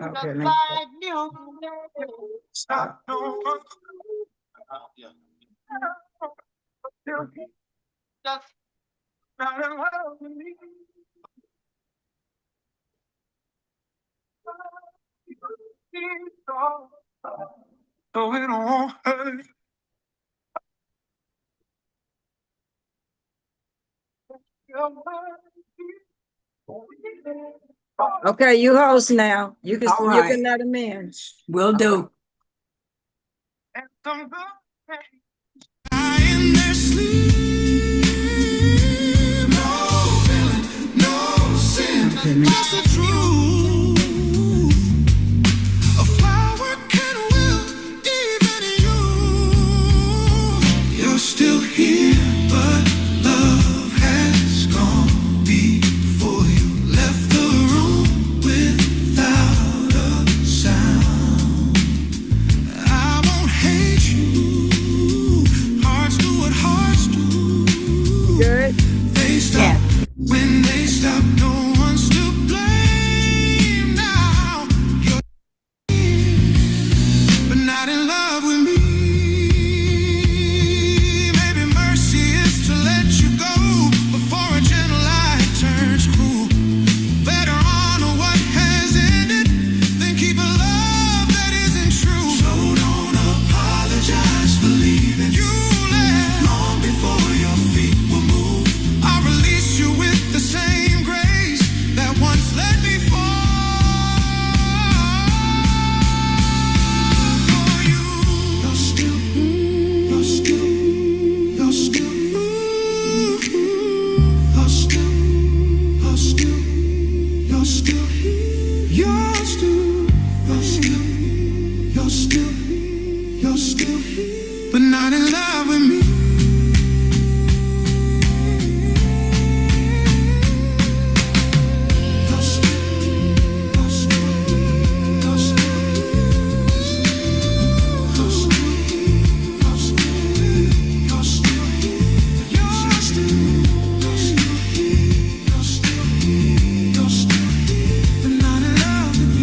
Okay, okay, you host now. You can All you right. can let him in. Will do. In their sleep, no feeling, no sin, just the truth. A flower can will, even you. You're still here, but love has gone before you. Left the room without a sound. I won't hate you. Hearts do what hearts do. Good. They stop when they stop. No one's to blame now. You're here, but not in love with me. Maybe mercy is to let you go before a gentle light turns cruel. Better honor what has ended than keep a love that isn't true. So don't apologize for leaving. You left long before your feet were moved. I release you with the same grace that once let me fall for you. You're still, you're still, you're still, you're still, you're still, you're still, you're still, you're still, you're still, but not in love with me. You're still, you're still, you're still, you're still, you're still, you're still, you're still, you're still, but not in love with me.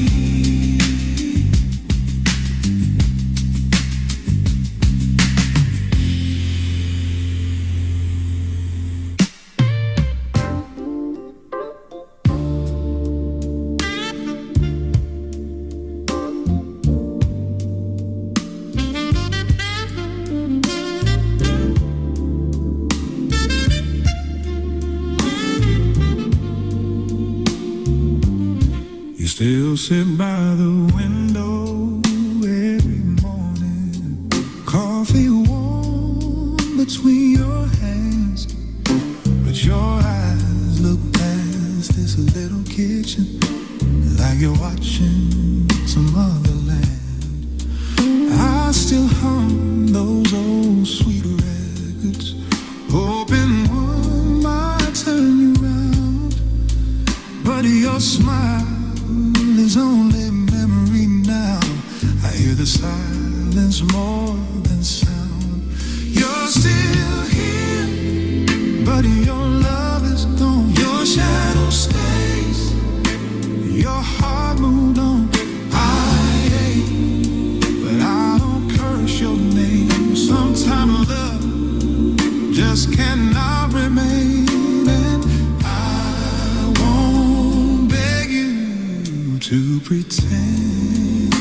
You still sit by the window every morning, coffee warm between your hands, but your eyes look past this little kitchen like you're watching some other land. I still hum those old sweet records, hoping one might turn you round, but your smile is only memory now. I hear the silence more than sound. You're still here, but your love is gone. Your shadow stays, your heart moved on. I hate, but I don't curse your name. Sometimes love just cannot remain, and I won't beg you to pretend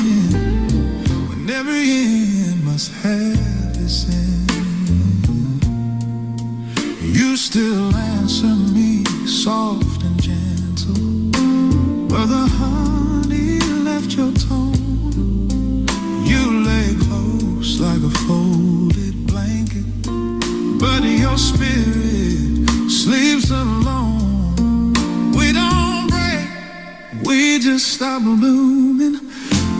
when every end must have its end. You still answer me soft and gentle, but the honey left your tone. You lay close like a folded blanket, but your spirit sleeps alone. We don't break, we just stop blooming.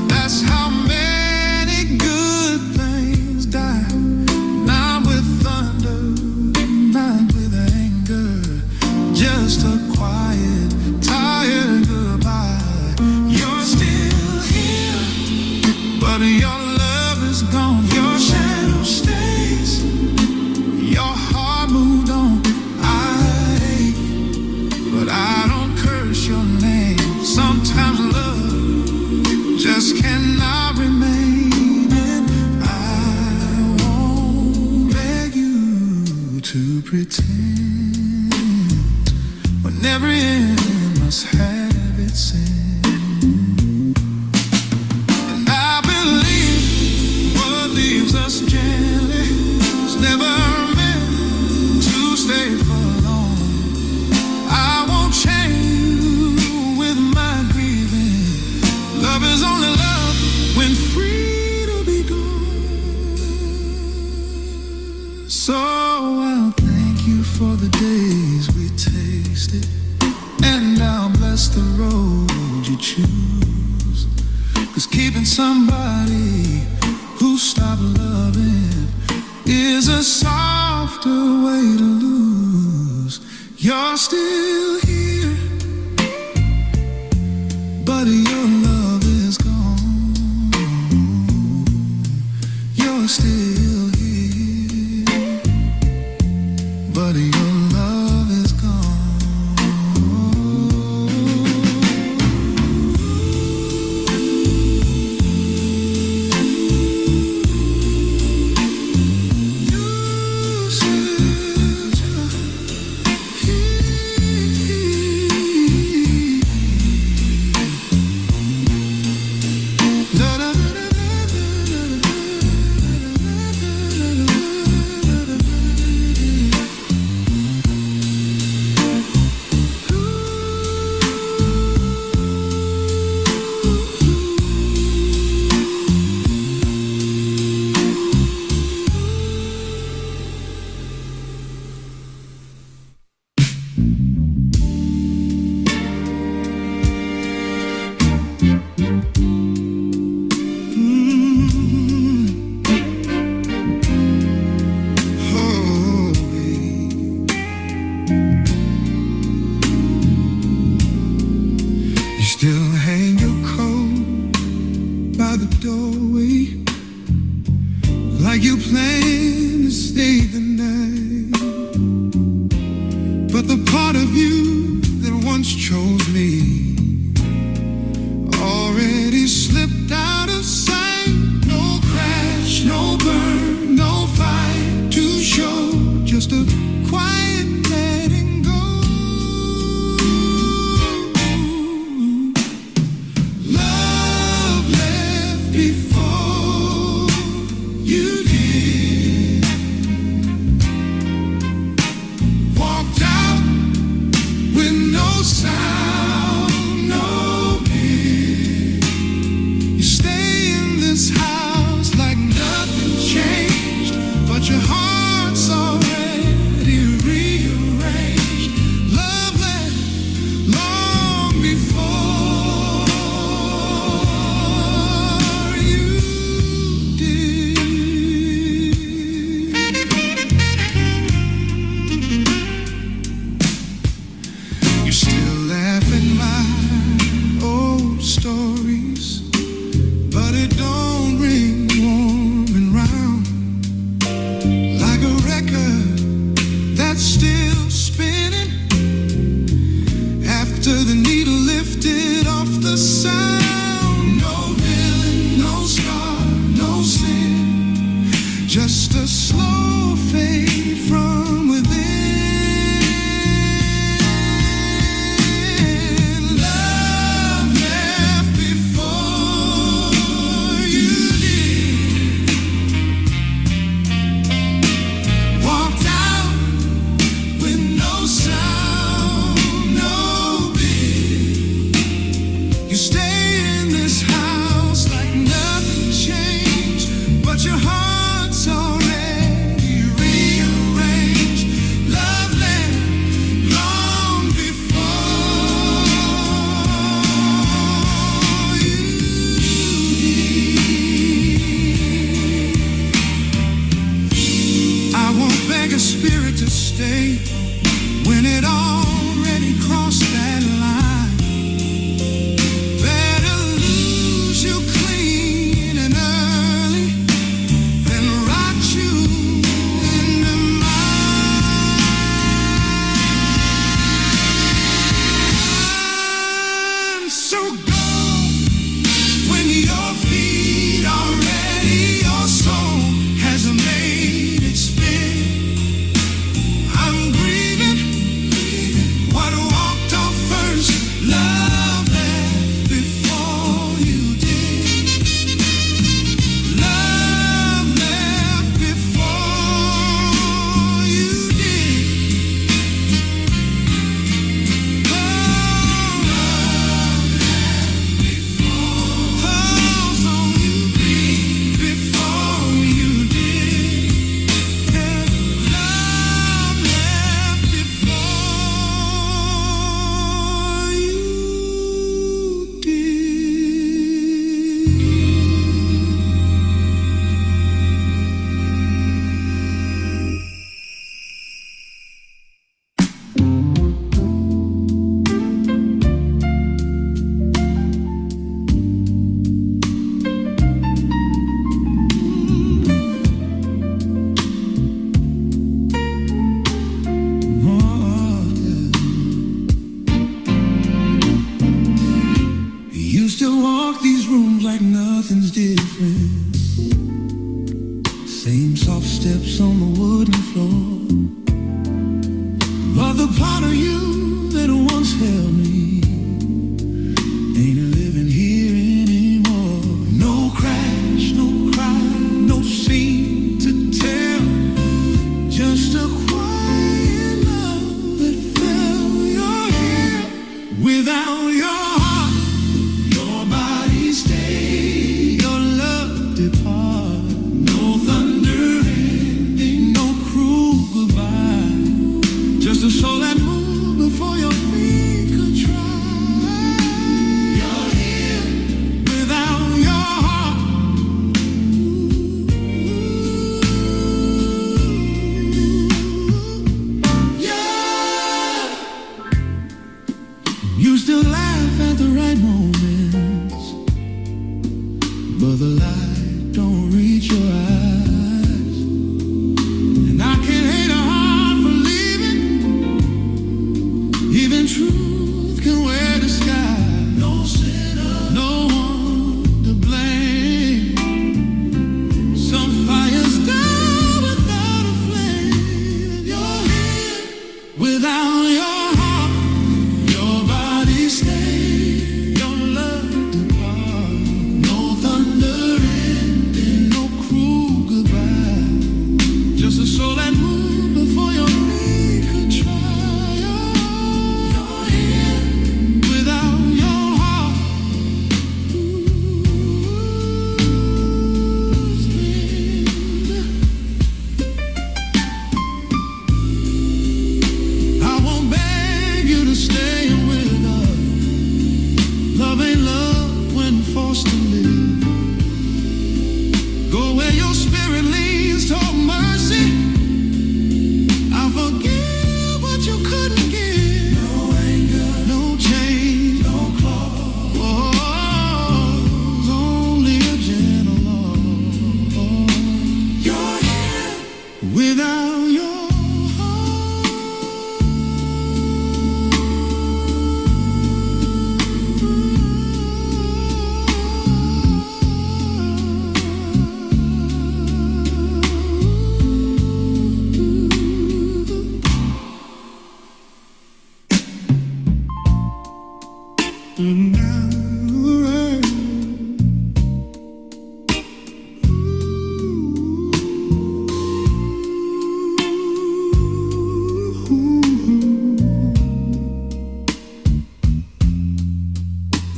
That's how many good things die. Not with thunder, not with anger, just a quiet, tired goodbye. You're still here, but your love is gone. Your shadow stays, your heart moved on. I ache, but I don't curse your name. pretend when every end must have its end. And I believe what leaves us gently is never meant to stay for long. I won't chain you with my grieving. Love is only love when free to be gone. So I'll thank you for the days we tasted, and I'll bless the road you choose. 'Cause keeping somebody who stopped loving is a softer way to lose. You're still here, but your love is gone. You're still here, but your love is gone. You said you're You still hang your coat by the doorway, like you plan to stay the night. But the part of you that once chose me already slipped out of sight. No crash, no burn, no fight to show, just a quiet letting go. Love left before you did. Walked out with no sound, no bid. You stay in this house like nothing changed, but your heart's already rearranged. Love left long before you did. You still laugh at my old stories, but it don't ring warm and round like a record that's still spinning after the needle lifted off the sound. No villain, no scar, no sin, just a slow fade from within. Love left before you did. Walked out with no sound, no bid. You stay in this house like nothing changed, but your heart's already rearranged. Love left long before you did. I won't beg a spirit to stay when it already crossed that line. Better lose you clean and early than rot you into mine. So go when your feet are ready, your soul has made its bid. I You still walk these rooms like nothing's different. Same soft steps on the wooden floor. But the part of you that once held me ain't living here anymore. No crash, no cry, no scene to tell. Just a quiet love that fell. You're here without your heart. Your body stayed, your love depart. No thunder ending, no cruel goodbye. Just a soul that moved before your feet could try. You're here without your heart. Yeah. You still laugh at the right moments, but the light don't reach your eyes. And I can't hate a heart for leaving. Even truth can wear disguise. No sinner, no one to blame. Some fires die without a flame. You're here without your heart. Your body stayed, your love depart. No thunder ending, no cruel goodbye. Just a soul that moved before your feet could try. You're here without your heart. I won't beg you to stay with us. Love ain't love when forced to live. Go where your spirit leads toward mercy. I forgive what you couldn't give. No anger, no change, no claws. Only a gentle love. You're here without your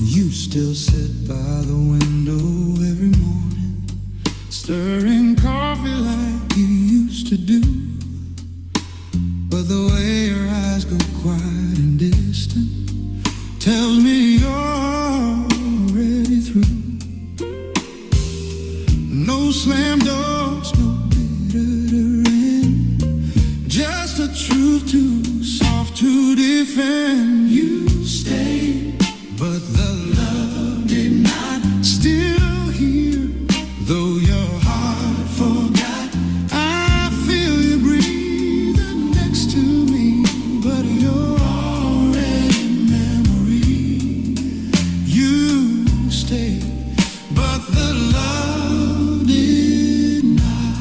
You still sit by the window every morning, stirring coffee like you used to do. But the way your eyes go quiet and distant tells me you're already through. No slam doors, no bitter end, just a truth too soft to defend. You stayed, but the love did not. Still here, though your heart forgot. I feel you breathing next to me, but you're already memory. You stayed, but the love did not.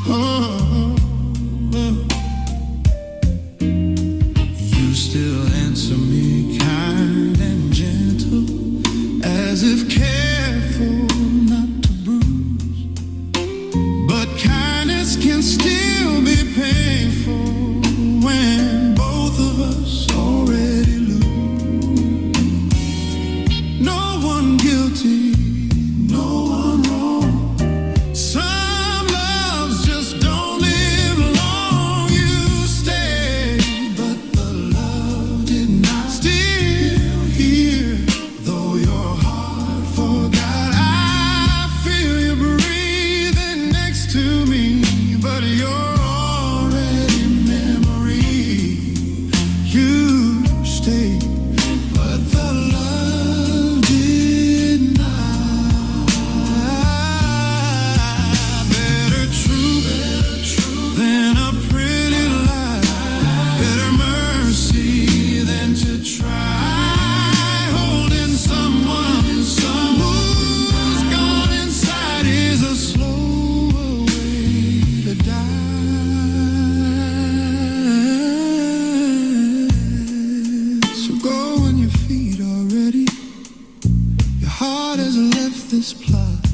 Oh. You still answer me kind and gentle, as if careful not to bruise. But kindness can still be painful when both of us already lose. No one guilty, no one wrong. Some loves just don't live long. You stayed, but the love did not. Still this plot.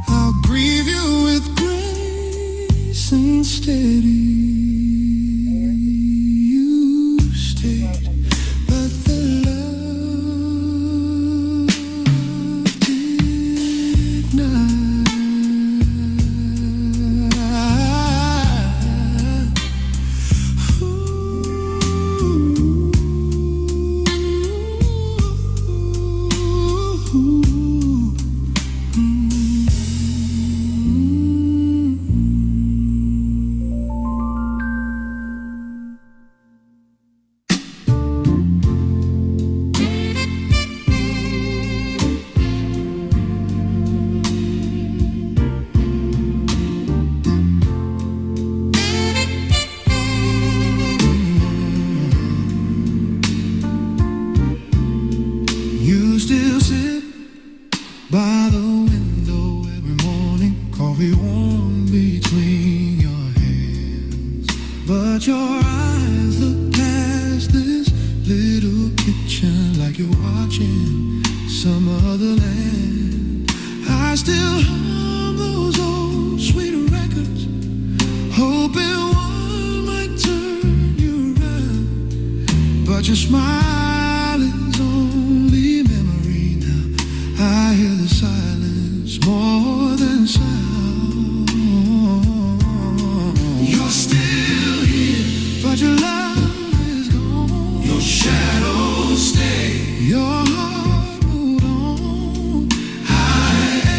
I'll grieve you with grace and steady. You stayed, but the love did not. You still sit by the window every morning, coffee warm between your hands. But your eyes look past this little kitchen like you're watching some other land. I still hum those old sweet records, hoping one might turn you around. But your smile is only memory now. I hear the silence more than sound. You're still here, but your love is gone. Your shadows stay, your heart moved on. I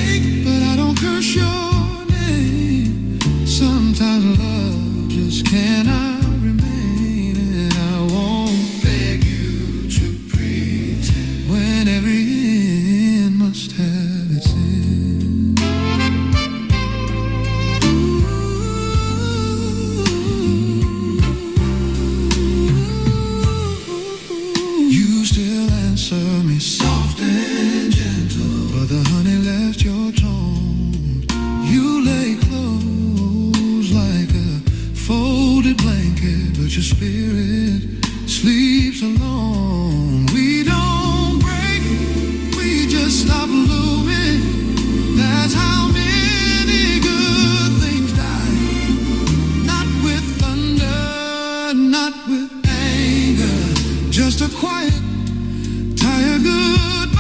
ache, but I don't curse your name. Sometimes love just cannot remain, and I won't beg you to pretend when every end must have its end. You still answer me soft and gentle, but the honey left your tone. You lay close like a folded blanket, but your spirit sleeps alone. We don't break, we just stop blooming. That's how many good things die. Not with thunder, not with anger, just a quiet, tired goodbye.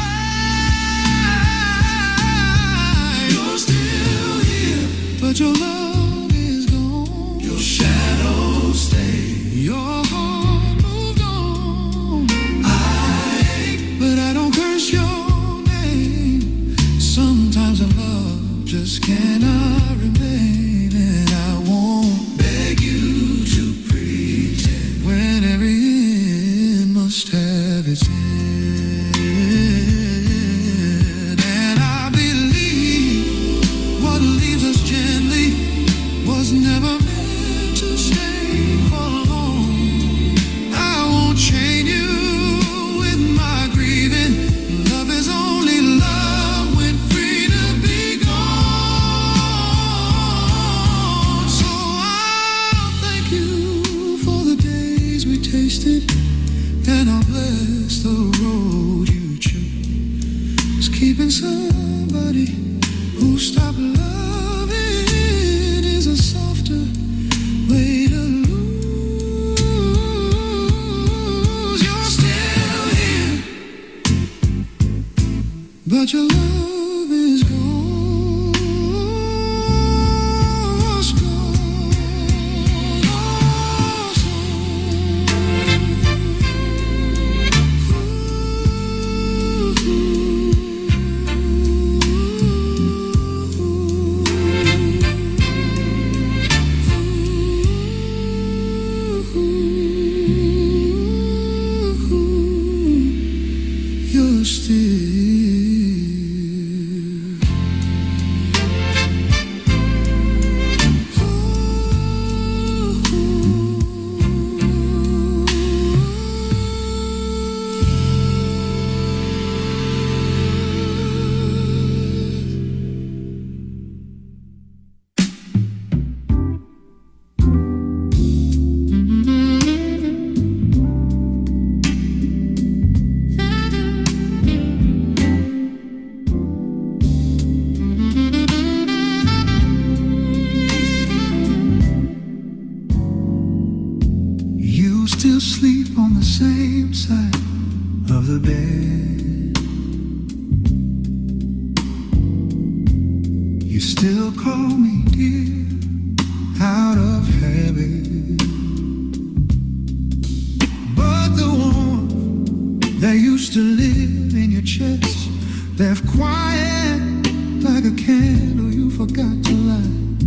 You're still here, but your love is gone. Your shadows stay, your heart moved on. I ache, but I don't curse your name. Sometimes a love just cannot remain, and I won't beg you to pretend when every end must have its end. And I believe what leaves us gently was never meant to stay for long. I won't chain you with my grieving. Love is only love when free to be gone. So I'll thank you for the days we tasted, and I'll bless the road you chose. 'Cause keeping somebody who stopped loving is a softer way to lose. You're still here, but your love is gone. It's gone. It's gone. the same side of the bed. You still call me dear out of habit, but the warmth that used to live in your chest left quiet like a candle you forgot to light.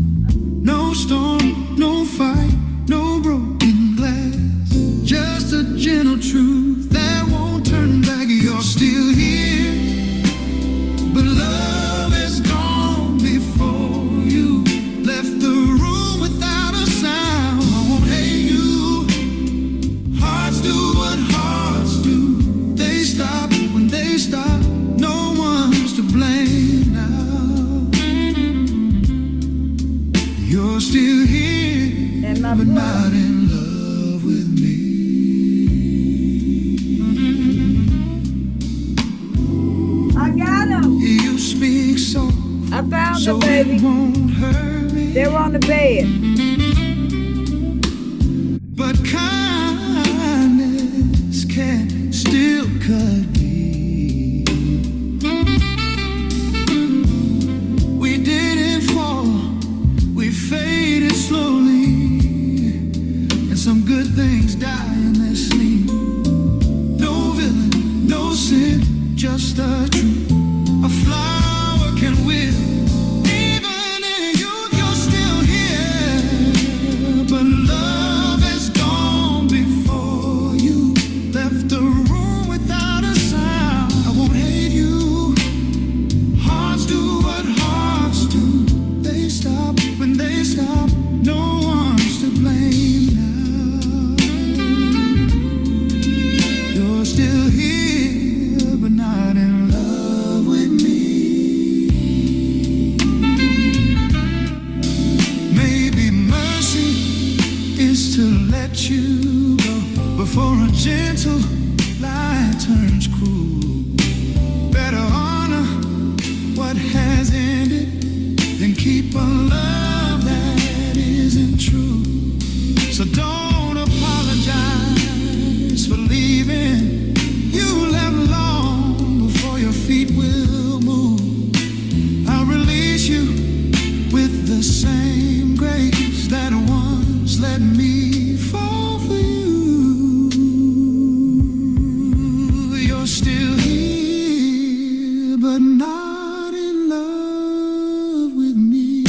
No storm, no fight, no broken glass, just a gentle truth that won't turn back. You're still here, but love is gone before you left the room without a sound. I won't hate you. Hearts do what hearts do. They stop when they stop. No one's to blame now. You're still here, And my but brother. not in love with me. I got them. You speak so, I found so them, baby. it won't hurt me. They were on the bed. But kindness can still cut deep. We didn't fall, we faded slowly, and some good things die in their sleep. No villain, no sin, just the truth. A flower can wither. Even in youth, you're still here, but love has gone before you left the room without a sound. I won't hate you. Hearts do what hearts do. They stop when they stop. No one's to blame now. You're still here, but not in love with me. Maybe mercy is to let you go before a gentle light turns cruel. Better honor what has ended than keep a love that isn't true. So don't apologize for leaving. You left long before your feet will move. I'll release you with the same grace that once let me fall for you. You're still here, but not in love with me.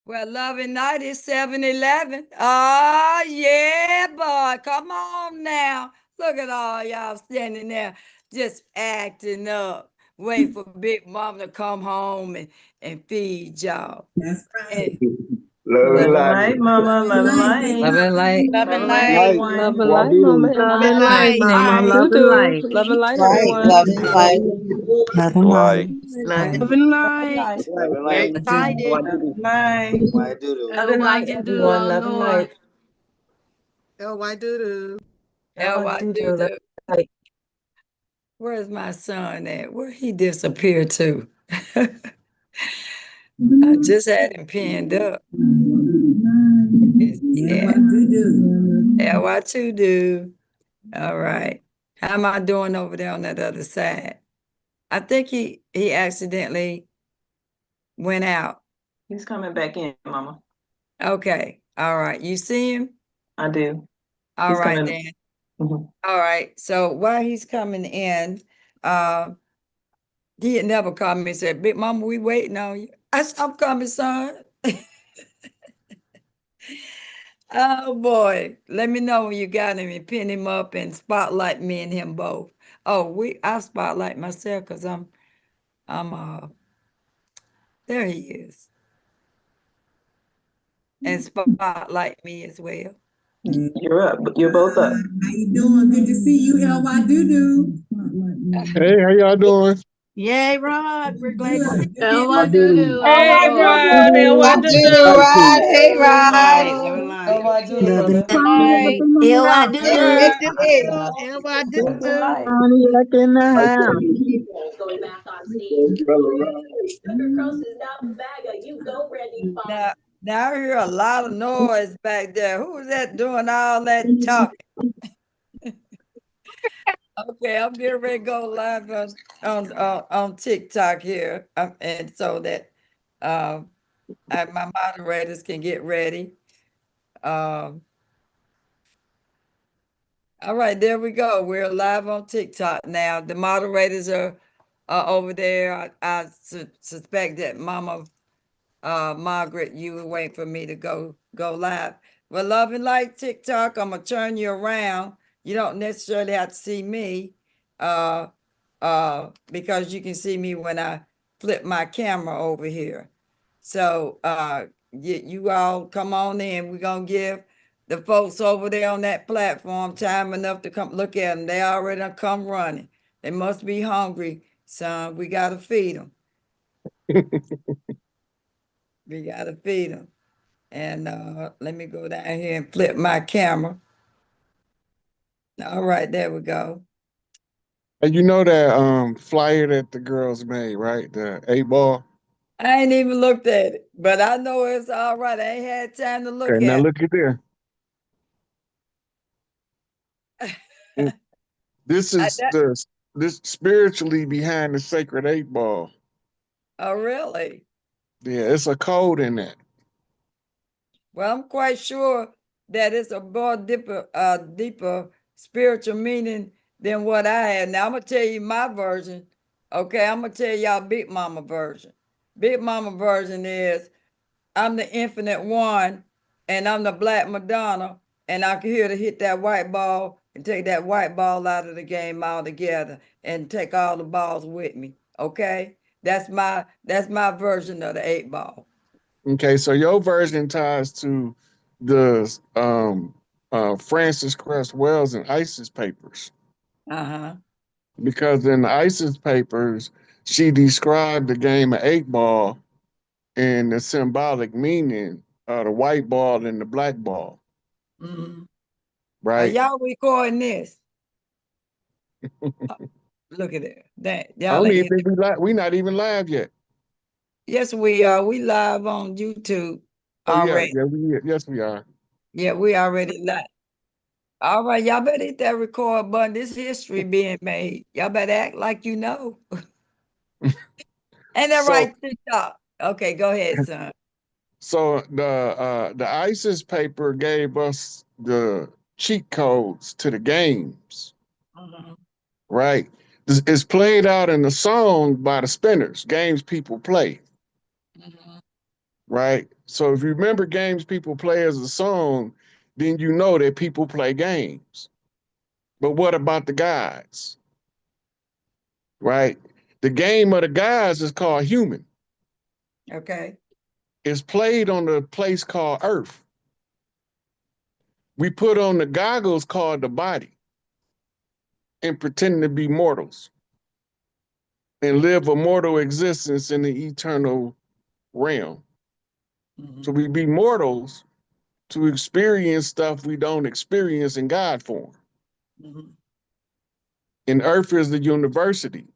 Well, Loving Night is 7-Eleven. Oh, yeah, boy. Come on now. Look at all y'all standing there just acting up, waiting for Big Mama to come home and feed y'all. That's right. Love and light. Mama. Love and light. Love and light. Love and Light. light. Love and Why light, do Mama. this? Love and light, Mama. Love and light. Love and light, everyone. Love and light. Love and Light. light. Love and light. Love and We're light. excited. Why do this? Night. Why do this? Love and light, everyone. Love and light. L-Y doo-doo. L-Y-D-O. Where's my son at? Where he disappeared to? I just had him pinned up. Yeah. Yeah, what you do? All right. How am I doing over there on that other side? I think he accidentally went out. He's coming back in, Mama. Okay. All right. You see him? I do. All He's right coming. then. Mhm. All right. So while he's coming in, he had never called me and said, Big Mama, we waiting on you. I said, I'm coming, son. Oh boy. Let me know when you got him and pin him up and spotlight me and him both. Oh, I spotlight myself because I'm there he is. And spotlight me as well. You're up. You're both up. How you doing? Good to see you, LY Doo. Hey, how y'all doing? Yay, Rod. We're glad to see you. Elwa Doodoo. Hey, Rod. I do do, Rod. Hey, Rod. Oh, I do, Love and brother. Hi. I do do. Yes, it is. LY Doo. Pontiac in the house. Now I hear a lot of noise back there. Who was that doing all that talking? Okay, I'm getting ready to go live on TikTok here, and so that my moderators can get ready. All right, there we go. We're live on TikTok now. The moderators are over there. I suspect that Mama Margaret, you were waiting for me to go live. Well, Love and Light TikTok, I'm gonna turn you around. You don't necessarily have to see me, because you can see me when I flip my camera over here. So you all come on in. We're gonna give the folks over there on that platform time enough to come look at them. They already done come running. They must be hungry, son. We gotta feed them. We gotta feed them. And let me go down here and flip my camera. All right, there we go. And you know that flyer that the girls made, right? The 8-ball. I ain't even looked at it, but I know it's all right. I ain't had time to look Okay, now at look at there. it. This is this spiritually behind the sacred 8-ball. Oh, really? Yeah, it's a code in that. Well, I'm quite sure that it's a more deeper spiritual meaning than what I had. Now I'm gonna tell you my version. Okay, I'm gonna tell y'all Big Mama version. Big Mama version is I'm the infinite one, and I'm the Black Madonna, and I'm here to hit that white ball and take that white ball out of the game altogether and take all the balls with me. Okay, that's my version of the 8-ball. Okay, so your version ties to the Frances Cress Wells and ISIS papers. Uh-huh. Because in the ISIS papers, she described the game of 8-ball and the symbolic meaning of the white ball and the black ball. Mm-hmm. Right? Y'all recording this? Look at it. I Y'all don't ain't even think we not even live yet. Yes, we are. We live on YouTube already. Yes, we are. Yeah, we already live. All right, y'all better hit that record button. This history being made. Y'all better act like you know. Ain't that right, TikTok? Okay, go ahead, son. So the ISIS paper gave us the cheat codes to the games. Mhm. Right? It's played out in the song by the Spinners, games people play. Mhm. Right? So if you remember games people play as a song, then you know that people play games. But what about the guys? Right? The game of the guys is called Human. Okay. It's played on the place called Earth. We put on the goggles called the body and pretend to be mortals and live a mortal existence in the eternal realm. Mhm. So we be mortals to experience stuff we don't experience in God form. Mhm. And Earth is the university,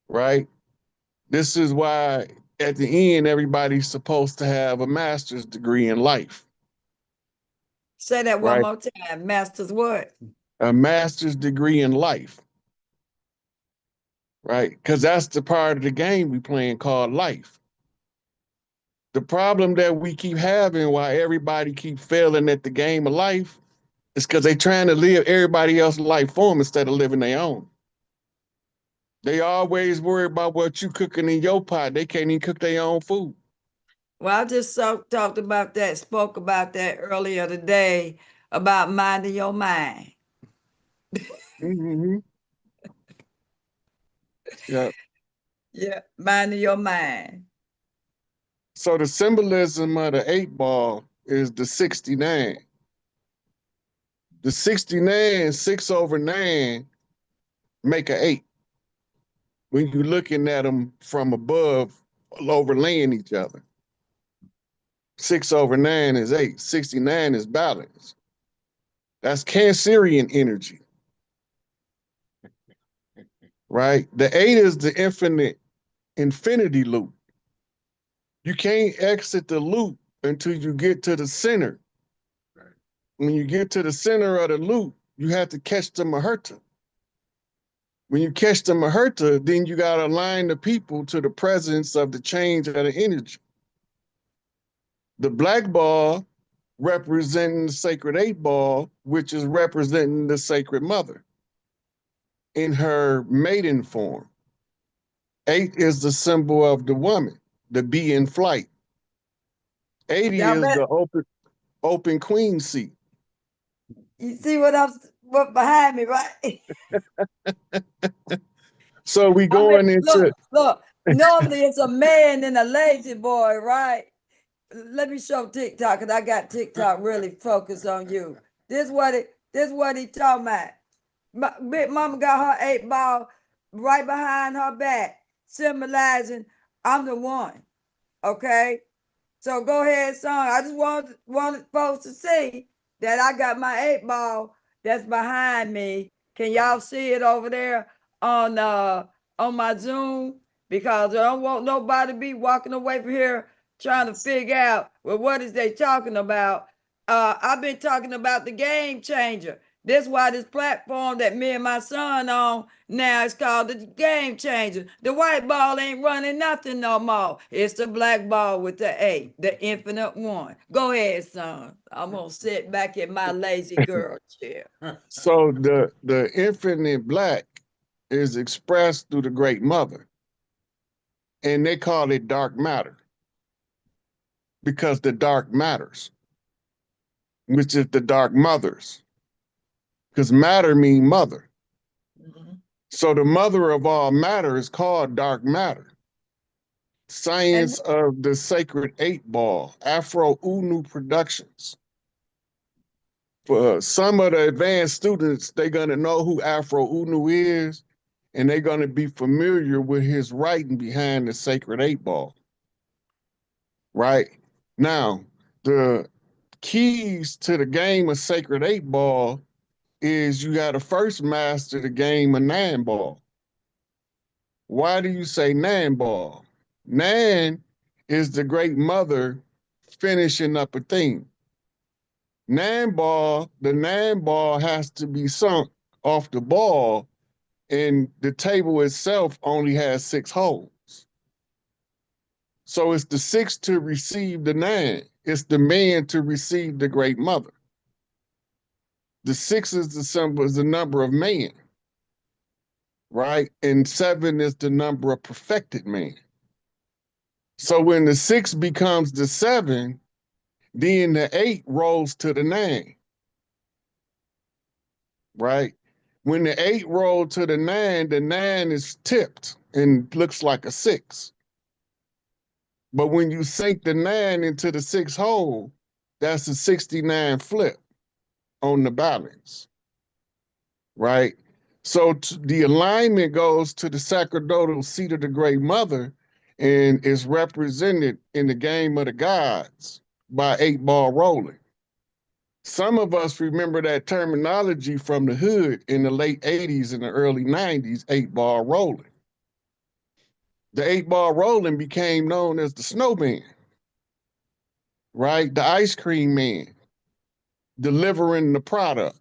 right? This is why at the end, everybody's supposed to have a master's degree in life. Say that one right? more time. Master's what? A master's degree in life, right? Because that's the part of the game we playing called life. The problem that we keep having why everybody keep failing at the game of life is because they trying to live everybody else's life for them instead of living their own. They always worry about what you cooking in your pot. They can't even cook their own food. Well, I just talked about that, spoke about that earlier today about minding your mind. Mm-hmm. Yeah. Yeah, minding your mind. So the symbolism of the 8 ball is the 69. The 69, 6 over 9, make an 8. When you're looking at them from above, overlaying each other. 6 over 9 is 8. 69 is balance. That's Cancerian energy. Right? The 8 is the infinity loop. You can't exit the loop until you get to the center. When you get to the center of the loop, you have to catch the Maherta. When you catch the Maherta, then you got to align the people to the presence of the change of the energy. The black ball representing the sacred 8 ball, which is representing the sacred mother in her maiden form. 8 is the symbol of the woman, the bee in flight. 80 Y'all is the open queen seat. You see what behind me, right? So we I mean, going into look. Normally it's a man and a lazy boy, right? Let me show TikTok, because I got TikTok really focused on you. This what he talking about. Big Mama got her 8 ball right behind her back, symbolizing I'm the one. Okay? So go ahead, son. I just wanted folks to see that I got my 8 ball that's behind me. Can y'all see it over there on my Zoom? Because I don't want nobody to be walking away from here trying to figure out, well, what is they talking about? I've been talking about the game changer. This why this platform that me and my son on now is called the game changer. The white ball ain't running nothing no more. It's the black ball with the 8, the infinite one. Go ahead, son. I'm gonna sit back in my lazy girl chair. so the infinite black is expressed through the great mother. And they call it dark matter because the dark matters, which is the dark mothers. Because matter mean mother. Mhm. So the mother of all matter is called dark matter. Science of the Sacred 8 ball, Afro Unu Productions. For some of the advanced students, they're going to know who Afro Unu is, and they're going to be familiar with his writing behind the Sacred 8 ball. Right? Now, the keys to the game of Sacred 8 ball is you got to first master the game of 9 ball. Why do you say 9 ball? 9 is the great mother finishing up a thing. 9 ball, the 9 ball has to be sunk off the ball, and the table itself only has 6 holes. So it's the 6 to receive the 9. It's the man to receive the great mother. The 6 is the symbol, is the number of man, right? And 7 is the number of perfected man. So when the 6 becomes the 7, then the 8 rolls to the 9, right? When the 8 rolled to the 9 is tipped and looks like a 6. But when you sink the 9 into the 6 hole, that's a 69 flip on the balance, right? So the alignment goes to the sacerdotal seat of the Great Mother and is represented in the game of the gods by 8 ball rolling. Some of us remember that terminology from the hood in the late 80s and the early 90s, 8 ball rolling. The 8 ball rolling became known as the snowman, right? The ice cream man, delivering the product.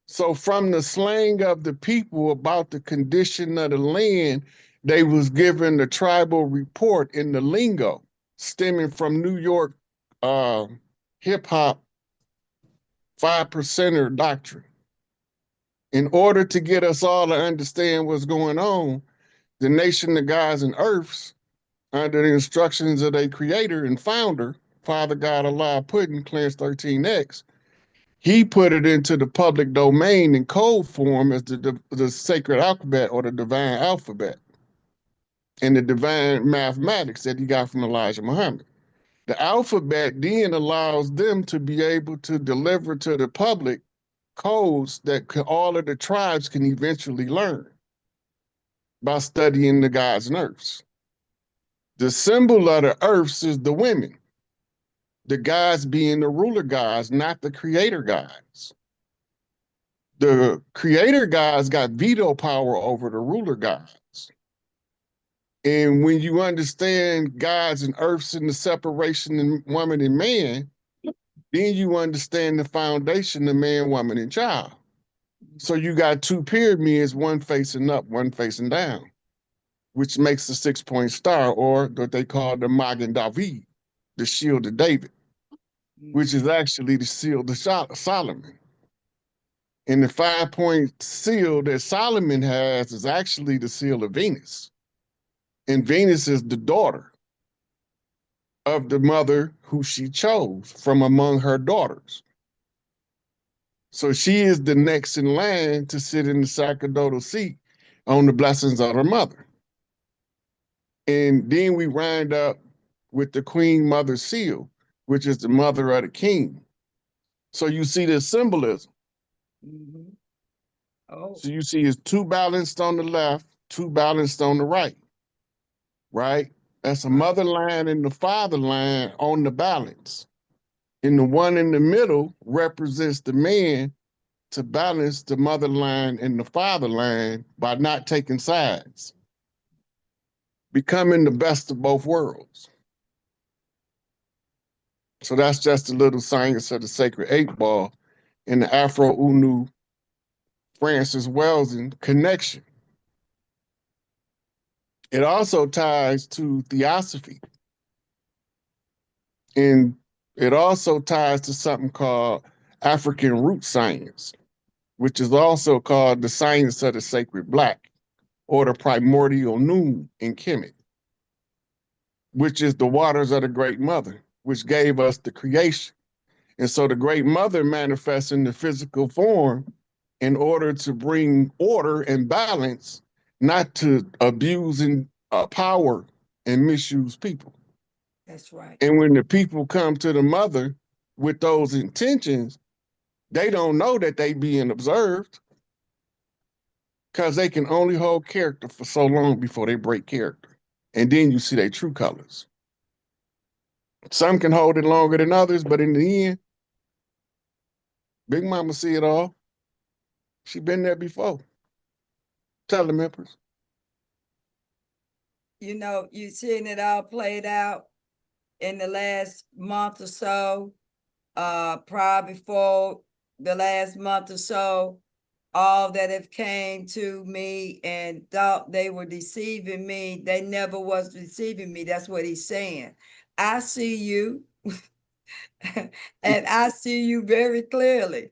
So from the slang of the people about the condition of the land, they was given the tribal report in the lingo stemming from New York hip hop 5%er doctrine. In order to get us all to understand what's going on, the nation of gods and earths, under the instructions of their creator and founder, Father God Allah Puddin, Clarence 13X, he put it into the public domain in code form as the sacred alphabet or the divine alphabet and the divine mathematics that he got from Elijah Muhammad. The alphabet then allows them to be able to deliver to the public codes that all of the tribes can eventually learn by studying the gods and earths. The symbol of the earths is the women. The gods being the ruler gods, not the creator gods. The creator gods got veto power over the ruler gods. And when you understand gods and earths and the separation in woman and man, then you understand the foundation of man, woman, and child. So you got two pyramids, one facing up, one facing down, which makes the 6-point star, or what they call the Magen David, the shield of David, which is actually the shield of Solomon. And the 5-point seal that Solomon has is actually the seal of Venus. And Venus is the daughter of the mother who she chose from among her daughters. So she is the next in line to sit in the sacerdotal seat on the blessings of her mother. And then we wind up with the Queen Mother seal, which is the mother of the king. So you see this symbolism. Mhm. Oh, So you see it's 2 balanced on the left, 2 balanced on the right, right? That's a mother line and the father line on the balance. And the one in the middle represents the man to balance the mother line and the father line by not taking sides, becoming the best of both worlds. So that's just a little science of the sacred 8-ball and the Afro-Unu Francis Welsing connection. It also ties to theosophy. And it also ties to something called African root science, which is also called the science of the sacred black, or the primordial noon in Kemet, which is the waters of the Great Mother, which gave us the creation. And so the Great Mother manifests in the physical form in order to bring order and balance, not to abuse and power and misuse people. that's right. And when the people come to the mother with those intentions, they don't know that they being observed, because they can only hold character for so long before they break character. And then you see their true colors. Some can hold it longer than others, but in the end, Big Mama see it all. She been there before. Tell them, Empress. You know, you seen it all played out in the last month or so, probably before the last month or so, all that have came to me and thought they were deceiving me, they never was deceiving me. That's what he's saying. I see you and I see you very clearly.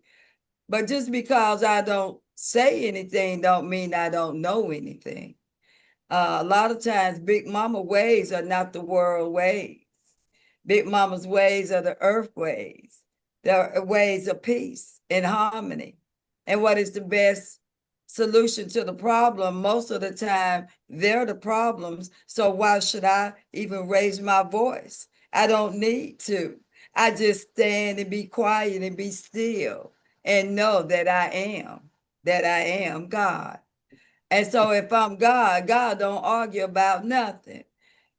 But just because I don't say anything don't mean I don't know anything. A lot of times Big Mama ways are not the world ways. Big Mama's ways are the earth ways. They're ways of peace and harmony. And what is the best solution to the problem? Most of the time, they're the problems. So why should I even raise my voice? I don't need to. I just stand and be quiet and be still and know that I am God. And so if I'm God, God don't argue about nothing.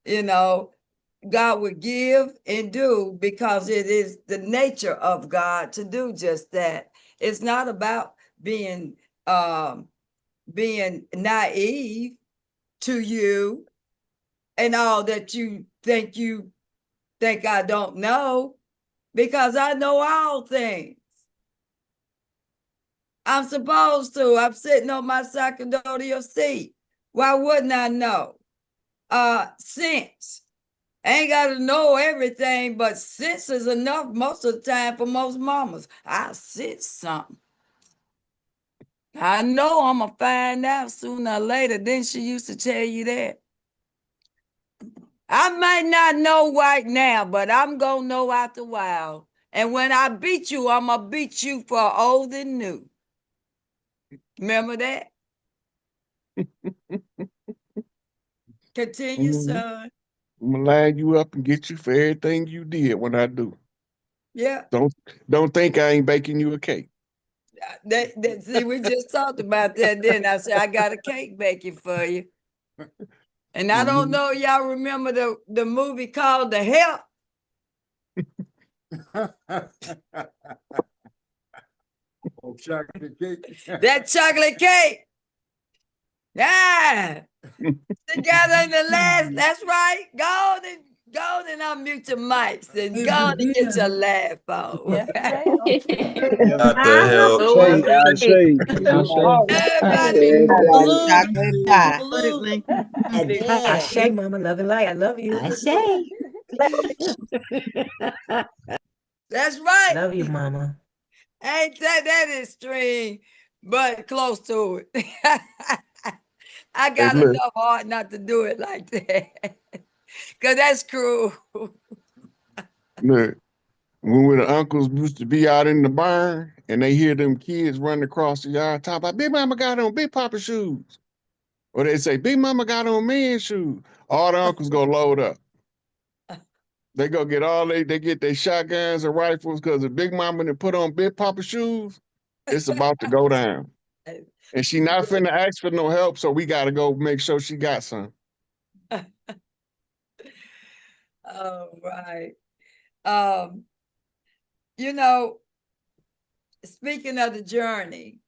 You know, God would give and do because it is the nature of God to do just that. It's not about being naive to you and all that you think I don't know, because I know all things. I'm supposed to. I'm sitting on my sacerdotal seat. Why wouldn't I know? Sense. Ain't got to know everything, but sense is enough most of the time for most mamas. I sense something. I know I'm going to find out sooner or later. Then she used to tell you that. I might not know right now, but I'm going to know after a while. And when I beat you, I'm going to beat you for old and new. Remember that? Continue, son. I'm gonna line you up and get you for everything you did when I do. Yeah. Don't think I ain't baking you a cake. See, we just talked about that then. I said, I got a cake baking for you. And I don't know, y'all remember the movie called The Help? Oh, chocolate cake. That chocolate cake. Yeah. Together in the last, that's right. Go and unmute your mics and go on and get your laugh on. Got the help. Everybody, Chocolate pie. Absolutely. I say, Mama, love and light. I love you. I say. that's right. Love you, Mama. Ain't that extreme, but close to it. I got Hey, look. enough heart not to do it like that. Cause that's cruel. Look, when the uncles used to be out in the barn and they hear them kids running across the yard, talk about Big Mama got on Big Papa shoes. Or they say, Big Mama got on man's shoes. All the uncles go load up. They go get they get their shotguns and rifles because if Big Mama done put on Big Papa shoes, it's about to go down. And she not finna ask for no help, so we gotta go make sure she got some. All right. You know, speaking of the journey,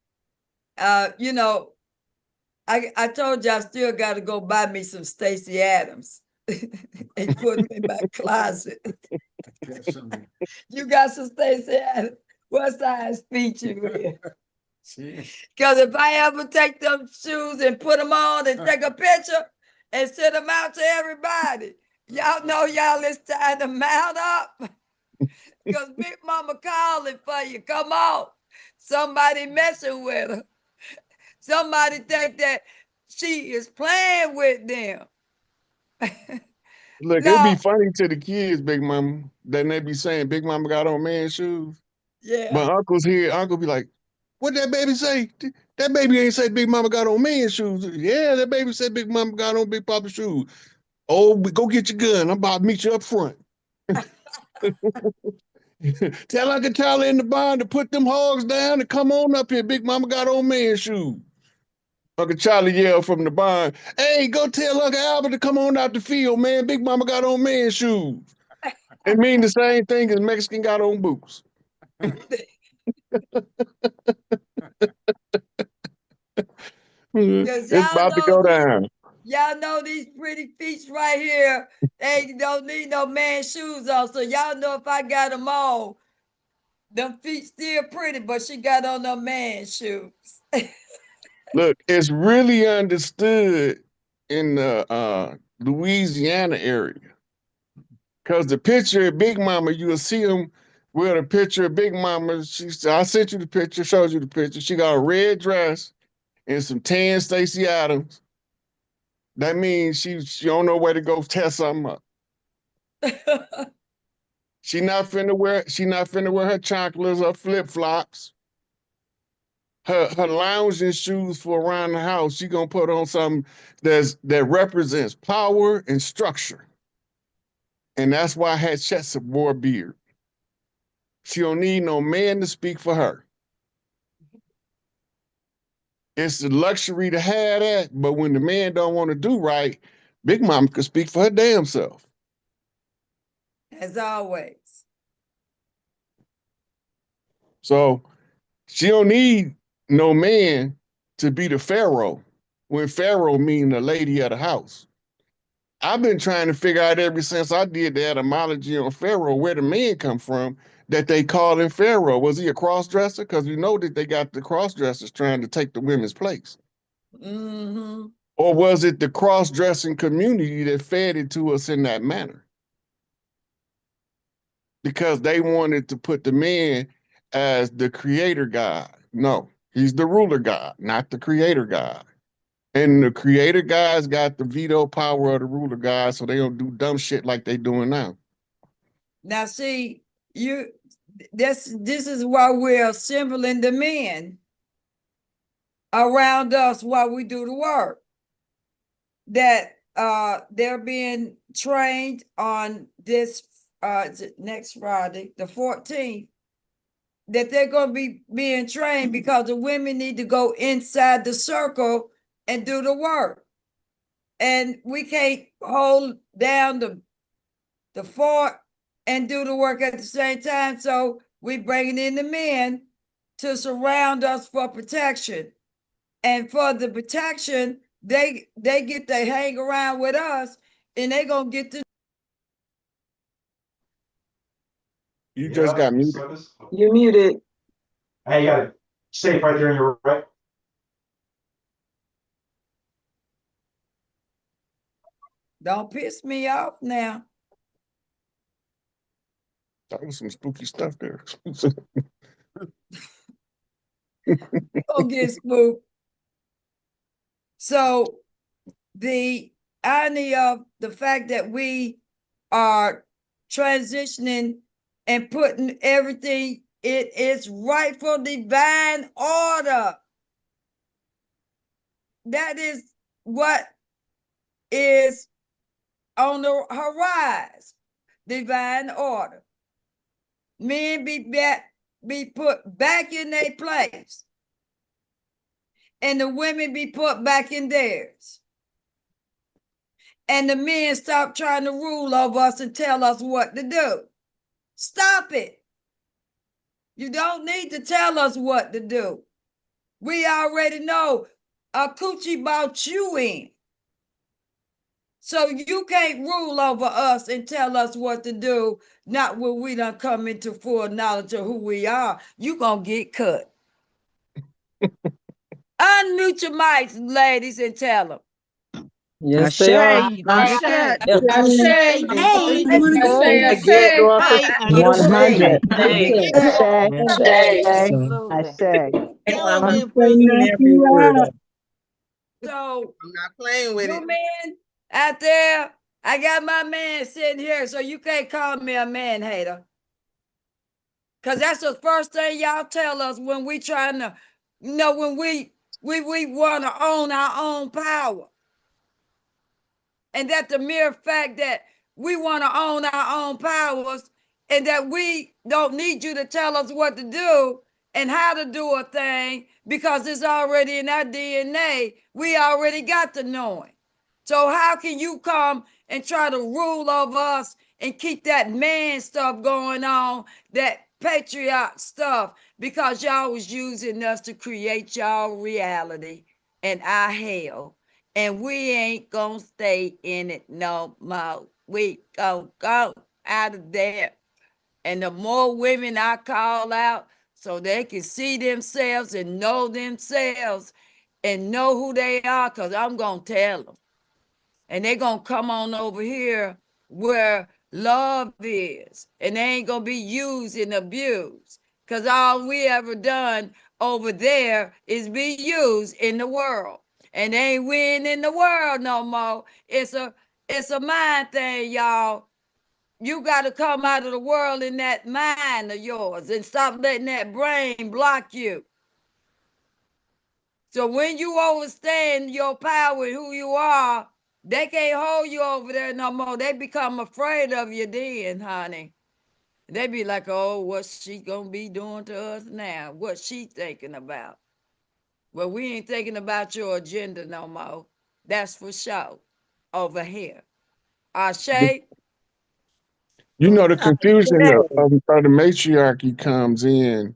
you know, I told you I still got to go buy me some Stacey Adams and put them in my closet. You got some Stacey Adams? What size feet you wear? Because if I ever take them shoes and put them on and take a picture and send them out to everybody, y'all know y'all it's time to mount up. Because Big Mama calling for you. Come on. Somebody messing with her. Somebody think that she is playing with them. Look, No. it'd be funny to the kids, Big Mama. Then they be saying Big Mama got on man's shoes. Yeah. But uncle's here, uncle be like, what that baby say? That baby ain't say Big Mama got on man's shoes. Yeah, that baby said Big Mama got on Big Papa's shoes. Oh, go get your gun. I'm about to meet you up front. Tell Uncle Charlie in the barn to put them hogs down and come on up here. Big Mama got on man's shoes. Uncle Charlie yelled from the barn, hey, go tell Uncle Albert to come on out the field, man. Big Mama got on man's shoes. It mean the same thing as Mexican got on boots. It's about to go down. Y'all know these pretty feet right here, they don't need no man's shoes on. So y'all know if I got them on, them feet still pretty, but she got on no man's shoes. Look, it's really understood in the Louisiana area. Because the picture of Big Mama, you'll see them with a picture of Big Mama. I sent you the picture, showed you the picture. She got a red dress and some tan Stacey Adams. That means she don't know where to go test something up. She not finna wear her chocolates or flip-flops. Her lounging shoes for around the house, she gonna put on something that represents power and structure. And that's why Hatshepsut wore a beard. She don't need no man to speak for her. It's the luxury to have that, but when the man don't want to do right, Big Mama could speak for her damn self. As always. So she don't need no man to be the pharaoh when pharaoh mean the lady of the house. I've been trying to figure out ever since I did the etymology on pharaoh where the man come from. that they called him Pharaoh? Was he a cross-dresser? Because we know that they got the cross-dressers trying to take the women's place. Mm-hmm. Or was it the cross-dressing community that fed it to us in that manner? Because they wanted to put the man as the creator God. No, he's the ruler God, not the creator God. And the creator God's got the veto power of the ruler God, so they don't do dumb shit like they doing now. Now, see, this is why we're assembling the men around us while we do the work. That they're being trained on this next Friday, the 14th, that they're going to be being trained because the women need to go inside the circle and do the work. And we can't hold down the fort and do the work at the same time. So we bringing in the men to surround us for protection. And for the protection, they get to hang around with us, and they gonna get to. You just got muted. You're muted. Hey, you got it safe right there on your right. Don't piss me off now. That was some spooky stuff there. Don't get spooked. So the irony of the fact that we are transitioning and putting everything in its rightful divine order. That is what is on the horizon, divine order. Men be put back in their place, and the women be put back in theirs. And the men stop trying to rule over us and tell us what to do. Stop it. You don't need to tell us what to do. We already know a coochie bought you in. So you can't rule over us and tell us what to do, not when we done come into full knowledge of who we are. You gonna get cut. Unmute your mics, ladies, and tell them. Yes, they are. You gonna get cut. Yep. Hey, you wanna go? Again, going for Hey, 100. Hey. I say. Tell them I'm if we- So I'm not playing with you it. men out there, I got my man sitting here, so you can't call me a man hater. Cause that's the first thing y'all tell us when we trying to, when we want to own our own power. And that the mere fact that we want to own our own powers and that we don't need you to tell us what to do and how to do a thing because it's already in our DNA. We already got the knowing. So how can you come and try to rule over us and keep that man stuff going on, that patriarch stuff, because y'all was using us to create y'all reality and our hell. And we ain't gonna stay in it no more. We gonna go out of there. And the more women I call out so they can see themselves and know themselves and know who they are, because I'm gonna tell them. And they're gonna come on over here where love is, and they ain't gonna be used and abused, because all we ever done over there is be used in the world, and they ain't win in the world no more. It's a mind thing, y'all. You got to come out of the world in that mind of yours and stop letting that brain block you. So when you understand your power and who you are, they can't hold you over there no more. They become afraid of you then, honey. They be like, oh, what's she gonna be doing to us now? What's she thinking about? Well, we ain't thinking about your agenda no more. That's for sure. Over here. Ashe? You know, the confusion of the matriarchy comes in.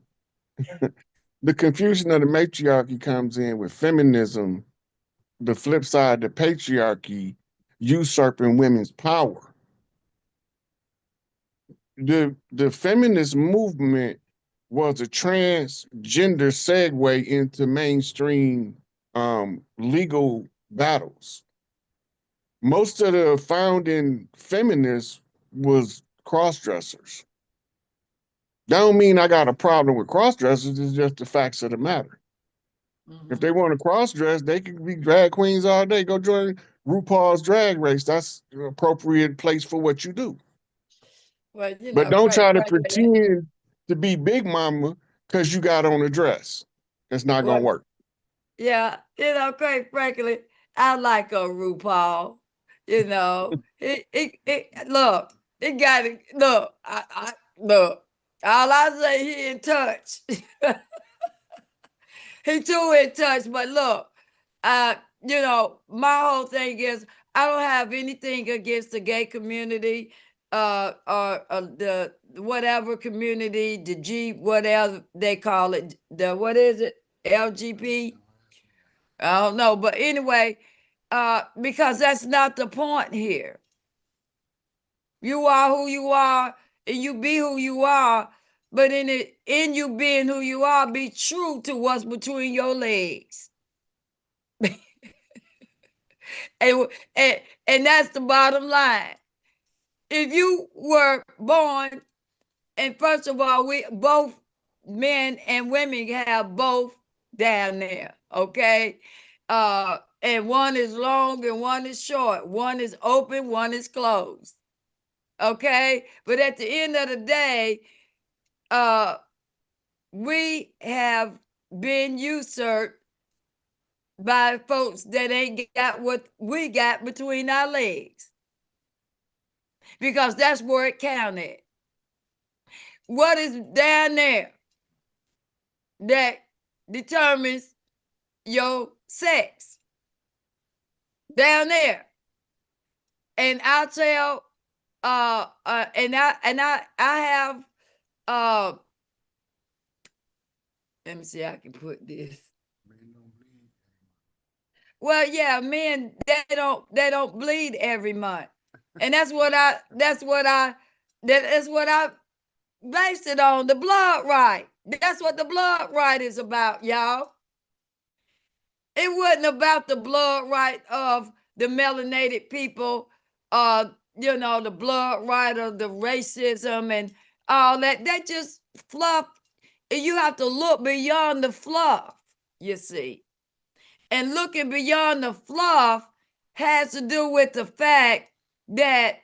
The confusion of the matriarchy comes in with feminism, the flip side, the patriarchy usurping women's power. the feminist movement was a transgender segue into mainstream legal battles. Most of the founding feminists was cross-dressers. That don't mean I got a problem with cross-dressers, it's just the facts of the matter. If they want to cross-dress, they can be drag queens all day. Go join RuPaul's Drag Race. That's an appropriate place for what you do. Well, you But know, don't try to frankly, pretend to be Big Mama because you got on a dress. It's not gonna Well, work. yeah, you know, quite frankly, I like a RuPaul. You know, look, it got it. Look, I look. All I say, he in touch. He too in touch. But look, you know, my whole thing is I don't have anything against the gay community, or the whatever community, the G, whatever they call it, the what is it, LGB? I don't know, but anyway, because that's not the point here. You are who you are, and you be who you are. But in you being who you are, be true to what's between your legs. and, and that's the bottom line. If you were born, and first of all, we both men and women have both down there, okay? And one is long and one is short. One is open, one is closed. Okay? But at the end of the day, we have been usurped by folks that ain't got what we got between our legs. Because that's where it counted. What is down there that determines your sex? Down there. And I'll tell, and I have, let me see how I can put this. Well, yeah, men, they don't bleed every month. And that's what I based it on, the blood right. That's what the blood right is about, y'all. It wasn't about the blood right of the melanated people, you know, the blood right of the racism and all that. That just fluff. You have to look beyond the fluff, you see. And looking beyond the fluff has to do with the fact that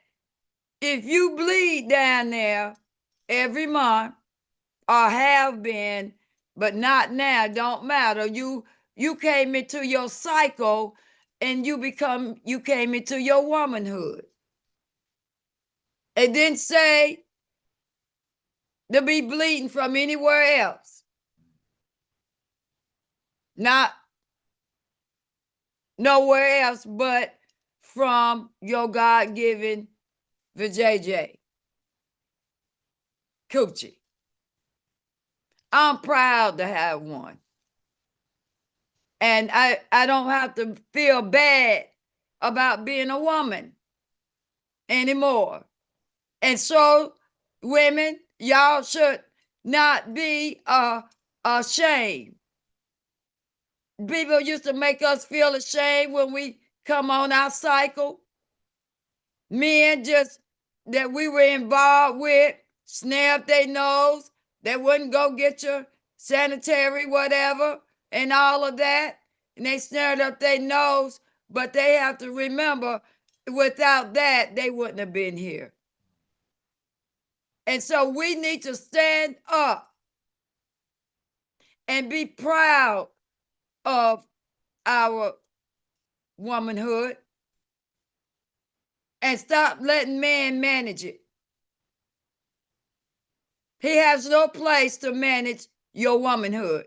if you bleed down there every month, or have been, but not now, don't matter. You came into your cycle and you came into your womanhood. It didn't say to be bleeding from anywhere else. Not nowhere else but from your God-given vajayjay. Coochie. I'm proud to have one. And I don't have to feel bad about being a woman anymore. And so, women, y'all should not be ashamed. People used to make us feel ashamed when we come on our cycle. Men just that we were involved with, snare up their nose, they wouldn't go get your sanitary whatever and all of that. And they snared up their nose, but they have to remember, without that, they wouldn't have been here. And so we need to stand up and be proud of our womanhood and stop letting man manage it. He has no place to manage your womanhood.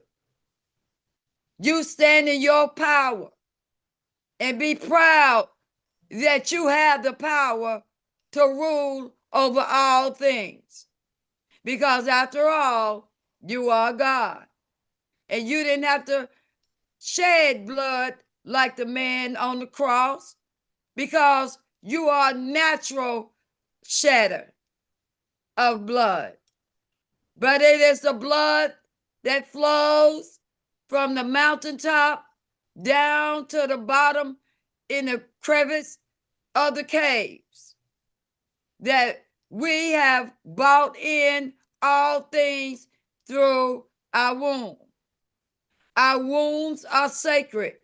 You stand in your power and be proud that you have the power to rule over all things. Because after all, you are God. And you didn't have to shed blood like the man on the cross, because you are natural shedder. of blood, but it is the blood that flows from the mountaintop down to the bottom in the crevice of the caves, that we have bought in all things through our womb. Our wombs are sacred,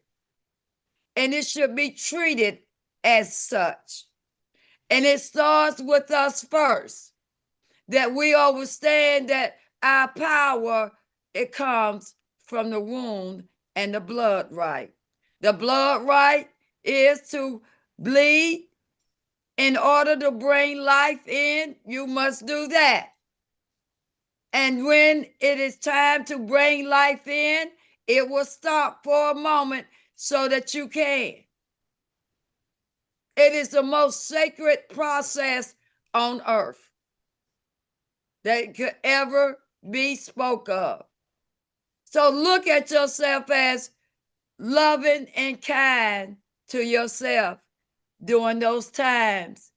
and it should be treated as such. And it starts with us first, that we understand that our power, it comes from the womb and the blood right. The blood right is to bleed. In order to bring life in, you must do that. And when it is time to bring life in, it will stop for a moment so that you can. It is the most sacred process on earth that could ever be spoke of. So look at yourself as loving and kind to yourself during those times.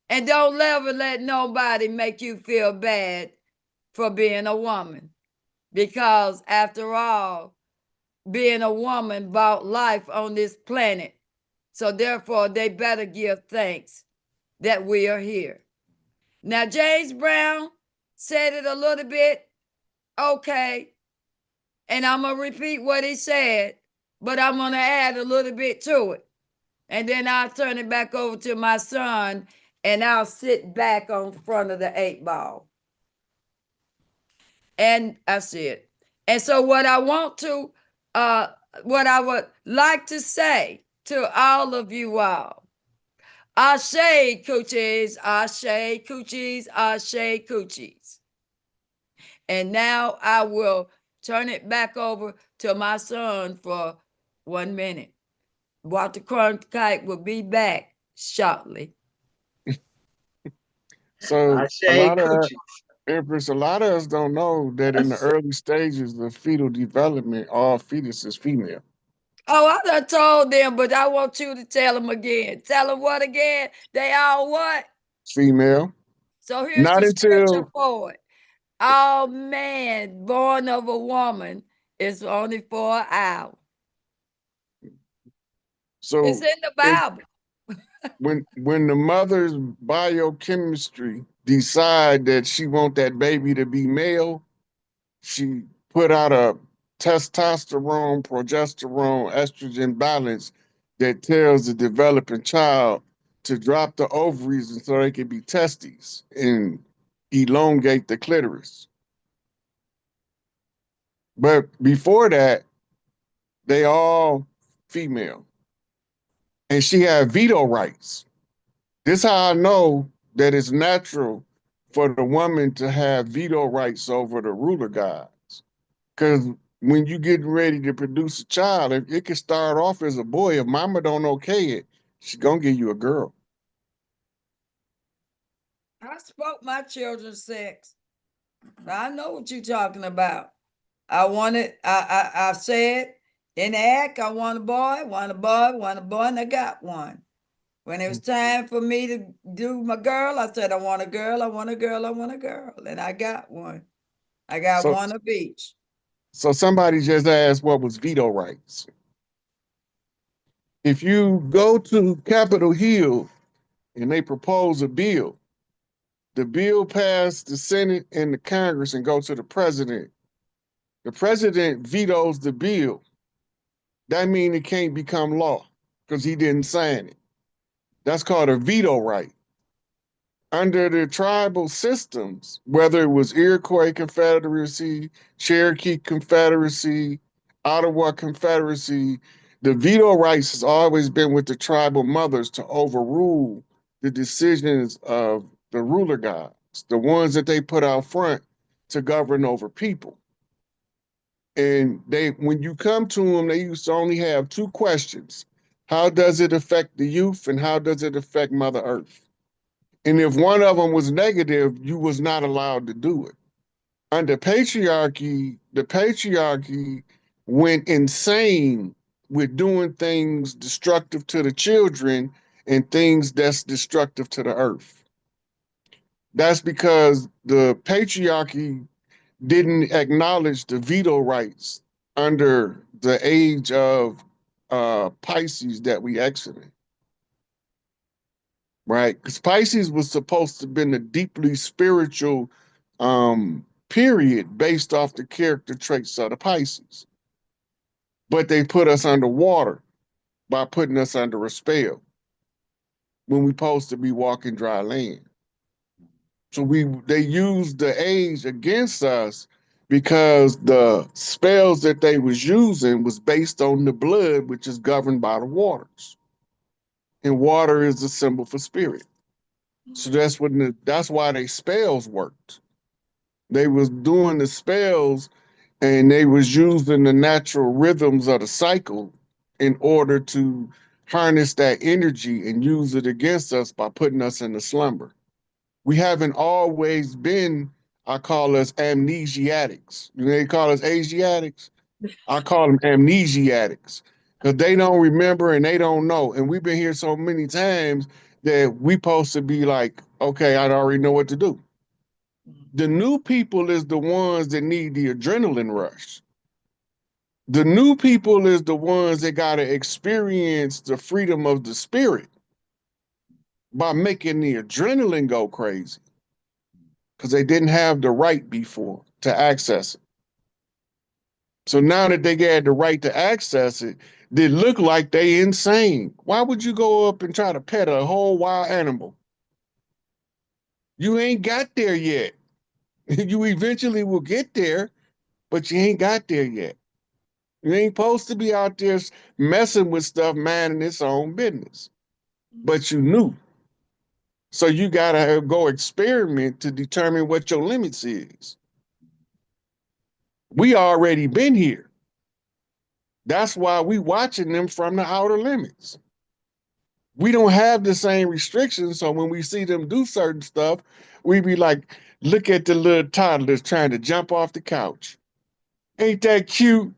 And don't ever let nobody make you feel bad for being a woman. Because after all, being a woman brought life on this planet. So therefore, they better give thanks that we are here. Now, James Brown said it a little bit, okay, and I'm going to repeat what he said, but I'm going to add a little bit to it. And then I'll turn it back over to my son, and I'll sit back on front of the 8-ball. And I see it. And so what I would like to say to all of you all, Ashe coochies, ashe coochies, ashe coochies. And now I will turn it back over to my son for 1 minute. Walter Cronkite will be back shortly. So Ashe a lot of coochie. Empress, a lot of us don't know that in the early stages of fetal development, all fetus is female. Oh, I done told them, but I want you to tell them again. Tell them what again? They all what? Female. So here's Not the scripture until for it. All man born of a woman is only for an hour. so It's in the if, Bible. when the mother's biochemistry decide that she want that baby to be male, she put out a testosterone, progesterone, estrogen balance that tells the developing child to drop the ovaries and so they can be testes and elongate the clitoris. But before that, they all female. And she had veto rights. This is how I know that it's natural for the woman to have veto rights over the ruler gods. Because when you getting ready to produce a child, it can start off as a boy. If mama don't okay it, she's gonna give you a girl. I spoke my children's sex. I know what you're talking about. I said in the act, I want a boy, and I got one. When it was time for me to do my girl, I said, I want a girl, I want a girl, I want a girl. And I got one. I got So- one of each. So somebody just asked what was veto rights. If you go to Capitol Hill and they propose a bill, the bill passed the Senate and the Congress and go to the president. The president vetoes the bill. That means it can't become law because he didn't sign it. That's called a veto right. Under the tribal systems, whether it was Iroquois Confederacy, Cherokee Confederacy, Ottawa Confederacy, the veto rights has always been with the tribal mothers to overrule the decisions of the ruler gods, the ones that they put out front to govern over people. And when you come to them, they used to only have 2 questions. How does it affect the youth and how does it affect Mother Earth? And if one of them was negative, you was not allowed to do it. Under patriarchy, the patriarchy went insane with doing things destructive to the children and things that's destructive to the earth. That's because the patriarchy didn't acknowledge the veto rights under the age of Pisces that we exited. Right? Because Pisces was supposed to have been a deeply spiritual period based off the character traits of the Pisces. But they put us underwater by putting us under a spell when we're supposed to be walking dry land. So they used the age against us because the spells that they was using was based on the blood, which is governed by the waters. And water is a symbol for spirit. So that's why they spells worked. They was doing the spells and they was using the natural rhythms of the cycle in order to harness that energy and use it against us by putting us in a slumber. We haven't always been, I call us amnesiatics. You know, they call us Asiatics. I call them amnesiatics because they don't remember and they don't know. And we've been here so many times that we supposed to be like, okay, I already know what to do. The new people is the ones that need the adrenaline rush. The new people is the ones that got to experience the freedom of the spirit by making the adrenaline go crazy because they didn't have the right before to access it. So now that they got the right to access it, they look like they insane. Why would you go up and try to pet a whole wild animal? You ain't got there yet. You eventually will get there, but you ain't got there yet. You ain't supposed to be out there messing with stuff, minding its own business. But you knew. So you gotta go experiment to determine what your limits is. We already been here. That's why we watching them from the outer limits. We don't have the same restrictions, so when we see them do certain stuff, we be like, look at the little toddlers trying to jump off the couch. Ain't that cute?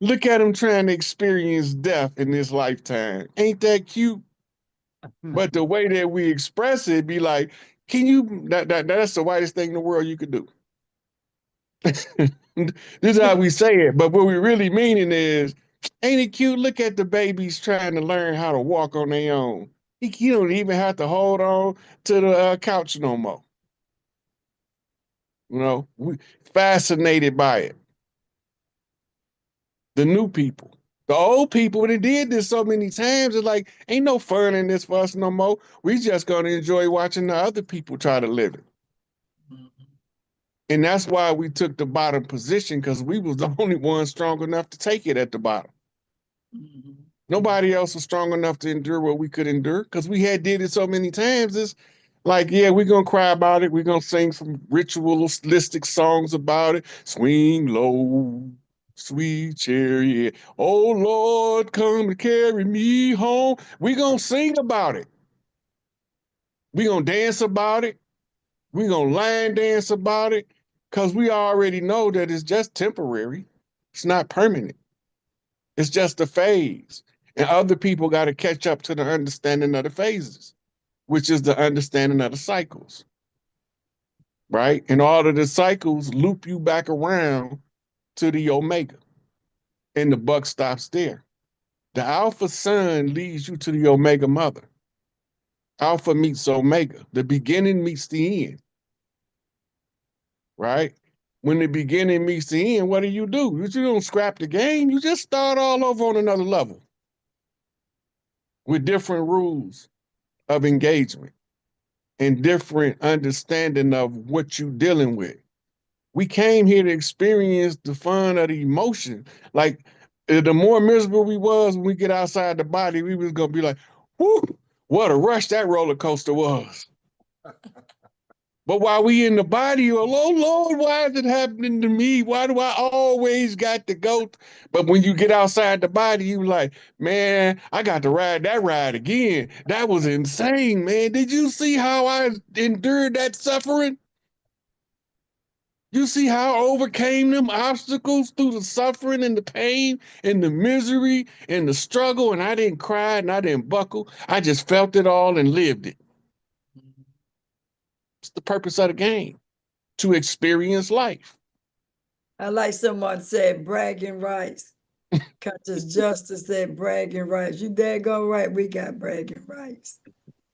Look at them trying to experience death in this lifetime. Ain't that cute? But the way that we express it be like, can you, that's the whitest thing in the world you could do. This is how we say it, but what we really meaning is, ain't it cute? Look at the babies trying to learn how to walk on their own. You don't even have to hold on to the couch no more. You know, we fascinated by it. The new people. The old people that did this so many times, it's like, ain't no fun in this for us no more. We just gonna enjoy watching the other people try to live it. And that's why we took the bottom position, because we was the only ones strong enough to take it at the bottom. Nobody else was strong enough to endure what we could endure, because we had did it so many times. It's like, yeah, we're gonna cry about it. We're gonna sing some ritualistic songs about it. Swing low, sweet chariot. Oh Lord, come and carry me home. We're gonna sing about it. We're gonna dance about it. We're gonna line dance about it, because we already know that it's just temporary. It's not permanent. It's just a phase. And other people got to catch up to the understanding of the phases, which is the understanding of the cycles. Right? And all of the cycles loop you back around to the omega. And the buck stops there. The alpha sun leads you to the omega mother. Alpha meets omega. The beginning meets the end. Right? When the beginning meets the end, what do? You don't scrap the game. You just start all over on another level with different rules of engagement and different understanding of what you're dealing with. We came here to experience the fun of the emotion. Like, the more miserable we was when we get outside the body, we was gonna be like, whoo, what a rush that roller coaster was. But while we in the body, oh Lord, why is it happening to me? Why do I always got to go? But when you get outside the body, you like, man, I got to ride that ride again. That was insane, man. Did you see how I endured that suffering? You see how I overcame them obstacles through the suffering and the pain and the misery and the struggle, and I didn't cry and I didn't buckle. I just felt it all and lived it. It's the purpose of the game, to experience life. I like someone said bragging rights. Conscious Justice said bragging rights. You daggone right, we got bragging rights.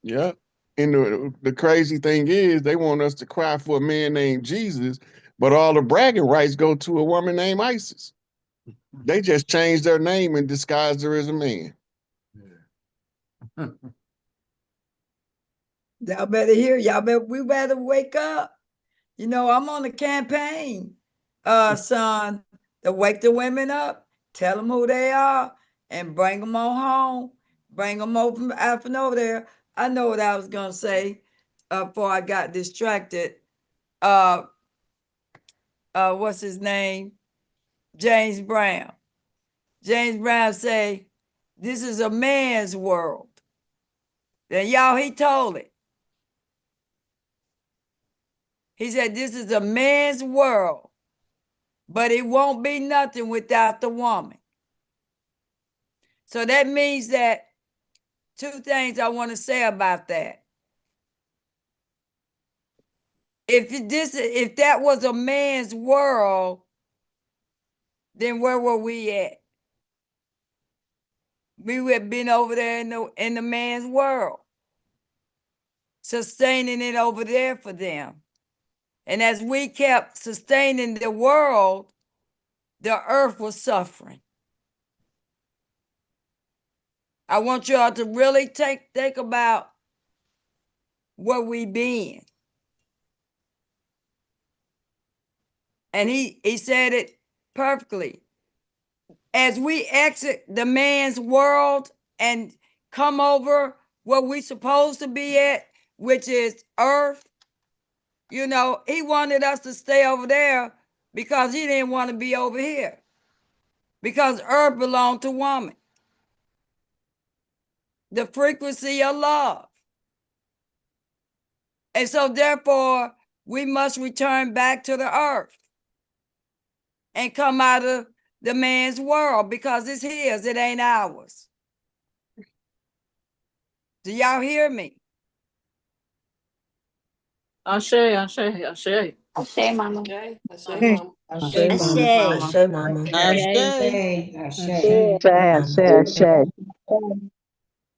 Yeah. And the crazy thing is, they want us to cry for a man named Jesus, but all the bragging rights go to a woman named Isis. They just changed their name and disguised her as a man. Y'all better hear, we better wake up. You know, I'm on the campaign, son, to wake the women up, tell them who they are, and bring them on home, bring them over up and over there. I know what I was gonna say before I got distracted. What's his name? James Brown. James Brown say, this is a man's world. Then y'all, he told it. He said, this is a man's world, but it won't be nothing without the woman. So that means that two things I want to say about that. If that was a man's world, then where were we at? We would have been over there in the man's world, sustaining it over there for them. And as we kept sustaining the world, the earth was suffering. I want y'all to really think about where we been. And he said it perfectly. As we exit the man's world and come over where we supposed to be at, which is earth, you know, he wanted us to stay over there because he didn't want to be over here. Because earth belonged to woman. The frequency of love. And so therefore, we must return back to the earth and come out of the man's world because it's his, it ain't ours. Do y'all hear me? Ashe, Ashe, Ashe. Ashe, mama. Ashe, mama.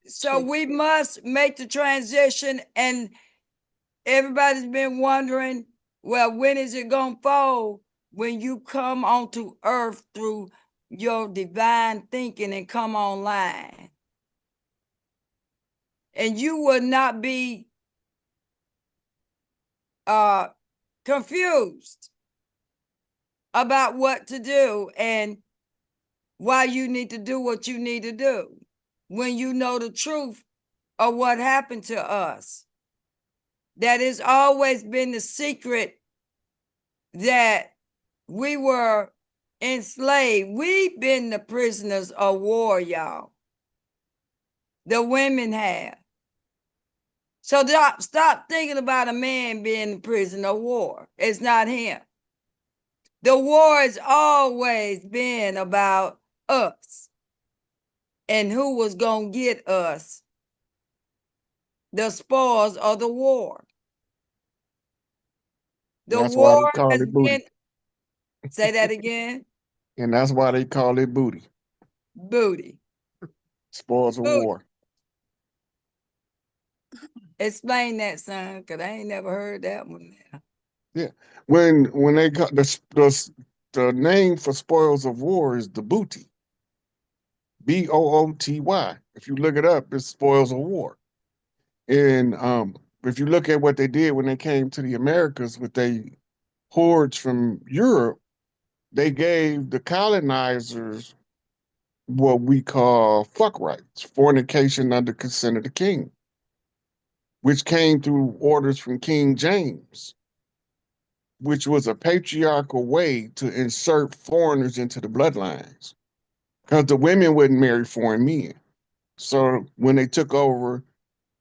So we must make the transition, and everybody's been wondering, well, when is it gonna fall? When you come onto earth through your divine thinking and come online. And you will not be confused about what to do and why you need to do what you need to do when you know the truth of what happened to us. That has always been the secret, that we were enslaved. We've been the prisoners of war, y'all. The women have. So stop thinking about a man being a prisoner of war. It's not him. The war has always been about us and who was going to get us the spoils of the war. The That's why they war call has it booty. been, say that again. And that's why they call it booty. Booty. Spoils of Booty. war. Explain that, son, because I ain't never heard that one. Yeah. When they got the name for spoils of war is the booty. BOOTY. If you look it up, it's spoils of war. And if you look at what they did when they came to the Americas with the hordes from Europe, they gave the colonizers what we call fuck rights, fornication under consent of the king, which came through orders from King James, which was a patriarchal way to insert foreigners into the bloodlines, because the women wouldn't marry foreign men. So when they took over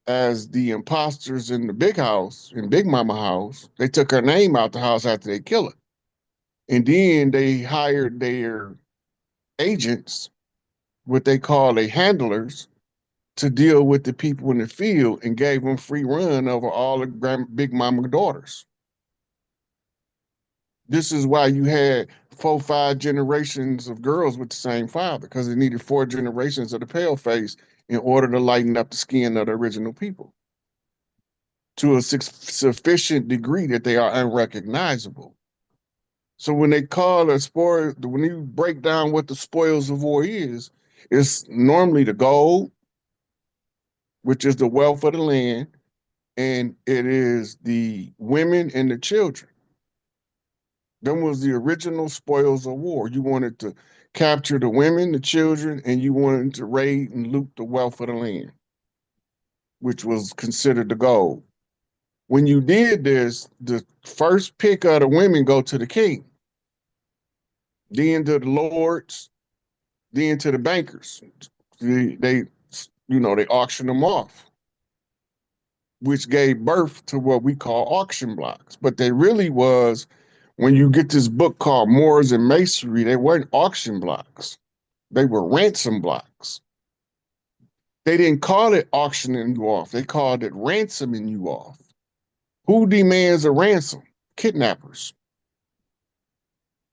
as the imposters in the big house, in Big Mama house, they took her name out the house after they killed her. And then they hired their agents, what they call handlers, to deal with the people in the field and gave them free run over all the big mama daughters. This is why you had 4, 5 generations of girls with the same father, because it needed 4 generations of the pale face in order to lighten up the skin of the original people to a sufficient degree that they are unrecognizable. So when they call a spoil, when you break down what the spoils of war is, it's normally the gold, which is the wealth of the land, and it is the women and the children. Them was the original spoils of war. You wanted to capture the women, the children, and you wanted to raid and loot the wealth of the land, which was considered the gold. When you did this, the first pick of the women go to the king, then to the lords, then to the bankers. They auction them off, which gave birth to what we call auction blocks. But they really was, when you get this book called Moors and Masonry, they weren't auction blocks. They were ransom blocks. They didn't call it auctioning you off. They called it ransoming you off. Who demands a ransom? Kidnappers.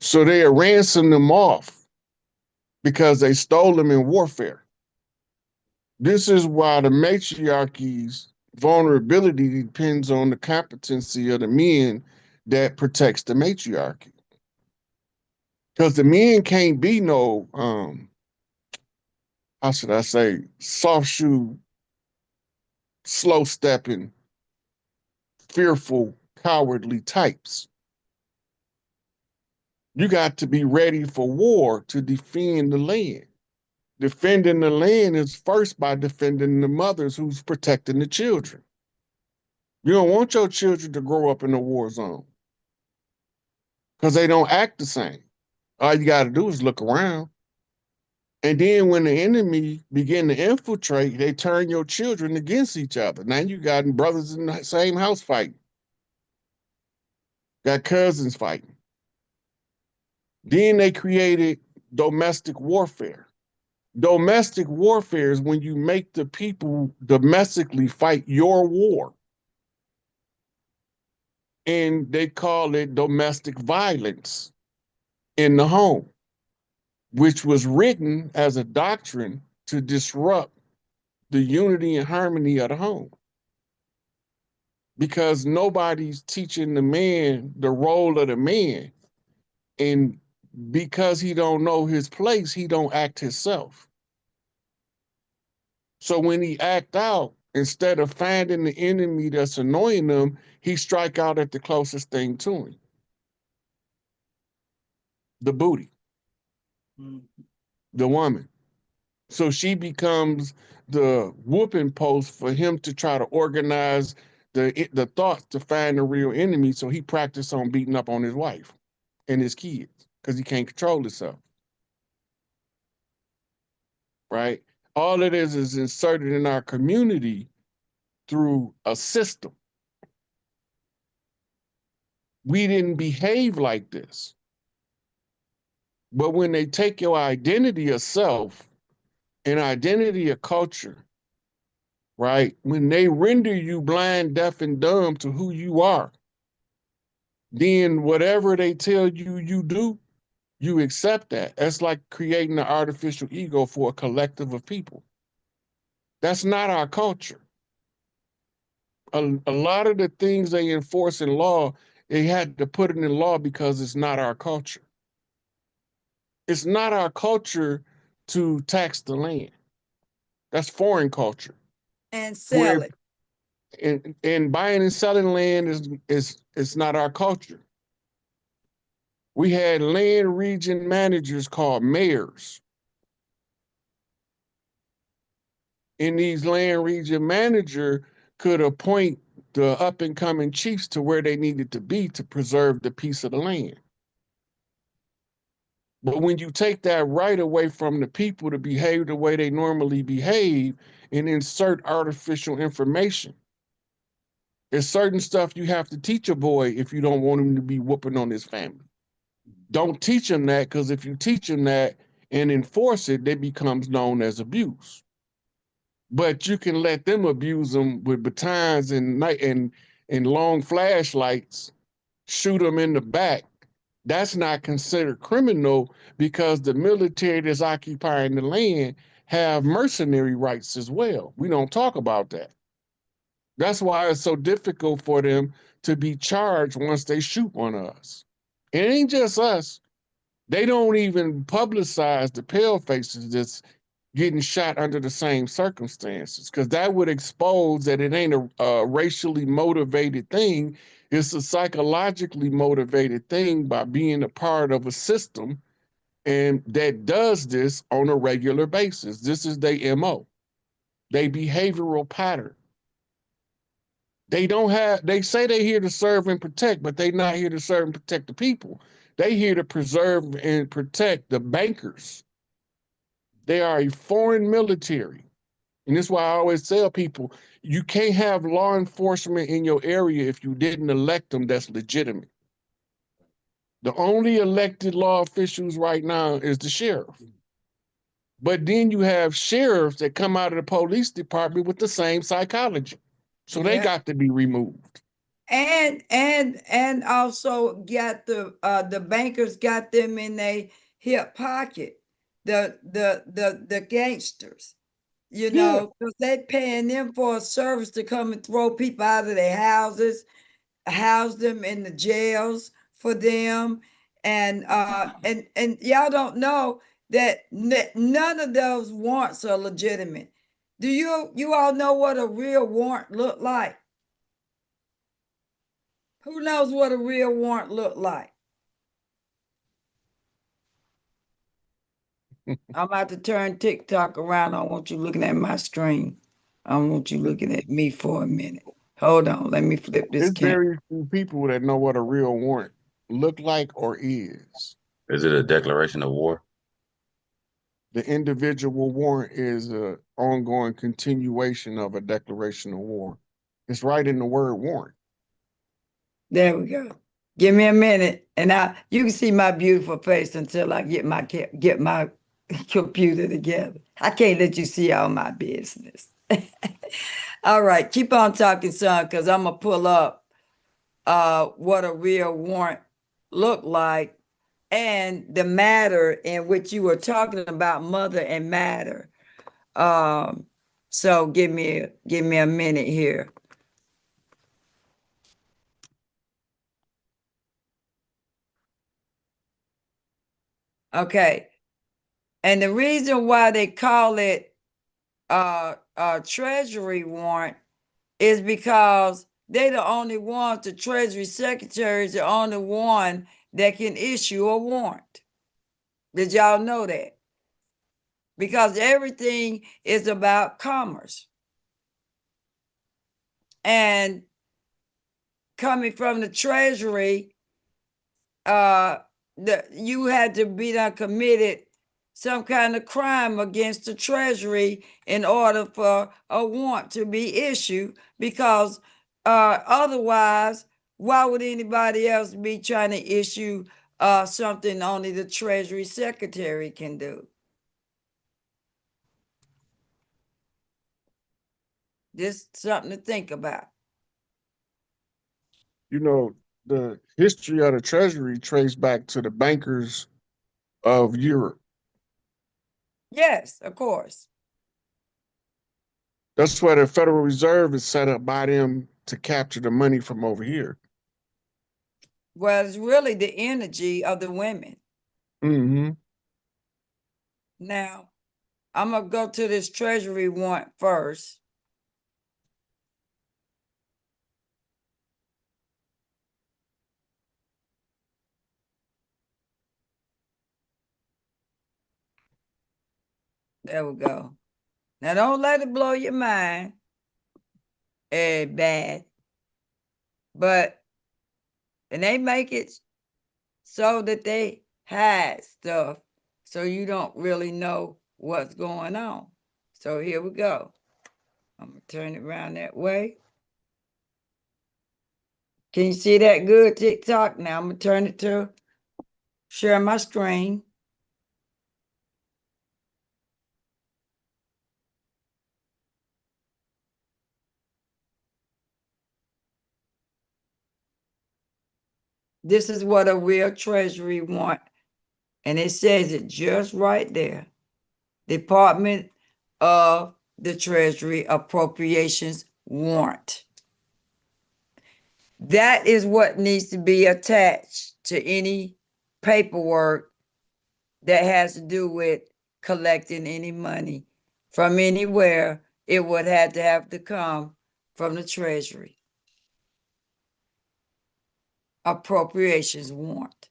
So they ransom them off because they stole them in warfare. This is why the matriarchy's vulnerability depends on the competency of the men that protects the matriarchy. Because the men can't be no, how should I say, soft shoe, slow stepping, fearful, cowardly types. You got to be ready for war to defend the land. Defending the land is first by defending the mothers who's protecting the children. You don't want your children to grow up in a war zone because they don't act the same. All you got to do is look around. And then when the enemy begin to infiltrate, they turn your children against each other. Now you got brothers in the same house fighting. Got cousins fighting. Then they created domestic warfare. Domestic warfare is when you make the people domestically fight your war. And they call it domestic violence in the home, which was written as a doctrine to disrupt the unity and harmony of the home. Because nobody's teaching the man the role of the man. And because he don't know his place, he don't act himself. So when he act out, instead of finding the enemy that's annoying them, he strike out at the closest thing to him. The booty. The woman. So she becomes the whooping post for him to try to organize the thoughts to find the real enemy, so he practiced on beating up on his wife and his kids because he can't control himself. Right? All it is inserted in our community through a system. We didn't behave like this. But when they take your identity of self and identity of culture, right? When they render you blind, deaf, and dumb to who you are, then whatever they tell you you do, you accept that. That's like creating an artificial ego for a collective of people. That's not our culture. A lot of the things they enforce in law, they had to put it in law because it's not our culture. It's not our culture to tax the land. That's foreign culture. And sell it. And buying and selling land is not our culture. We had land region managers called mayors. And these land region manager could appoint the up and coming chiefs to where they needed to be to preserve the piece of the land. But when you take that right away from the people to behave the way they normally behave and insert artificial information, there's certain stuff you have to teach a boy if you don't want him to be whooping on his family. Don't teach him that, because if you teach him that and enforce it, it becomes known as abuse. but you can let them abuse them with batons and long flashlights, shoot them in the back. That's not considered criminal because the military that's occupying the land have mercenary rights as well. We don't talk about that. That's why it's so difficult for them to be charged once they shoot one of us. It ain't just us. They don't even publicize the pale faces that's getting shot under the same circumstances, because that would expose that it ain't a racially motivated thing. It's a psychologically motivated thing by being a part of a system and that does this on a regular basis. This is their MO, their behavioral pattern. They say they're here to serve and protect, but they're not here to serve and protect the people. They're here to preserve and protect the bankers. They are a foreign military. And that's why I always tell people, you can't have law enforcement in your area if you didn't elect them that's legitimate. The only elected law officials right now is the sheriff. But then you have sheriffs that come out of the police department with the same psychology. So they got to be removed. And also got the bankers got them in their hip pocket. The gangsters, you know, because they paying them for a service to come and throw people out of their houses, house them in the jails for them, and y'all don't know that none of those warrants are legitimate. Do you all know what a real warrant look like? Who knows what a real warrant look like? I'm about to turn TikTok around. I want you looking at my screen. I want you looking at me for a minute. Hold on, let me flip this There's camera. very few people that know what a real warrant look like or is. Is it a declaration of war? The individual warrant is an ongoing continuation of a declaration of war. It's right in the word warrant. There we go. Give me a minute, and you can see my beautiful face until I get my computer together. I can't let you see all my business. All right, keep on talking, son, because I'm gonna pull up what a real warrant look like and the matter in which you were talking about, mother and matter. So give me a minute here. Okay. And the reason why they call it a treasury warrant is because they're the only ones, the treasury secretary is the only one that can issue a warrant. Did y'all know that? Because everything is about commerce. And coming from the treasury, you had to be committed some kind of crime against the treasury in order for a warrant to be issued, because otherwise, why would anybody else be trying to issue something only the treasury secretary can do? Just something to think about. You know, the history of the treasury traced back to the bankers of Europe. Yes, of course. That's why the Federal Reserve is set up by them to capture the money from over here. Well, it's really the energy of the women. Mm-hmm. Now, I'm going to go to this treasury warrant first. There we go. Now, don't let it blow your mind. Bad. But, and they make it so that they hide stuff so you don't really know what's going on. So here we go. I'm going to turn it around that way. Can you see that good, TikTok? Now I'm going to turn it to share my screen. This is what a real treasury want. And it says it just right there. Department of the Treasury Appropriations Warrant. That is what needs to be attached to any paperwork that has to do with collecting any money from anywhere. It would have to come from the Treasury. Appropriations warrant.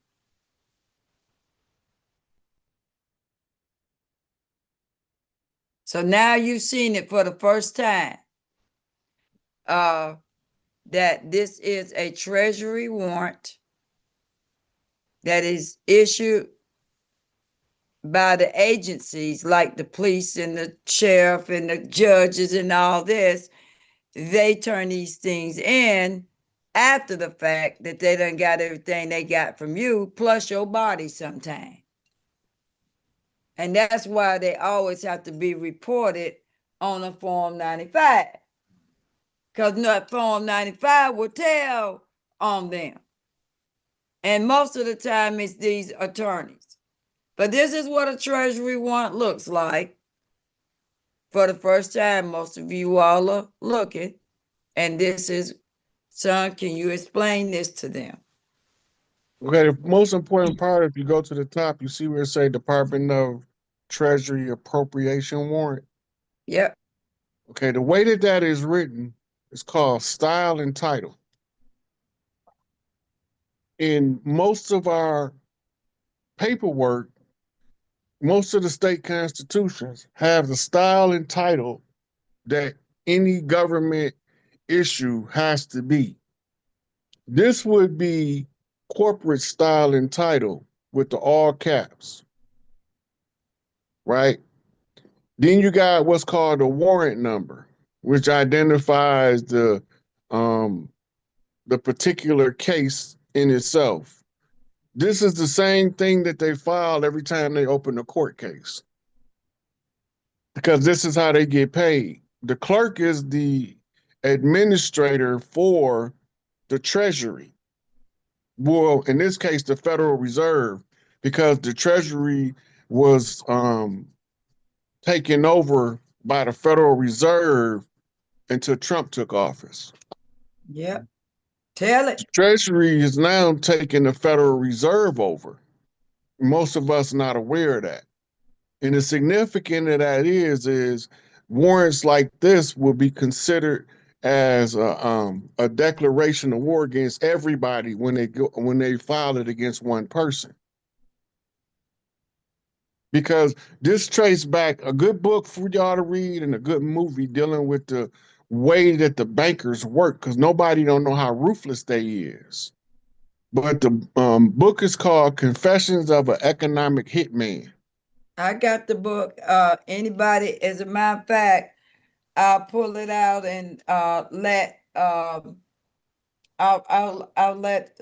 So now you've seen it for the first time. That this is a Treasury warrant that is issued by the agencies like the police and the sheriff and the judges and all this. They turn these things in after the fact that they done got everything they got from you, plus your body sometime. And that's why they always have to be reported on a Form 95. Because not Form 95 will tell on them. And most of the time it's these attorneys. But this is what a Treasury warrant looks like. For the first time, most of you all are looking. And this is, son, can you explain this to them? Okay, the most important part, if you go to the top, you see where it say Department of Treasury Appropriation Warrant. Yep. Okay, the way that that is written is called style and title. In most of our paperwork, most of the state constitutions have the style and title that any government issue has to be. This would be corporate style and title with the all caps, right? Then you got what's called a warrant number, which identifies the particular case in itself. This is the same thing that they file every time they open a court case, because this is how they get paid. The clerk is the administrator for the Treasury. Well, in this case, the Federal Reserve, because the Treasury was taken over by the Federal Reserve until Trump took office. Yep. Tell it. Treasury is now taking the Federal Reserve over. Most of us not aware of that. And the significance of that is warrants like this will be considered as a declaration of war against everybody when they file it against one person. Because this traced back a good book for y'all to read and a good movie dealing with the way that the bankers work, because nobody don't know how ruthless they is. But the book is called Confessions of an Economic Hitman. I got the book. Anybody, as a matter of fact, I'll pull it out and let I'll let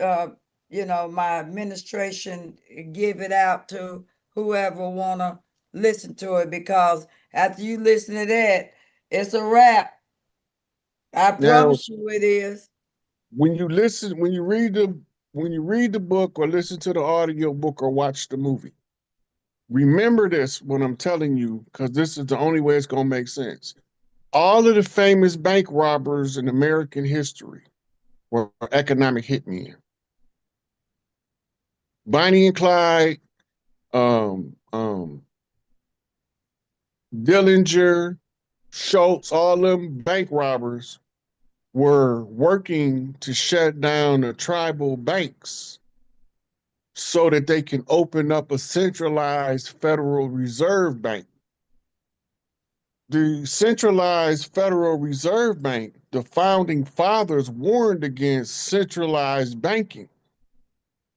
you know, my administration give it out to whoever wanna listen to it, because after you listen to that, it's a wrap. I promise you it is. When you read the book or listen to the audio book or watch the movie, remember this when I'm telling you, because this is the only way it's gonna make sense. All of the famous bank robbers in American history were economic hitmen. Bonnie and Clyde, Dillinger, Schultz, all them bank robbers were working to shut down the tribal banks so that they can open up a centralized Federal Reserve Bank. The centralized Federal Reserve Bank, the founding fathers warned against centralized banking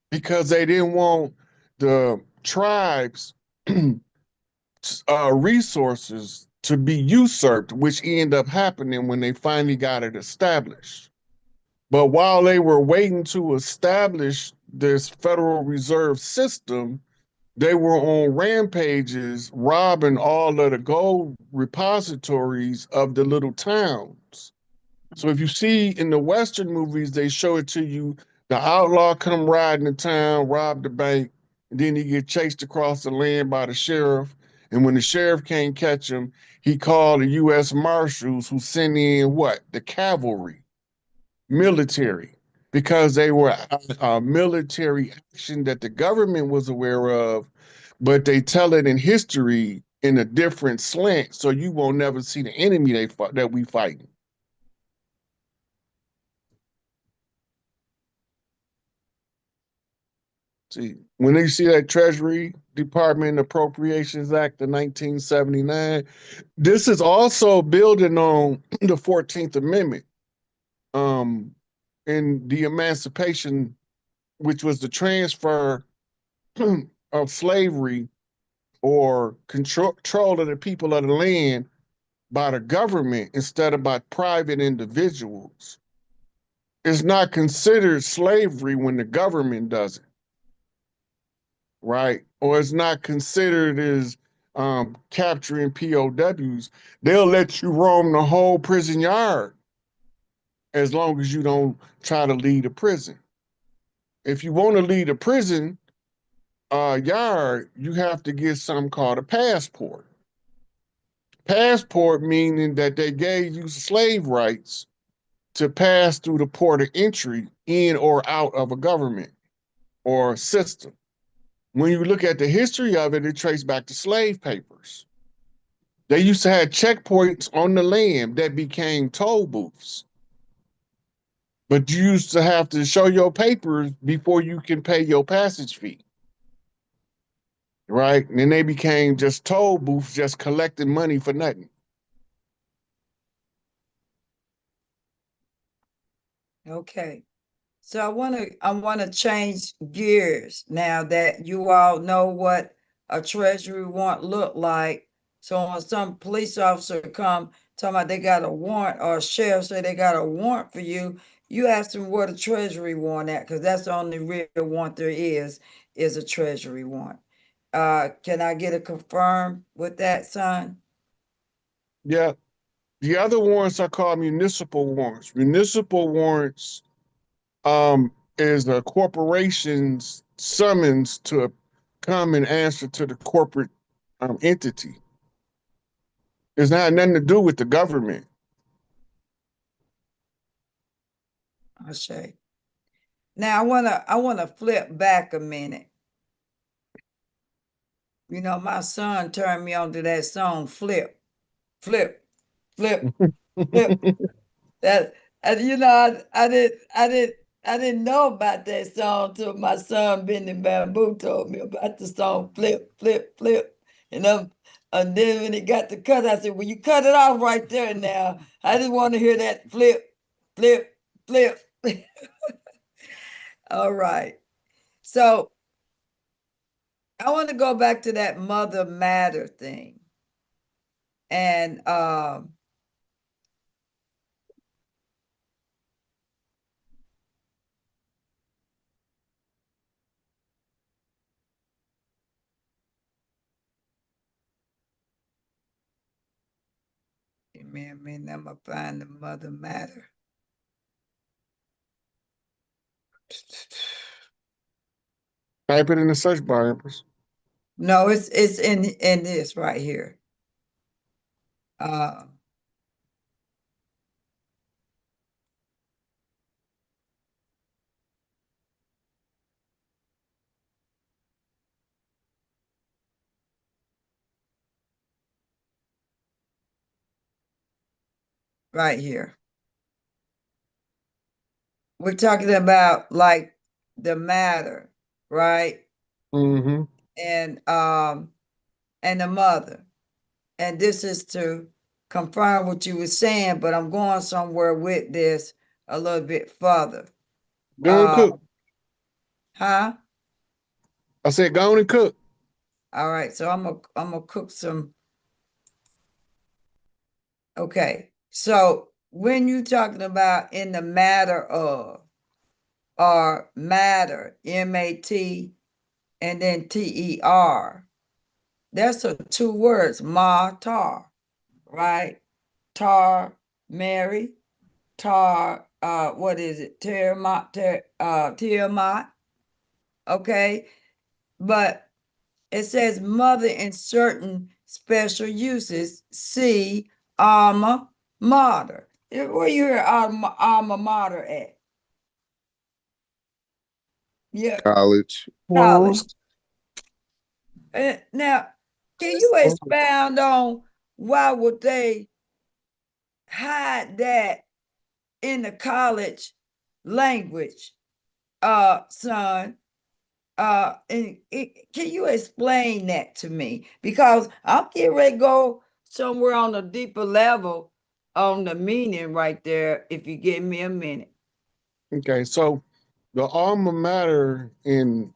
because they didn't want the tribes' resources to be usurped, which ended up happening when they finally got it established. But while they were waiting to establish this Federal Reserve system, they were on rampages robbing all of the gold repositories of the little towns. So if you see in the Western movies, they show it to you The outlaw come riding to town, rob the bank, and then he get chased across the land by the sheriff. And when the sheriff can't catch him, he called the U.S. Marshals, who sent in what? The cavalry, military, because they were a military action that the government was aware of, but they tell it in history in a different slant, so you won't never see the enemy that we fighting. See, when you see that Treasury Department Appropriations Act of 1979, this is also building on the 14th Amendment in the Emancipation, which was the transfer of slavery or control of the people of the land by the government instead of by private individuals. It's not considered slavery when the government does it. Right? Or it's not considered as capturing POWs. They'll let you roam the whole prison yard as long as you don't try to leave the prison. If you want to leave the prison yard, you have to get something called a passport. Passport meaning that they gave you slave rights to pass through the port of entry in or out of a government or system. When you look at the history of it, it traced back to slave papers. They used to have checkpoints on the land that became toll booths. But you used to have to show your papers before you can pay your passage fee. Right? And then they became just toll booths, just collecting money for nothing. Okay. So I wanna change gears now that you all know what a treasury warrant look like. So when some police officer come talking about they got a warrant, or a sheriff say they got a warrant for you, you ask them what a treasury warrant at, because that's the only real warrant there is a treasury warrant. Can I get a confirm with that, son? Yeah. The other warrants are called municipal warrants. Municipal warrants is a corporation's summons to come and answer to the corporate entity. It's not nothing to do with the government. I say. Now I wanna flip back a minute. You know, my son turned me on to that song, Flip, Flip, Flip, Flip. That, and you know, I didn't know about that song till my son Benny Bamboo told me about the song Flip, Flip, Flip. You know, and then when it got to cut, I said, well, you cut it off right there now. I just want to hear that flip, flip, flip. All right. So I want to go back to that Mother Matter thing. And man, I'm gonna find the Mother Matter. Type it in the search bar, Empress. No, it's in this right here. Right here. We're talking about like the matter, right? Mm-hmm. And the mother. And this is to confirm what you were saying, but I'm going somewhere with this a little bit further. Go and cook. Huh? I said go on and cook. All right, so I'm gonna cook some. Okay, so when you're talking about in the matter of, or matter, M-A-T, and then T-E-R, that's a two words, ma-tar, right? Tar, Mary, tar, what is it? Tiamat. Okay. But it says mother in certain special uses. See alma mater. Where you hear alma mater at? Yeah, College. college. Now, can you expound on why would they hide that in the college language, son? And can you explain that to me? Because I'm getting ready to go somewhere on a deeper level on the meaning right there, if you give me a minute. Okay, so the alma mater in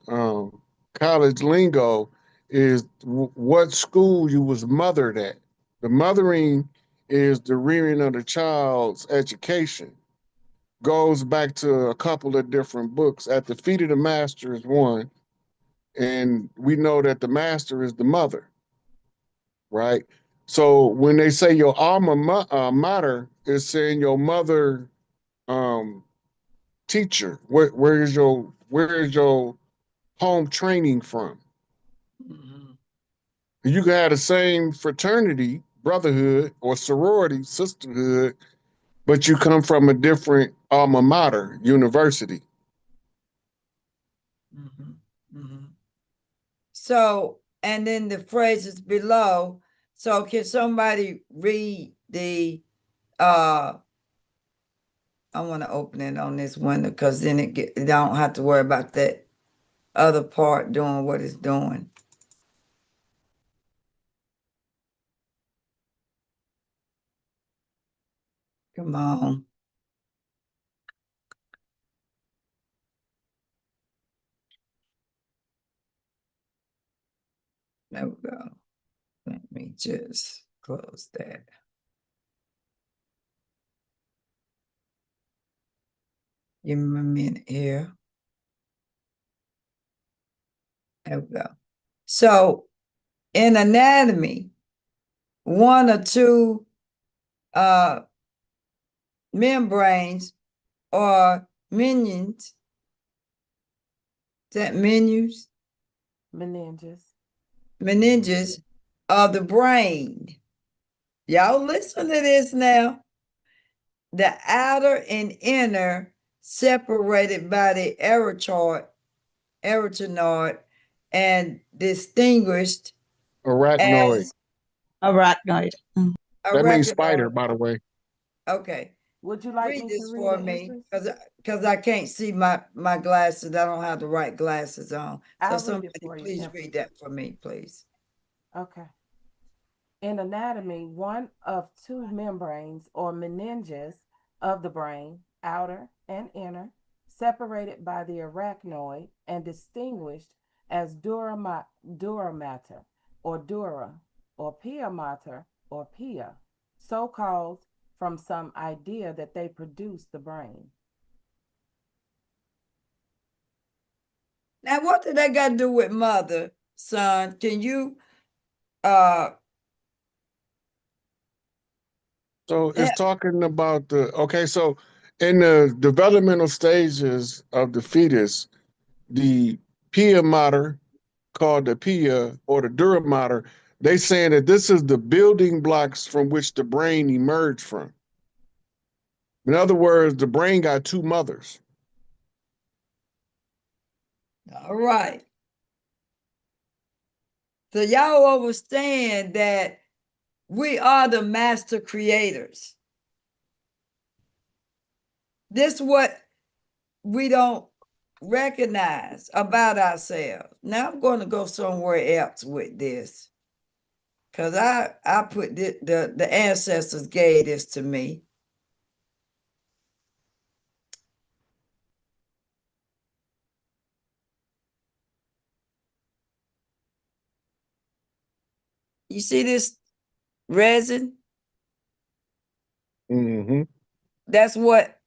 college lingo is what school you was mothered at. The mothering is the rearing of the child's education. Goes back to a couple of different books. At the Feet of the Master is one, and we know that the master is the mother, right? So when they say your alma mater, is saying your mother teacher. Where is your home training from? You can have the same fraternity, brotherhood, or sorority, sisterhood, but you come from a different alma mater, university. So, and then the phrases below. So can somebody read the, I want to open it on this window because then I don't have to worry about that other part doing what it's doing. Come on. There we go. Let me just close that. Give me a minute here. There we go. So in anatomy, one or two membranes or minions. Is that menus? Meninges. Meninges of the brain. Y'all listen to this now. The outer and inner separated by the arytenoid and distinguished Arachnoid. as Arachnoid. That means spider, arachnoid. by the way. Okay. Would you like Read me this to for read me, it? because I can't see my glasses. I don't have the right glasses on. So I'll read somebody it for you, please Empress. read that for me, please. Okay. In anatomy, one of two membranes or meninges of the brain, outer and inner, separated by the arachnoid and distinguished as dura mater or dura or pia mater or pia, so called from some idea that they produce the brain. Now, what did that got to do with mother, son? Can you So Yeah. it's talking about so in the developmental stages of the fetus, the pia mater, called the pia or the dura mater, they saying that this is the building blocks from which the brain emerged from. In other words, the brain got two mothers. All right. So y'all understand that we are the master creators. This is what we don't recognize about ourselves. Now I'm going to go somewhere else with this. Because I put the ancestors gave this to me. You see this resin? Mm-hmm. That's what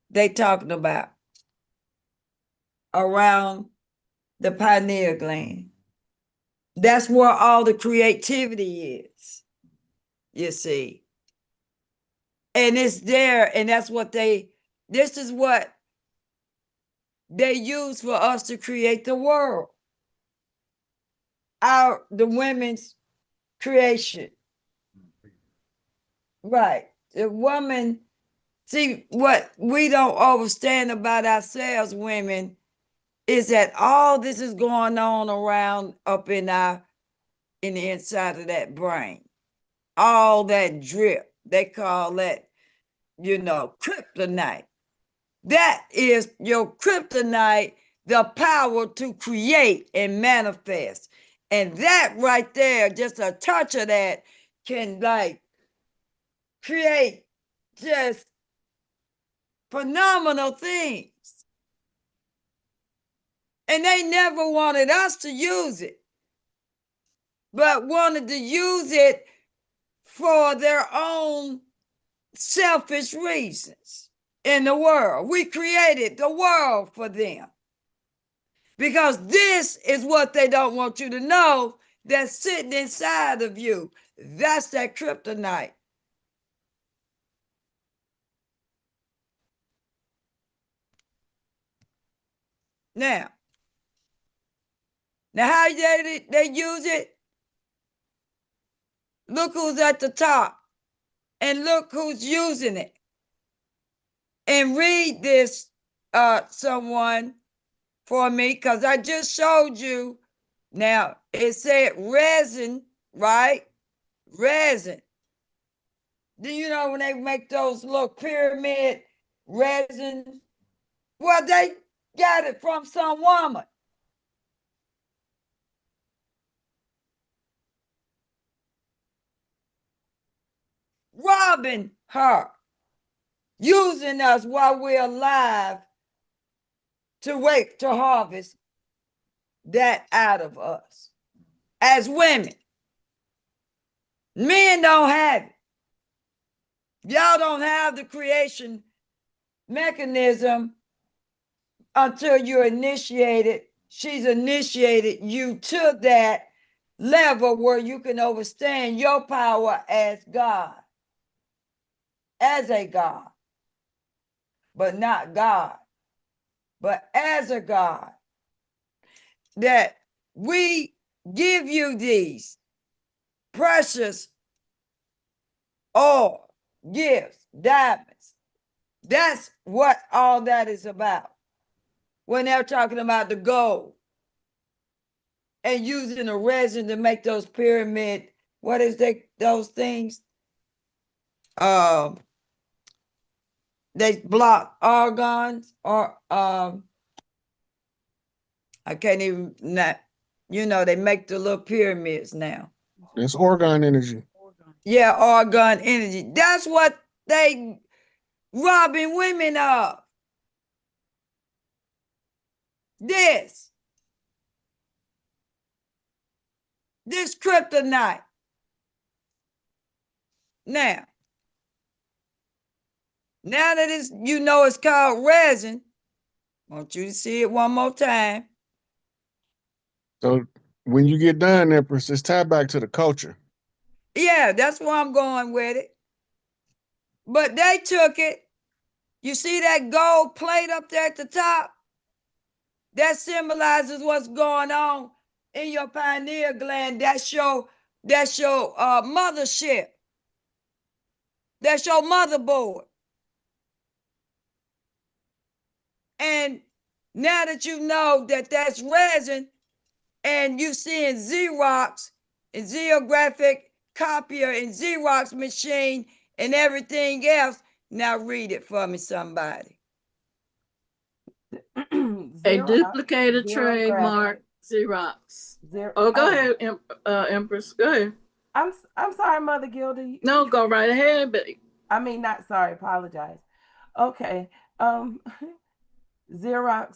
they talking about around the pineal gland. That's where all the creativity is, you see. And it's there, and that's what they This is what they use for us to create the world. The women's creation. Right. The woman, see, what we don't understand about ourselves, women, is that all this is going on around up in the inside of that brain. All that drip, they call that, kryptonite. That is your kryptonite, the power to create and manifest. And that right there, just a touch of that can create just phenomenal things. And they never wanted us to use it, but wanted to use it for their own selfish reasons in the world. We created the world for them because this is what they don't want you to know that's sitting inside of you. That's that kryptonite. Now how they use it? Look who's at the top and look who's using it. And read this, someone, for me, because I just showed you. Now, it said resin, right? Resin. Do you know when they make those little pyramid resin? Well, they got it from some woman. Robbing her, using us while we're alive to wait to harvest that out of us as women. Men don't have it. Y'all don't have the creation mechanism until you're initiated. She's initiated you to that level where you can understand your power as God, as a God, but not God, but as a God. That we give you these precious ore, gifts, diamonds. That's what all that is about. When they're talking about the gold and using the resin to make those pyramid, what is those things? They block argons or I can't even they make the little pyramids now. It's orgone energy. Yeah, argon energy. That's what they robbing women of. This kryptonite. Now that it's called resin, I want you to see it one more time. So when you get done, Empress, it's tied back to the culture. Yeah, that's where I'm going with it. But they took it. You see that gold plate up there at the top? That symbolizes what's going on in your pineal gland. That's your mothership. That's your motherboard. And now that you know that that's resin, and you seeing Xerox and Xerographic copier and Xerox machine and everything else, now read it for me, somebody. A Xerox, duplicated trademark Xerox. Oh, go ahead, Empress. Go ahead. I'm sorry, Mother Gilda. No, go right ahead, baby. I mean, not sorry. Apologize. Okay. Xerox,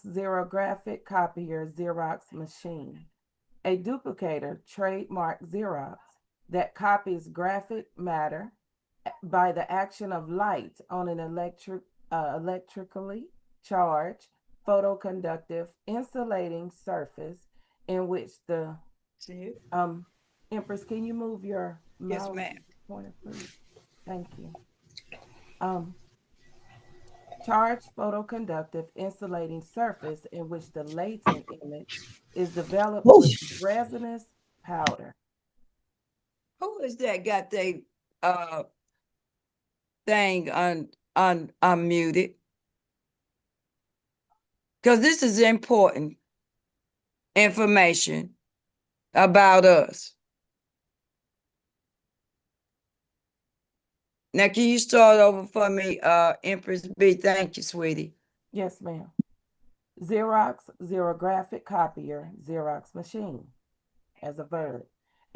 Xerographic copier, Xerox machine. A duplicator, trademark Xerox, that copies graphic matter by the action of light on an electrically charged photoconductive insulating surface in which the Empress, can you move your mouse Yes, ma'am. pointer, please? Thank you. charged photoconductive insulating surface in which the latent image is developed with resinous powder. Who is that got they thing unmuted? Because this is important information about us. Now, can you start over for me, Empress B? Thank you, sweetie. Yes, ma'am. Xerox, xerographic copier, Xerox machine as a verb.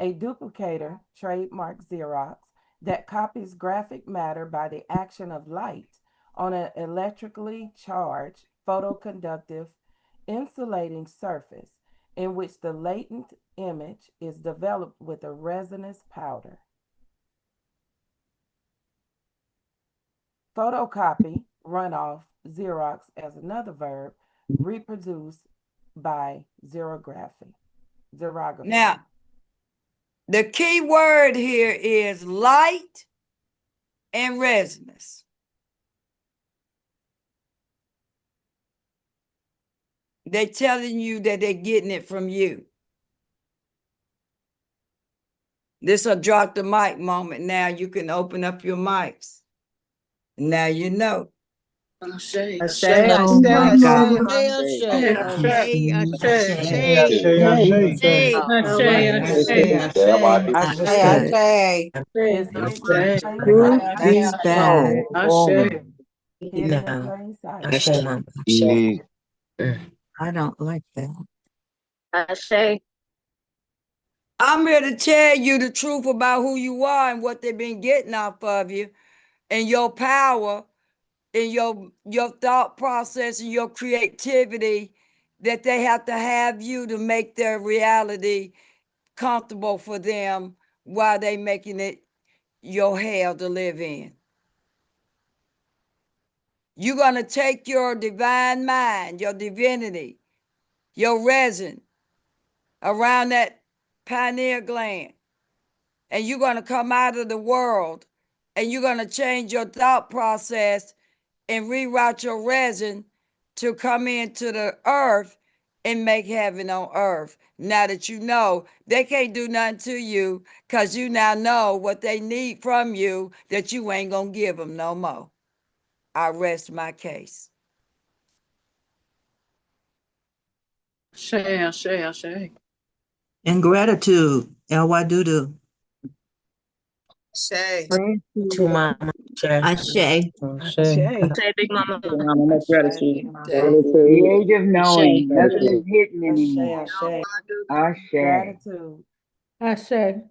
A duplicator, trademark Xerox, that copies graphic matter by the action of light on an electrically charged photoconductive insulating surface in which the latent image is developed with a resinous powder. Photocopy, runoff, Xerox as another verb, reproduce by xerography. Now, the key word here is light and resinous. They're telling you that they're getting it from you. This a drop the mic moment. Now you can open up your mics. Now you know. Ashe. Ashe, Oh my Ashe, God. Ashe, Ashe, Ashe, Ashe, Is it in plain Truth sight? be bad. Ashe. Hidden in plain sight. I don't like that. Ashe. I'm here to tell you the truth about who you are and what they've been getting off of you and your power and your thought process and your creativity, that they have to have you to make their reality comfortable for them while they making it your hell to live in. You're going to take your divine mind, your divinity, your resin around that pineal gland, and you're going to come out of the world and you're going to change your thought process and reroute your resin to come into the earth and make heaven on earth. Now that you know, they can't do nothing to you because you now know what they need from you that you ain't going to give them no more. I rest my case. Ashe, Ashe, Ashe. And gratitude. L-Y-do-do. Ashe. To Mama. Ashe. Say Big Mama. Much gratitude. Ashe. The age of knowing, nothing is hidden anymore. Ashe. Gratitude. Ashe.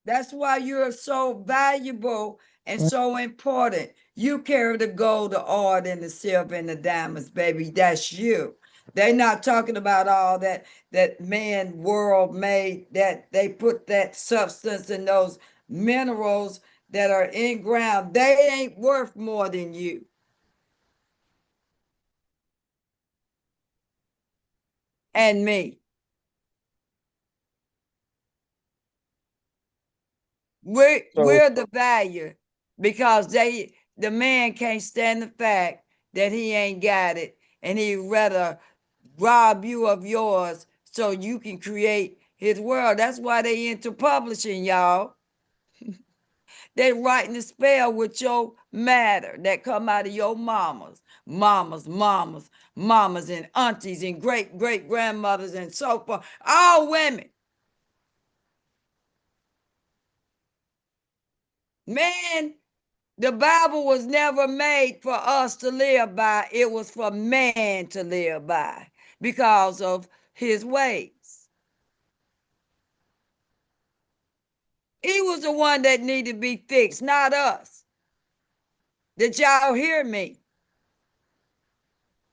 That's why you're so valuable and so important. You carry the gold, the oil, and the silver and the diamonds, baby. That's you. They're not talking about all that man world made, that they put that substance and those minerals that are in ground. They ain't worth more than you. And me. We're the value because the man can't stand the fact that he ain't got it, and he'd rather rob you of yours so you can create his world. That's why they into publishing, y'all. They writing the spell with your matter that come out of your mamas, and aunties and great grandmothers and so forth. All women. Man, the Bible was never made for us to live by. It was for man to live by because of his ways. He was the one that needed to be fixed, not us. Did y'all hear me?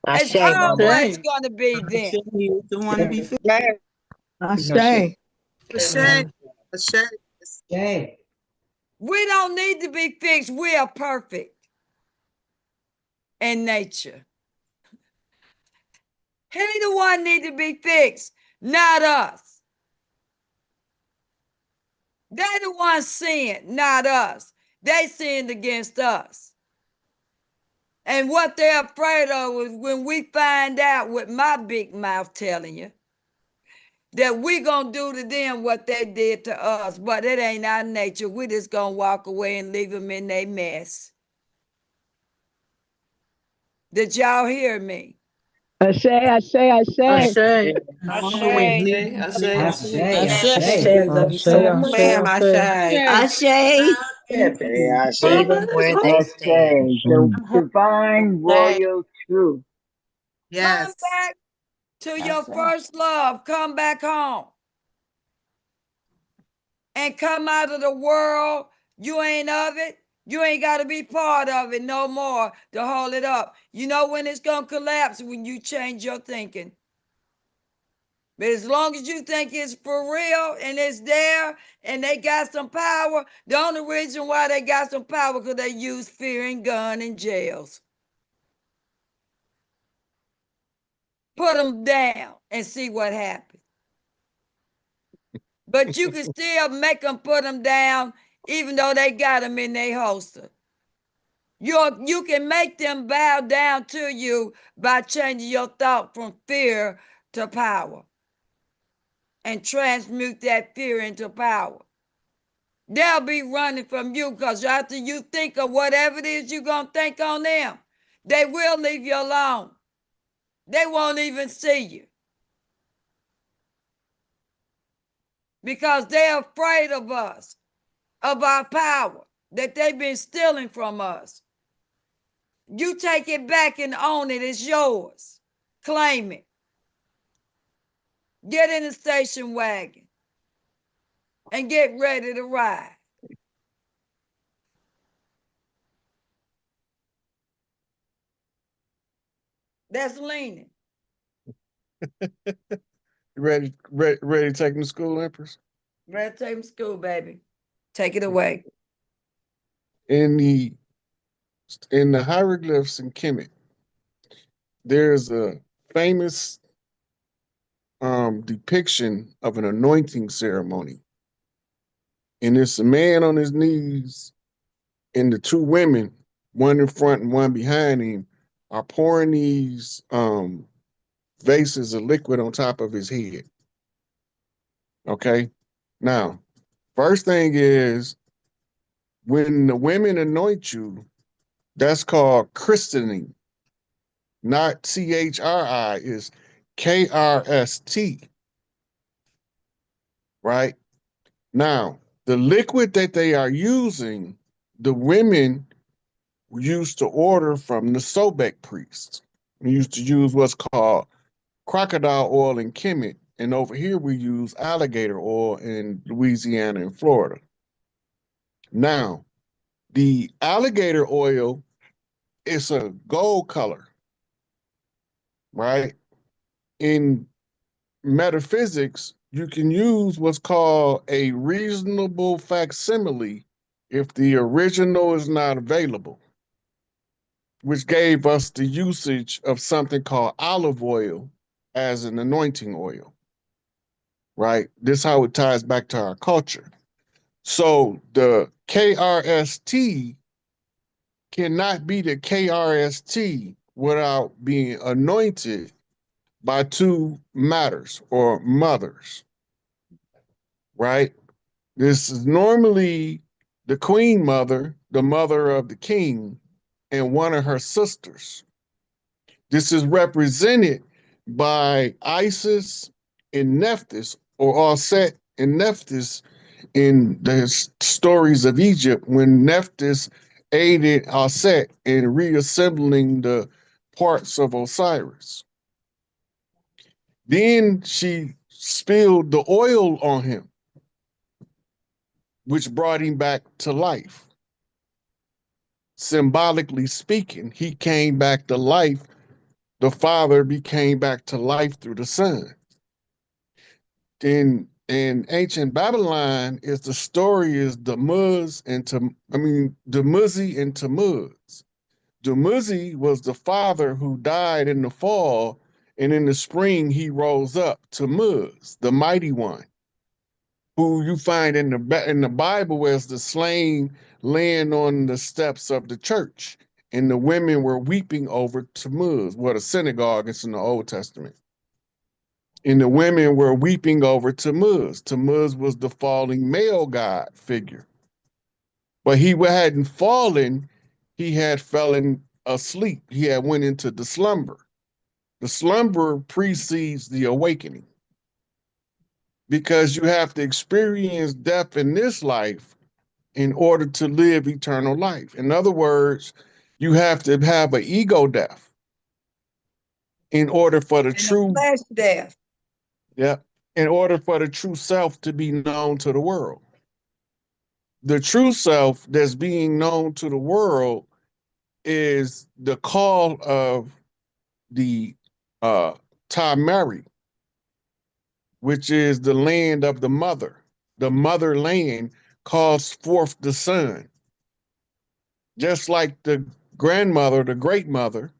It's always going to be them. The one to be fixed. Ashe. Ashe. Ashe. We don't need to be fixed. We are perfect in nature. He the one need to be fixed, not us. They the ones sinned, not us. They sinned against us. And what they're afraid of is when we find out with my big mouth telling you that we gonna do to them what they did to us, but it ain't our nature. We just gonna walk away and leave them in their mess. Did y'all hear me? Ashe, ashe, ashe. Ashe. Love you so much. Ma'am, I say. Ashe. Even where they stand. I'm The divine royal truth. Yes. Come back to your first love. Come back home. And come out of the world. You ain't of it. You ain't got to be part of it no more to hold it up. You know when it's going to collapse? When you change your thinking. But as long as you think it's for real and it's there and they got some power, the only reason why they got some power because they use fear and gun in jails. Put them down and see what happens. But you can still make them put them down even though they got them in their holster. You can make them bow down to you by changing your thought from fear to power and transmute that fear into power. They'll be running from you because after you think of whatever it is you're going to think on them, they will leave you alone. They won't even see you because they're afraid of us, of our power that they've been stealing from us. You take it back and own it. It's yours. Claim it. Get in the station wagon and get ready to ride. That's leaning. You ready to take them to school, Empress? Ready to take them to school, baby. Take it away. In the hieroglyphs in Kemet, there's a famous depiction of an anointing ceremony. And it's a man on his knees and the two women, one in front and one behind him, are pouring these vases of liquid on top of his head. Okay? Now, first thing is, when the women anoint you, that's called christening. Not CHRI, is KRST. Right? Now, the liquid that they are using, the women used to order from the Sobek priests. We used to use what's called crocodile oil in Kemet, and over here we use alligator oil in Louisiana and Florida. Now, the alligator oil is a gold color, right? In metaphysics, you can use what's called a reasonable facsimile if the original is not available, which gave us the usage of something called olive oil as an anointing oil, right? This is how it ties back to our culture. So the KRST cannot be the KRST without being anointed by two matters or mothers, right? This is normally the queen mother, the mother of the king, and one of her sisters. This is represented by Isis and Nephthys, or Aset and Nephthys, in the stories of Egypt, when Nephthys aided Aset in reassembling the parts of Osiris. Then she spilled the oil on him, which brought him back to life. Symbolically speaking, he came back to life. The father became back to life through the son. In ancient Babylon, the story is Dumuzi and Tammuz. Dumuzi was the father who died in the fall, and in the spring he rose up. Tammuz, the mighty one, who you find in the Bible as the slain laying on the steps of the church and the women were weeping over Tammuz. Well, the synagogue is in the Old Testament. And the women were weeping over Tammuz. Tammuz was the falling male god figure. But he hadn't fallen, he had fallen asleep. He had went into the slumber. The slumber precedes the awakening. Because you have to experience death in this life in order to live eternal life. In other words, you have to have an ego death in order for the true flesh death. Yeah. In order for the true self to be known to the world. The true self that's being known to the world is the call of the Tamari, which is the land of the mother. The motherland calls forth the son. Just like the grandmother, the great mother,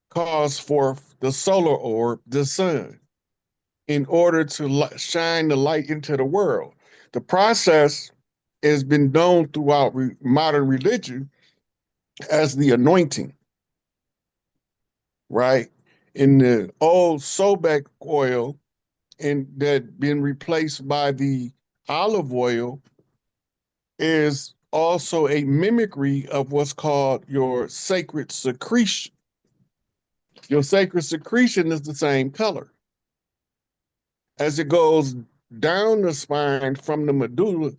calls forth the solar orb, the sun, in order to shine the light into the world. The process has been known throughout modern religion as the anointing, right? In the old Sobek oil, and that been replaced by the olive oil, is also a mimicry of what's called your sacred secretion. Your sacred secretion is the same color. As it goes down the spine from the medulla,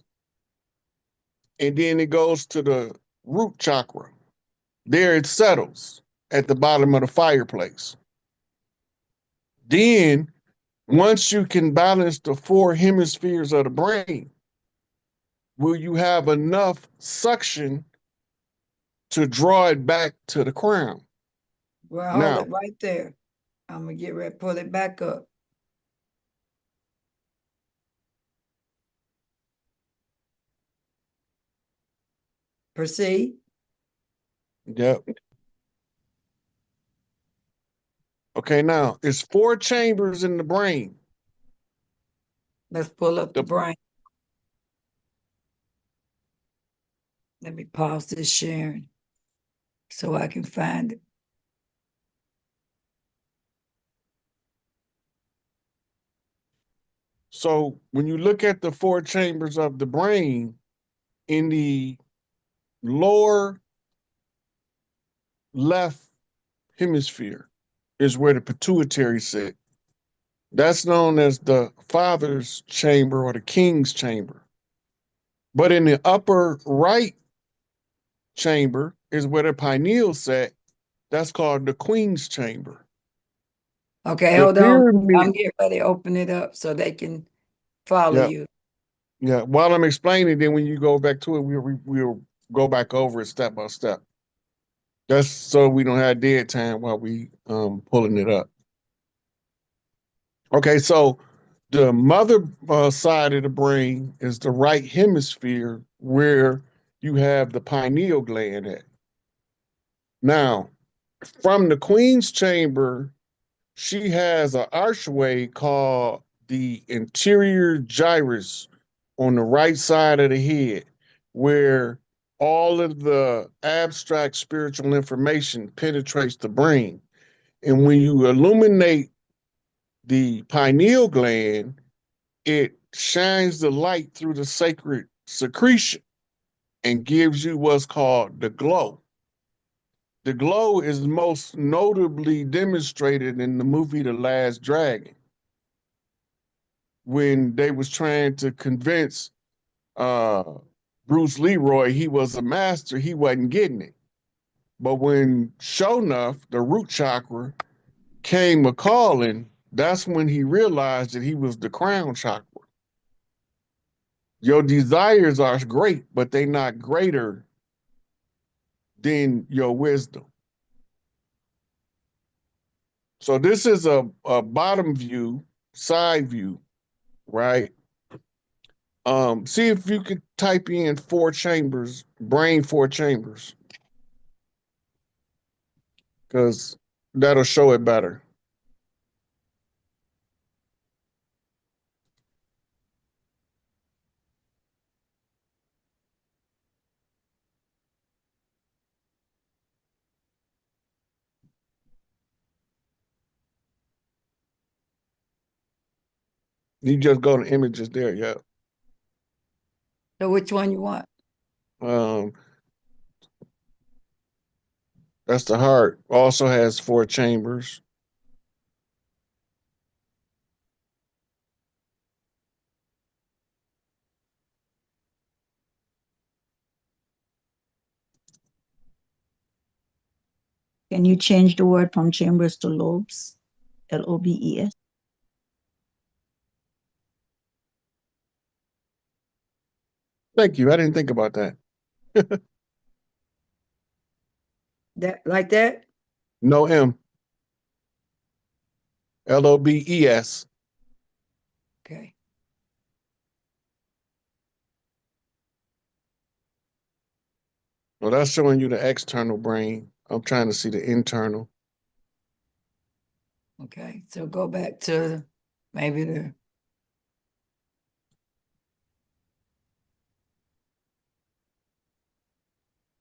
and then it goes to the root chakra. There it settles at the bottom of the fireplace. Then, once you can balance the 4 hemispheres of the brain, will you have enough suction to draw it back to the crown? Well, hold it right there. I'm gonna get ready to pull it back up. Proceed. Yep. Okay, now it's 4 chambers in the brain. Let's pull up the brain. Let me pause this sharing so I can find it. So when you look at the 4 chambers of the brain, in the lower left hemisphere is where the pituitary sits. That's known as the father's chamber or the king's chamber. But in the upper right chamber is where the pineal set. That's called the queen's chamber. Okay, The hold on. I'm pyramid- getting ready to open it up so they can follow Yeah. you. Yeah, while I'm explaining, then when you go back to it, we'll go back over it step by step. That's so we don't have dead time while we pulling it up. Okay, so the mother side of the brain is the right hemisphere where you have the pineal gland at. Now, from the queen's chamber, she has an archway called the anterior gyrus on the right side of the head, where all of the abstract spiritual information penetrates the brain. And when you illuminate the pineal gland, it shines the light through the sacred secretion and gives you what's called the glow. The glow is most notably demonstrated in the movie The Last Dragon, when they was trying to convince Bruce Leroy he was a master, he wasn't getting it. But when Shonuff, the root chakra, came a-calling, that's when he realized that he was the crown chakra. Your desires are great, but they're not greater than your wisdom. So this is a bottom view, side view, right? See if you could type in 4 chambers, brain 4 chambers, because that'll show it better. You just go to images there, yeah. So which one you want? That's the heart. Also has 4 chambers. Can you change the word from chambers to lobes? Lobes. Thank you. I didn't think about that. That like that? No M. LOBES. Okay. Well, that's showing you the external brain. I'm trying to see the internal. Okay. So go back to maybe the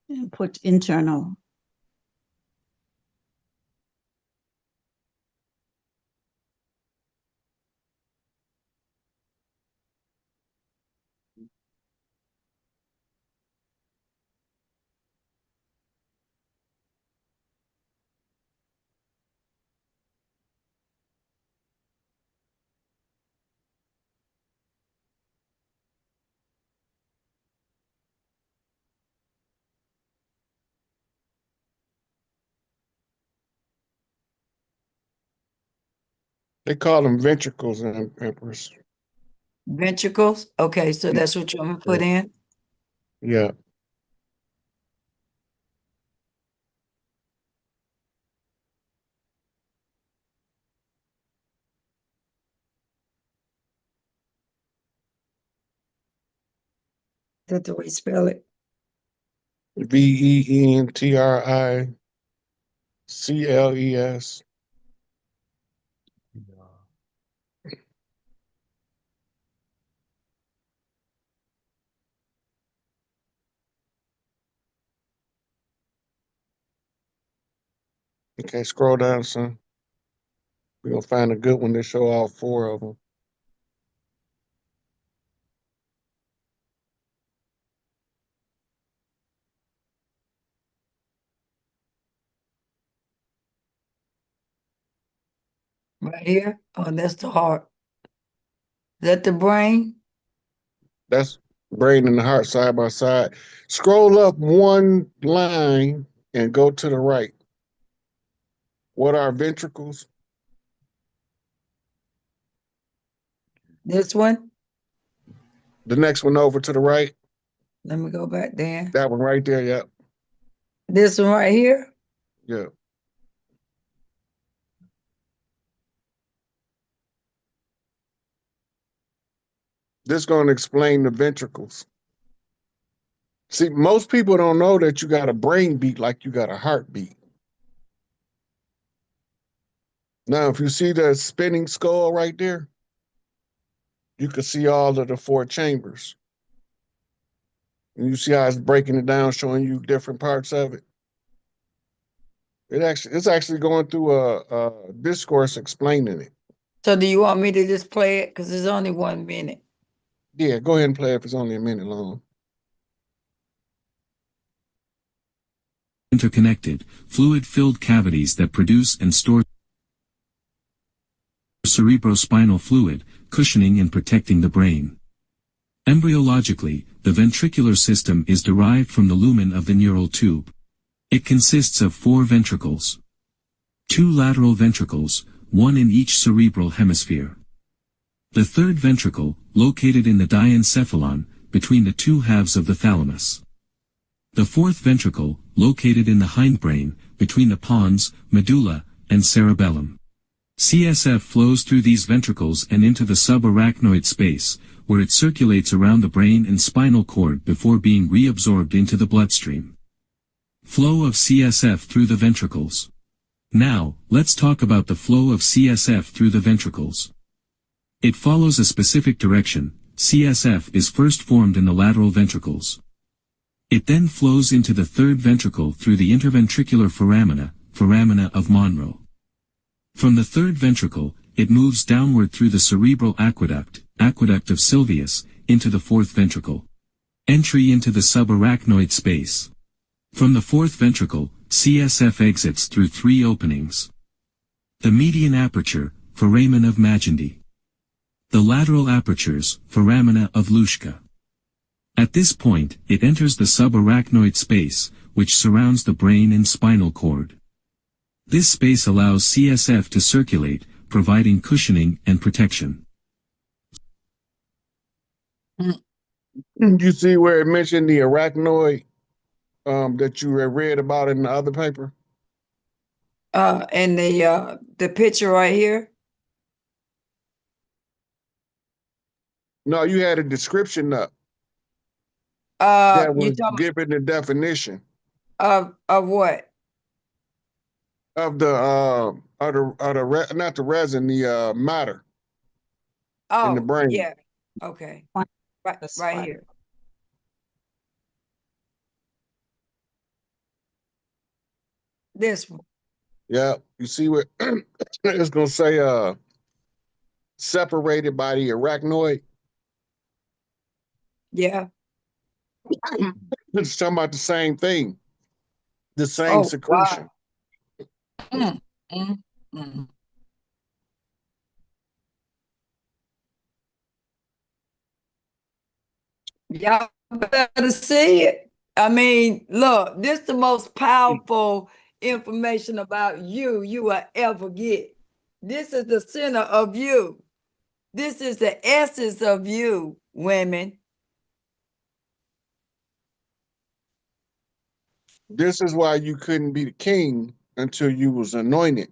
And put internal. They call them ventricles, Empress. ventricles. Okay, so that's what you want me to put in? Yeah. Is that the way you spell it? VENTRICLES. Okay, scroll down, son. We're gonna find a good one to show all 4 of them. Right here? Oh, that's the heart. Is that the brain? That's brain and the heart side by side. Scroll up 1 line and go to the right. What are ventricles? This one? The next one over to the right. Let me go back there. That one right there, yeah. This one right here? Yeah. This is going to explain the ventricles. See, most people don't know that you got a brain beat like you got a heartbeat. Now, if you see the spinning skull right there, you can see all of the 4 chambers. And you see how it's breaking it down, showing you different parts of it. It's actually going through a discourse explaining it. So do you want me to just play it? Because it's only 1 minute. Yeah, go ahead and play it if it's only a minute long. Interconnected, fluid-filled cavities that produce and store cerebrospinal fluid, cushioning and protecting the brain. Embryologically, the ventricular system is derived from the lumen of the neural tube. It consists of 4 ventricles. 2 lateral ventricles, 1 in each cerebral hemisphere. The 3rd ventricle, located in the diencephalon, between the 2 halves of the thalamus. The 4th ventricle, located in the hindbrain, between the pons, medulla, and cerebellum. CSF flows through these ventricles and into the subarachnoid space, where it circulates around the brain and spinal cord before being reabsorbed into the bloodstream. Flow of CSF through the ventricles. Now, let's talk about the flow of CSF through the ventricles. It follows a specific direction. CSF is first formed in the lateral ventricles. It then flows into the 3rd ventricle through the interventricular foramina of Monro. From the 3rd ventricle, it moves downward through the cerebral aqueduct, aqueduct of Sylvius, into the fourth ventricle. Entry into the subarachnoid space. From the fourth ventricle, CSF exits through 3 openings. The median aperture, foramen of Magendie. The lateral apertures, foramina of Luschka. At this point, it enters the subarachnoid space, which surrounds the brain and spinal cord. This space allows CSF to circulate, providing cushioning and protection. You see where it mentioned the arachnoid that you read about in the other paper? And the picture right here. No, you had a description up You that was talking given the definition of what? of the not the resin, the matter in the Oh, brain. yeah. Okay. Right, That's right fine. here. This one. Yeah, you see what it's gonna say, separated by the arachnoid. Yeah. It's talking about the same thing, the same Oh, wow. secretion. Mm. Y'all better see it. I mean, look, this is the most powerful information about you will ever get. This is the center of you. This is the essence of you, women. This is why you couldn't be the king until you was anointed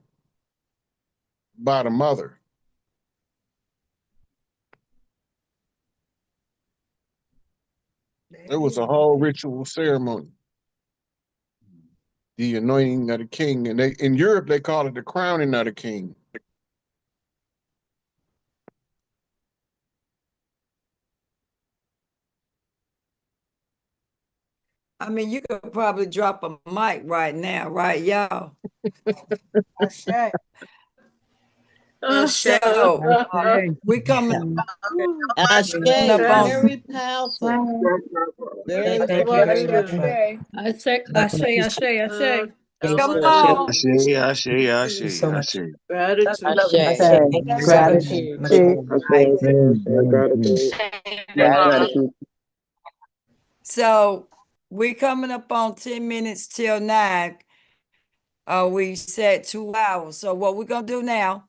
by the mother. It was a whole ritual ceremony. The anointing of the king. And in Europe, they call it the crowning of the king. I mean, you could probably drop a mic right now, right, y'all? Ashe. So, we coming Ashe, up on. very powerful. Very Very powerful. good. Come Elma, on. Gratitude. Gratitude. So we coming up on 10 minutes till 9. We said 2 hours. So what we're gonna do now?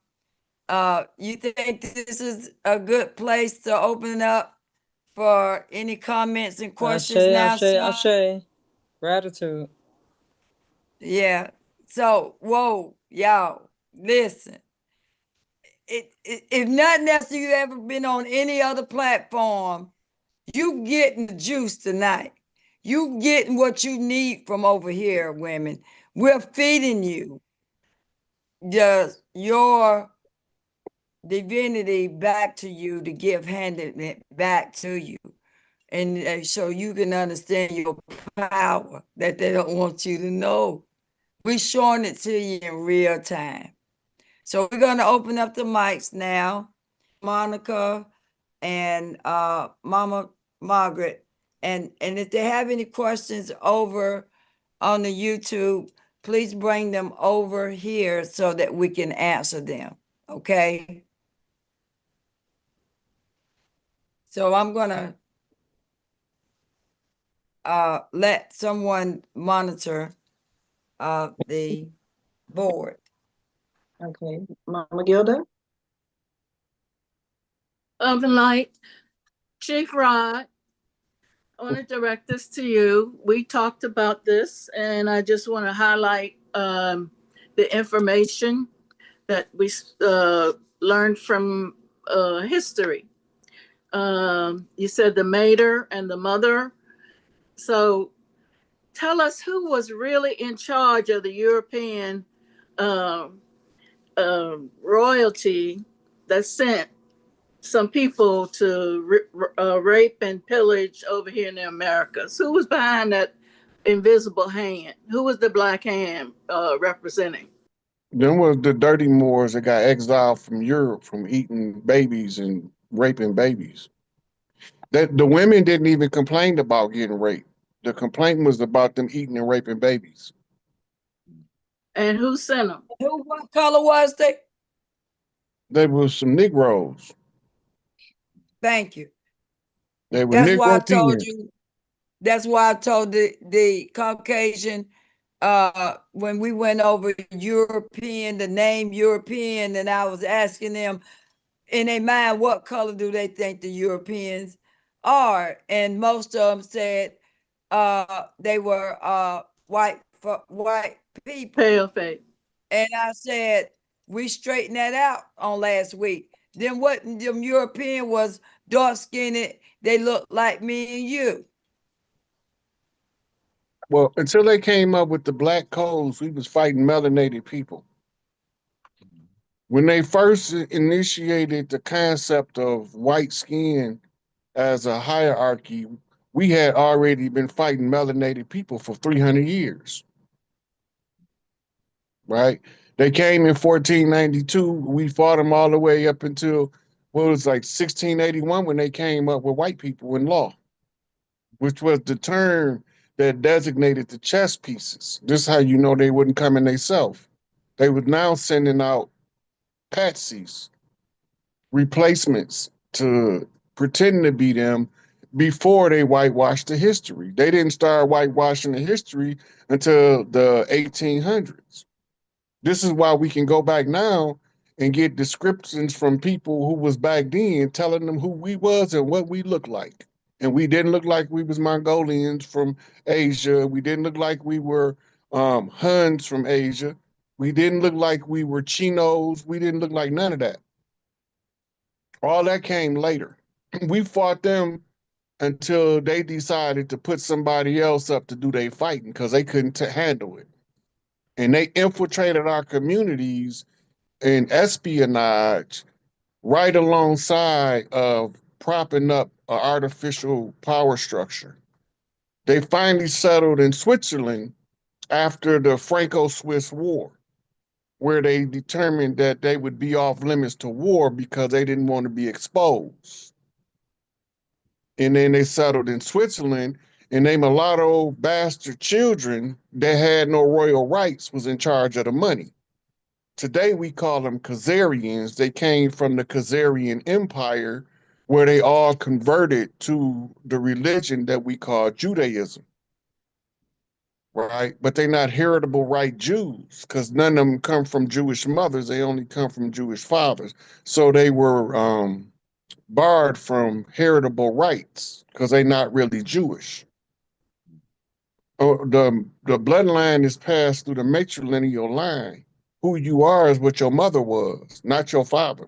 You think this is a good place to open up for any comments and questions now? Sean? Gratitude. Yeah. So, whoa, y'all, listen. If nothing else, you've ever been on any other platform, you getting the juice tonight. You getting what you need from over here, women. We're feeding you your divinity back to you, to give handing it back to you. And so you can understand your power that they don't want you to know. We're showing it to you in real time. So we're going to open up the mics now. Monica and Mama Margaret. And if they have any questions over on the YouTube, please bring them over here so that we can answer them. Okay? So I'm going to let someone monitor the board. Okay, Mama Gilda. Of the night, Chief Rod, I want to direct this to you. We talked about this, and I just want to highlight the information that we learned from history. You said the mater and the mother. So tell us who was really in charge of the European royalty that sent some people to rape and pillage over here in the Americas. Who was behind that invisible hand? Who was the black hand representing? Them was the dirty Moors that got exiled from Europe from eating babies and raping babies. That the women didn't even complain about getting raped. The complaint was about them eating and raping babies. And who sent them? What color was they? They were some Negroes. Thank you. They were That's why I Negro told Indians. you. That's why I told the Caucasian when we went over European, the name European, and I was asking them in their mind what color do they think the Europeans are, and most of them said they were white people. Pale face. And I said, we straightened that out on last week. Then what them European was dark skinned, they looked like me and you. Well, until they came up with the black codes, we was fighting melanated people. When they first initiated the concept of white skin as a hierarchy, we had already been fighting melanated people for 300 years. Right? They came in 1492. We fought them all the way up until what was like 1681 when they came up with white people in law, which was the term that designated the chess pieces. This is how you know they wouldn't come in themselves. They were now sending out patsies, replacements to pretend to be them before they whitewashed the history. They didn't start whitewashing the history until the 1800s. This is why we can go back now and get descriptions from people who was back then telling them who we was and what we looked like. And we didn't look like we was Mongolians from Asia. We didn't look like we were Huns from Asia. We didn't look like we were Chinos. We didn't look like none of that. All that came later. We fought them until they decided to put somebody else up to do their fighting because they couldn't handle it. And they infiltrated our communities in espionage right alongside of propping up an artificial power structure. They finally settled in Switzerland after the Franco-Swiss War, where they determined that they would be off limits to war because they didn't want to be exposed. And then they settled in Switzerland, and they mulatto bastard children that had no royal rights was in charge of the money. Today we call them Khazarians. They came from the Khazarian Empire, where they all converted to the religion that we call Judaism. Right? But they're not heritable right Jews because none of them come from Jewish mothers. They only come from Jewish fathers. So they were barred from heritable rights because they're not really Jewish. The bloodline is passed through the matrilineal line. Who you are is what your mother was, not your father.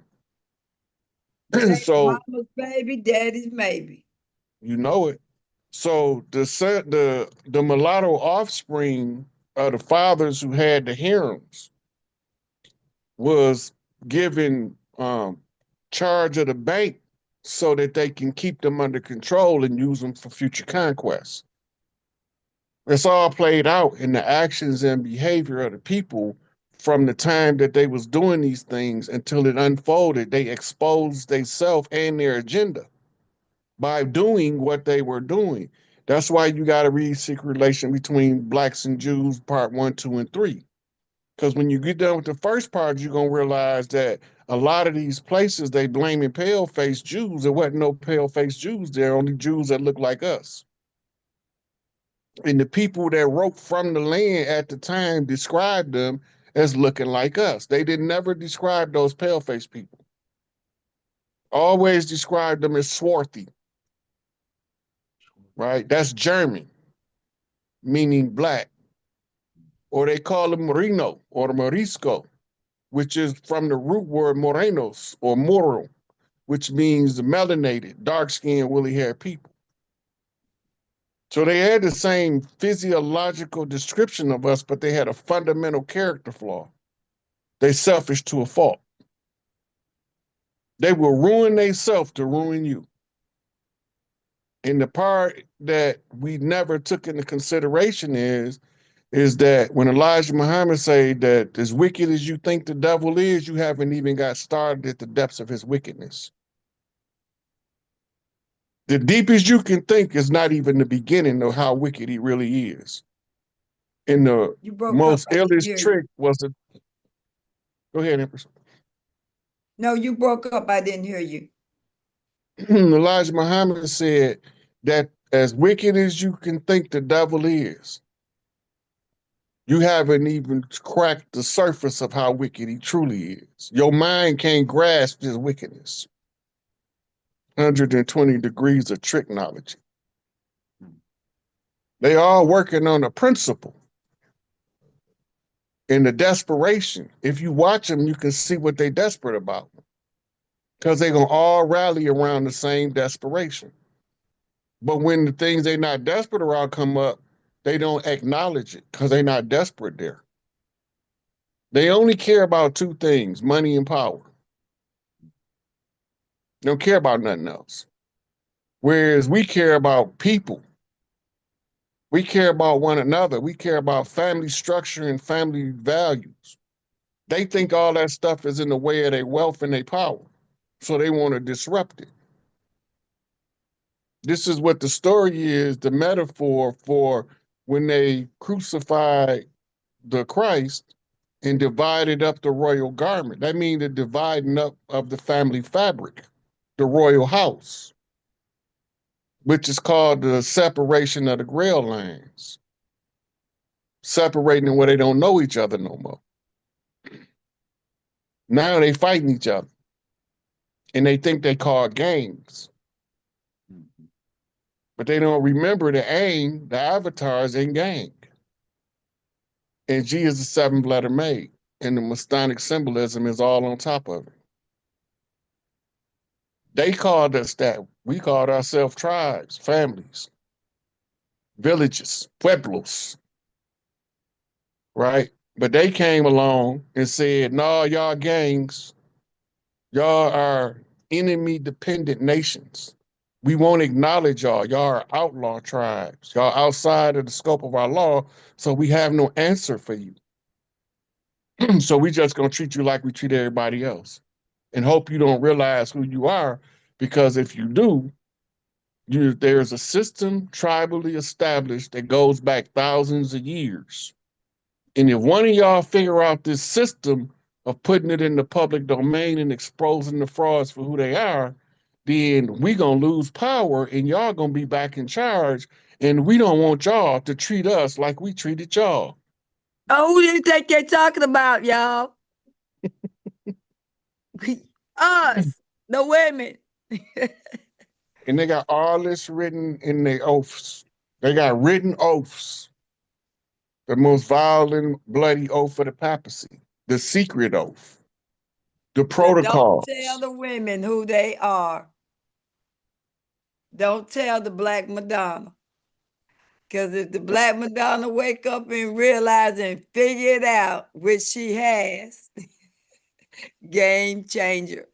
So mama's baby, daddy's maybe. You know it. So the mulatto offspring of the fathers who had the harems was given charge of the bank so that they can keep them under control and use them for future conquests. It's all played out in the actions and behavior of the people from the time that they was doing these things until it unfolded. They exposed themselves and their agenda by doing what they were doing. That's why you got to read Secret Relation Between Blacks and Jews, part 1, 2, and 3. Because when you get done with the first part, you're going to realize that a lot of these places, they blaming pale-faced Jews. There wasn't no pale-faced Jews there, only Jews that look like us. And the people that wrote from the land at the time described them as looking like us. They didn't never describe those pale-faced people. Always described them as swarthy. Right? That's German, meaning black. Or they call them Moreno or Morisco, which is from the root word morenos or moro, which means the melanated, dark-skinned, woolly-haired people. So they had the same physiological description of us, but they had a fundamental character flaw. They selfish to a fault. They will ruin themselves to ruin you. And the part that we never took into consideration is is that when Elijah Muhammad say that as wicked as you think the devil is, you haven't even got started at the depths of his wickedness. The deepest you can think is not even the beginning of how wicked he really is. And the You broke most up. I didn't illest hear trick you. was the. Go ahead, Empress. No, you broke up. I didn't hear you. Elijah Muhammad said that as wicked as you can think the devil is, you haven't even cracked the surface of how wicked he truly is. Your mind can't grasp his wickedness. 120 degrees of tricknology. They are working on a principle. In the desperation, if you watch them, you can see what they're desperate about. Because they're going to all rally around the same desperation. But when the things they're not desperate around come up, they don't acknowledge it because they're not desperate there. They only care about two things, money and power. They don't care about nothing else. Whereas we care about people. We care about one another. We care about family structure and family values. They think all that stuff is in the way of their wealth and their power. So they want to disrupt it. This is what the story is, the metaphor for when they crucified the Christ and divided up the royal garment. That means the dividing up of the family fabric, the royal house, which is called the separation of the grail lines. Separating where they don't know each other no more. Now they fighting each other. And they think they call games. But they don't remember the aim, the avatars in gang. And G is the 7th letter made. And the Masonic symbolism is all on top of it. They called us that. We called ourselves tribes, families, villages, pueblos, right? But they came along and said, no, y'all gangs, y'all are enemy-dependent nations. We won't acknowledge y'all. Y'all are outlaw tribes. Y'all outside of the scope of our law, so we have no answer for you. So we just gonna treat you like we treat everybody else and hope you don't realize who you are, because if you do, there's a system tribally established that goes back thousands of years. And if one of y'all figure out this system of putting it in the public domain and exposing the frauds for who they are, then we gonna lose power and y'all gonna be back in charge. And we don't want y'all to treat us like we treated y'all. Oh, who do you think they're talking about, y'all? Us, the women. And they got all this written in their oaths. They got written oaths. The most violent, bloody oath of the papacy. The secret oath. The protocols. Don't tell the women who they are. Don't tell the Black Madonna. Because if the Black Madonna wake up and realize and figure it out, which she has, game changer.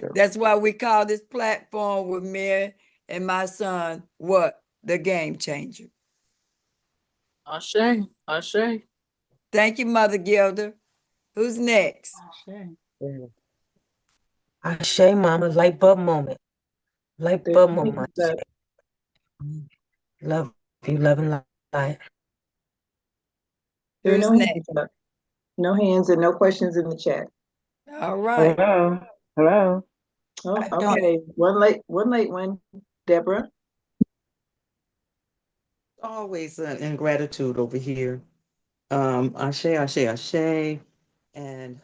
Yeah. That's why we call this platform with me and my son, what? The game changer. Ashe, Ashe. Thank you, Mother Gilda. Who's next? Ashe, mama, light bulb moment. Light bulb moment. Love you, love and light. There are no hands up. No hands and no questions in the chat. All right. Hello. Hello. Oh, okay. One late one. Deborah. Always in gratitude over here. Ashe, Ashe, Ashe. And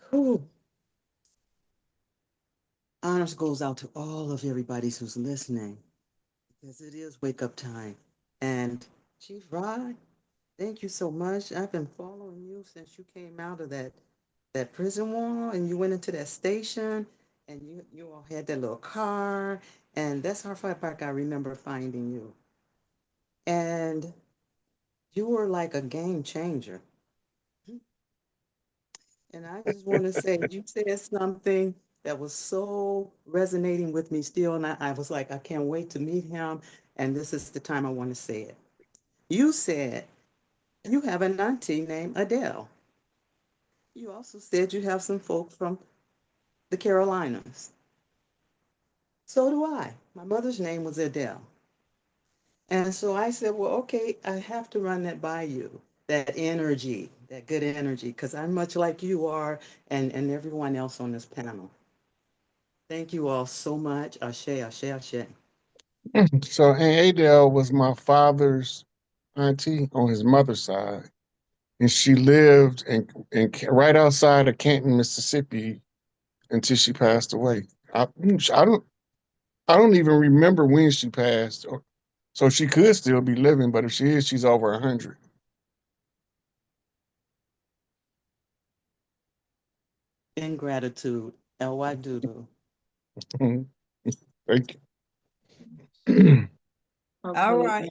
honors goes out to all of everybody who's listening, because it is wake up time. And Chief Rod, thank you so much. I've been following you since you came out of that prison wall and you went into that station and you all had that little car. And that's how far back I remember finding you. And you were like a game changer. And I just want to say, you said something that was so resonating with me still. And I was like, I can't wait to meet him. And this is the time I want to say it. You said You have an auntie named Adele. You also said you have some folks from the Carolinas. So do I. My mother's name was Adele. And so I said, well, okay, I have to run that by you, that energy, that good energy, because I'm much like you are and everyone else on this panel. Thank you all so much. Ashe, ashe, ashe. So Aunt Adele was my father's auntie on his mother's side, and she lived in right outside of Canton, Mississippi, until she passed away. I don't I don't even remember when she passed. So she could still be living, but if she is, she's over 100. Ingratitude. L.Y. Doodoo. Thank you. All Okay, right.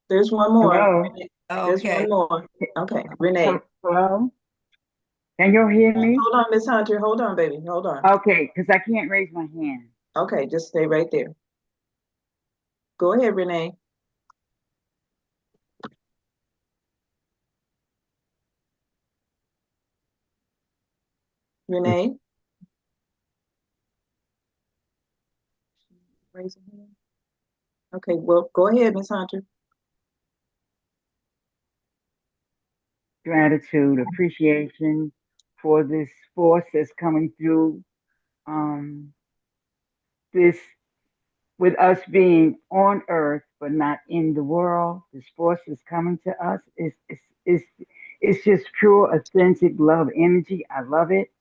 there's one more. Hello. Renee. There's Okay. one more. Okay, Renee. Hello. Can you hear me? Hold on, Miss Hunter. Hold on, baby. Hold on. Okay, because I can't raise my hand. Okay, just stay right there. Go ahead, Renee. Renee? Raise your hand. Okay, well, go ahead, Miss Hunter. Gratitude, appreciation for this force that's coming through. This with us being on earth but not in the world. This force is coming to us. It's just pure, authentic love energy. I love it.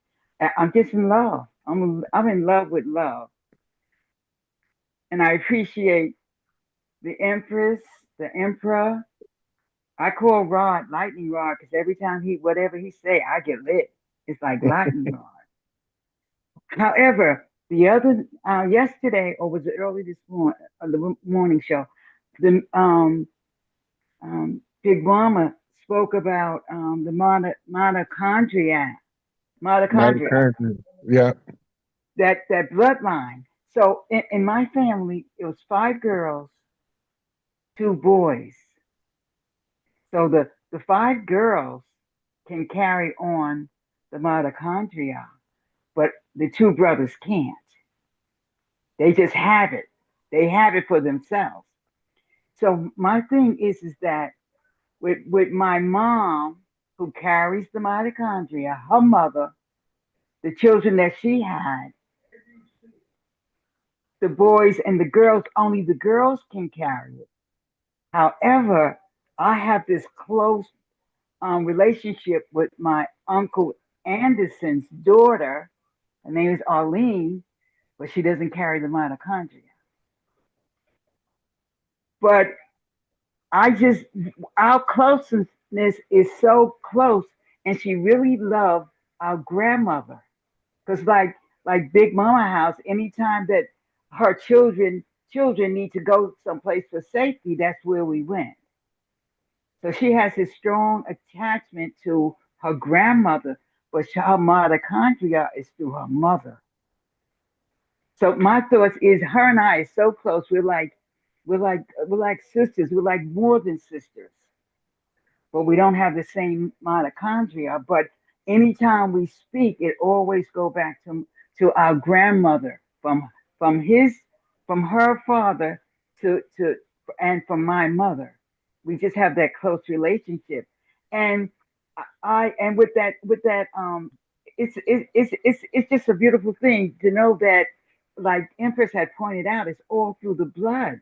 I'm just in love. I'm in love with love, and I appreciate the Empress, the Emperor. I call Rod Lightning Rod because every time whatever he say, I get lit. It's like lightning rod. However, the other yesterday, or was it early this morning, the morning show, the Big Mama spoke about the mitochondria, Yeah. that bloodline. So in my family, it was 5 girls, 2 boys. So the 5 girls can carry on the mitochondria, but the 2 brothers can't. They just have it. They have it for themselves. So my thing is that with my mom who carries the mitochondria, her mother, the children that she had, the boys and the girls, only the girls can carry it. However, I have this close relationship with my uncle Anderson's daughter. Her name is Arlene, but she doesn't carry the mitochondria. But our closeness is so close, and she really loved our grandmother. Because like Big Mama House, anytime that her children need to go someplace for safety, that's where we went. So she has this strong attachment to her grandmother, but her mitochondria is through her mother. So my thoughts is her and I are so close. We're like sisters. We're like more than sisters. But we don't have the same mitochondria. But anytime we speak, it always go back to our grandmother from her father to and from my mother. We just have that close relationship, and with that it's just a beautiful thing to know that, like Empress had pointed out, it's all through the blood.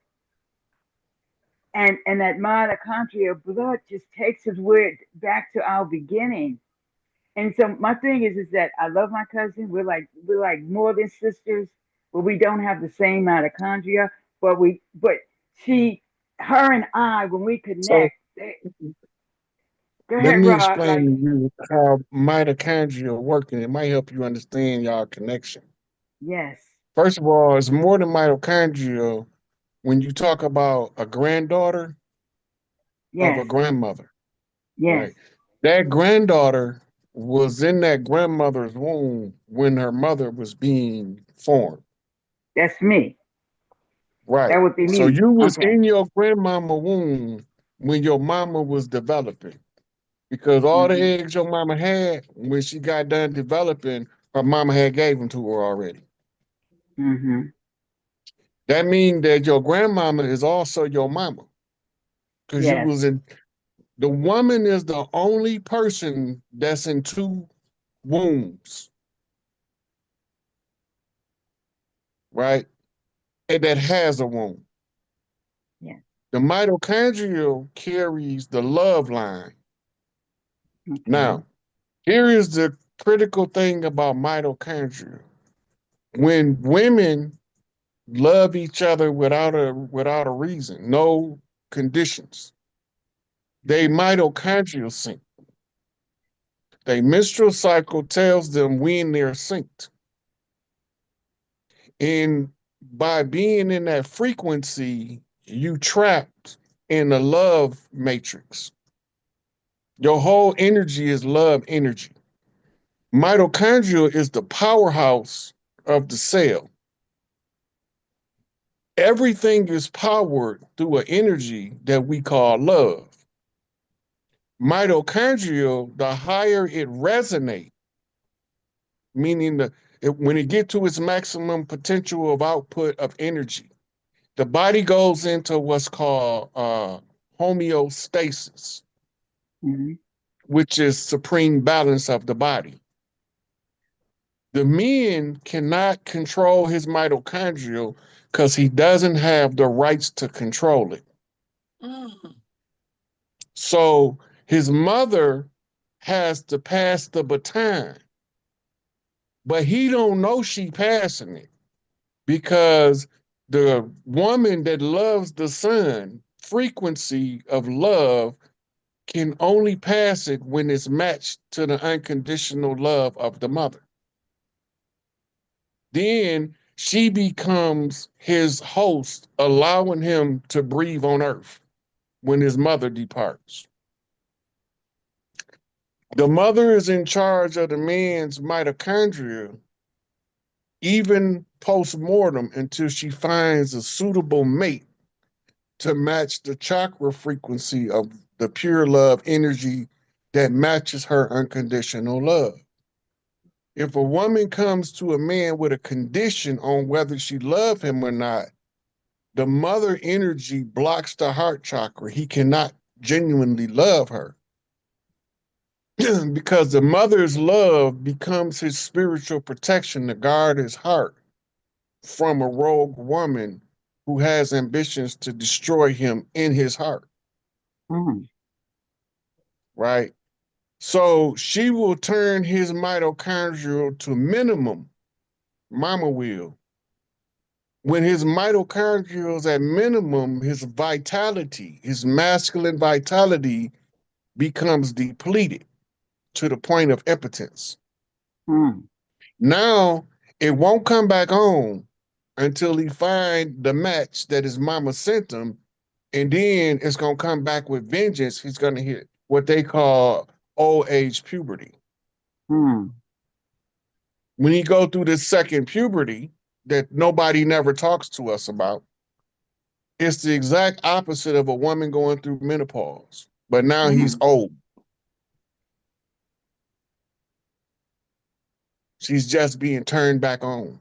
And that mitochondria blood just takes us back to our beginning. And so my thing is that I love my cousin. We're like more than sisters, but we don't have the same mitochondria. But her and I, when we So connect, go let ahead, me Rod. explain to you how mitochondria are working. It might help you understand y'all connection. Yes. First of all, it's more than mitochondria when you talk about a granddaughter of a Yes. grandmother. Yes. Right. That granddaughter was in that grandmother's womb when her mother was being formed. That's me. Right. That would be me. So you was Okay. in your grandmama womb when your mama was developing. because all the Mhm. eggs your mama had when she got done developing, her mama had gave them to her already. Mhm. That means that your grandmama is also your mama, because you Yes. was in. The woman is the only person that's in two wombs, right? And that has a womb. Yes. The mitochondrial carries the love line. Okay. Now, here is the critical thing about mitochondria. When women love each other without a reason, no conditions, they mitochondrial sync. Their menstrual cycle tells them when they're synced. And by being in that frequency, you trapped in the love matrix. Your whole energy is love energy. Mitochondria is the powerhouse of the cell. Everything is powered through an energy that we call love. Mitochondrial, the higher it resonates, meaning when it gets to its maximum potential of output of energy, the body goes into what's called homeostasis, Mhm. which is supreme balance of the body. The man cannot control his mitochondrial because he doesn't have the rights to control it. So his mother has to pass the baton, but he don't know she passing it because the woman that loves the son, frequency of love, can only pass it when it's matched to the unconditional love of the mother. Then she becomes his host, allowing him to breathe on earth when his mother departs. The mother is in charge of the man's mitochondria, even post-mortem, until she finds a suitable mate to match the chakra frequency of the pure love energy that matches her unconditional love. If a woman comes to a man with a condition on whether she love him or not, the mother energy blocks the heart chakra. He cannot genuinely love her because the mother's love becomes his spiritual protection to guard his heart from a rogue woman who has ambitions to destroy him in his heart. Mhm. Right? So she will turn his mitochondrial to minimum, mama will. When his mitochondria is at minimum, his vitality, his masculine vitality becomes depleted to the point of impotence. Mhm. Now, it won't come back on until he find the match that his mama sent him, and then it's going to come back with vengeance. He's going to hit what they call old age puberty. Mhm. When he go through this second puberty that nobody never talks to us about, it's the exact opposite of a woman going through menopause, but now he's Mhm. old. She's just being turned back on.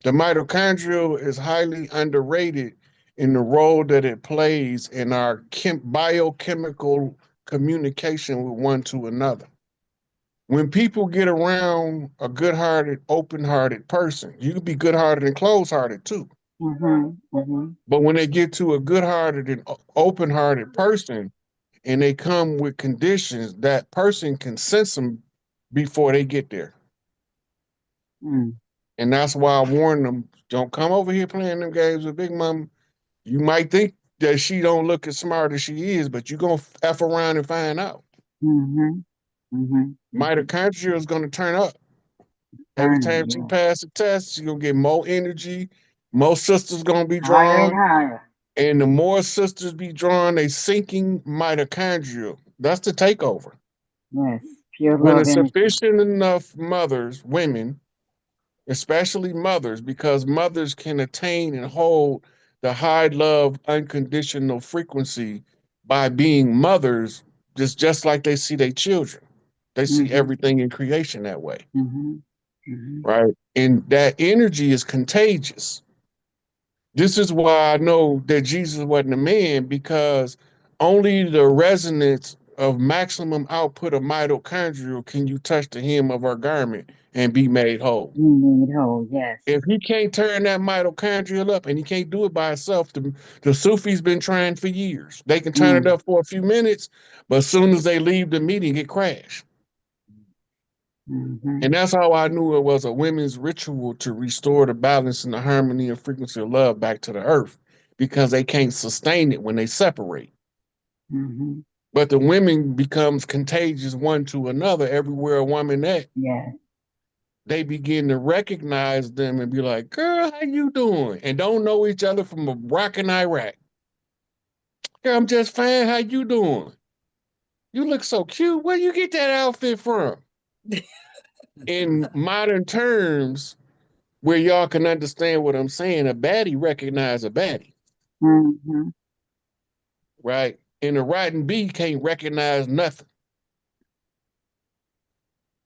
The mitochondrial is highly underrated in the role that it plays in our biochemical communication with one to another. When people get around a good-hearted, open-hearted person, you can be good-hearted and closed-hearted too. Mhm. Mhm. But when they get to a good-hearted and open-hearted person, and they come with conditions, that person can sense them before they get there. Mhm. And that's why I warn them, don't come over here playing them games with Big Mama. You might think that she don't look as smart as she is, but you're going to F around and find out. Mhm. Mhm. Mitochondria is going to turn up. Every Turning, time she yeah. passes the test, she's going to get more energy. More sisters going to be Higher and drawn. higher. And the more sisters be drawn, they sinking mitochondria. That's the takeover. Yes. Pure When love it's energy. sufficient enough mothers, women, especially mothers, because mothers can attain and hold the high love unconditional frequency by being mothers, just like they see their children. They see everything in creation that way, right? And that energy is contagious. This is why I know that Jesus wasn't a man, because only the resonance of maximum output of mitochondrial can you touch the hem of our garment and be made whole. Yes. If he can't turn that mitochondrial up, and he can't do it by himself, the Sufis been trying for years. They can turn it up for a few minutes, but as soon as they leave the meeting, it crashed. And that's how I knew it was a women's ritual to restore the balance and the harmony and frequency of love back to the earth, because they can't sustain it when they separate. But the women becomes contagious one to another. Everywhere a woman at, they begin to recognize them and be like, girl, how you doing? And don't know each other from a rock in Iraq. Girl, I'm just fine. How you doing? You look so cute. Where you get that outfit from? In modern terms, where y'all can understand what I'm saying, a baddie recognize a baddie. Right? And a rotten bee can't recognize nothing.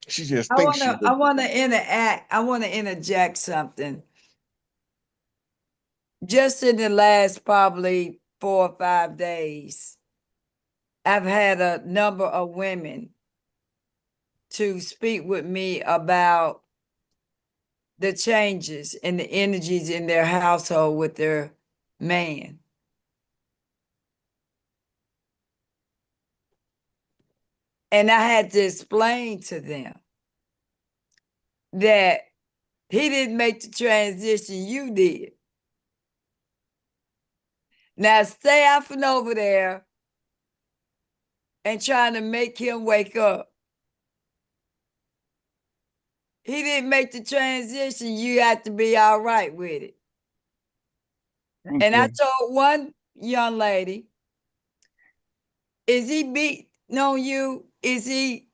She just thinks I want to interject something. Just in the last probably 4 or 5 days, I've had a number of women to speak with me about the changes and the energies in their household with their man. And I had to explain to them that he didn't make the transition, you did. Now stay out from over there and trying to make him wake up. He didn't make the transition, you have to be all right with it. And I told one young lady, is he beating on you? Is he,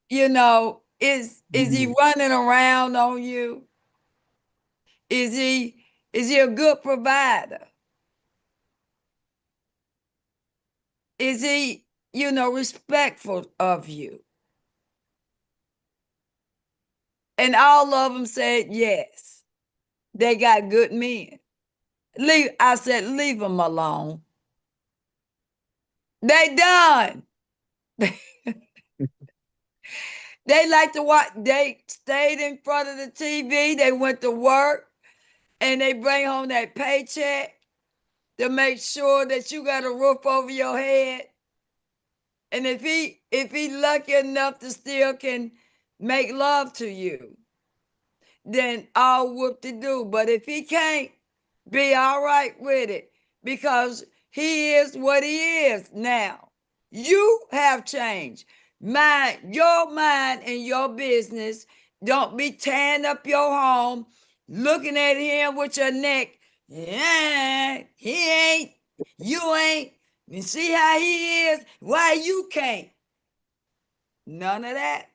you know, is he running around on you? Is he a good provider? Is he, you know, respectful of you? And all of them said yes. They got good men. I said, leave them alone. They done. They like to watch, they stayed in front of the TV, they went to work, and they bring home that paycheck to make sure that you got a roof over your head. And if he lucky enough to still can make love to you, then all whoop-de-doo. But if he can't, be all right with it, because he is what he is now. You have changed. Mind your mind and your business. Don't be tearing up your home, looking at him with your neck. Yeah, he ain't, you ain't. You see how he is? Why you can't? None of that.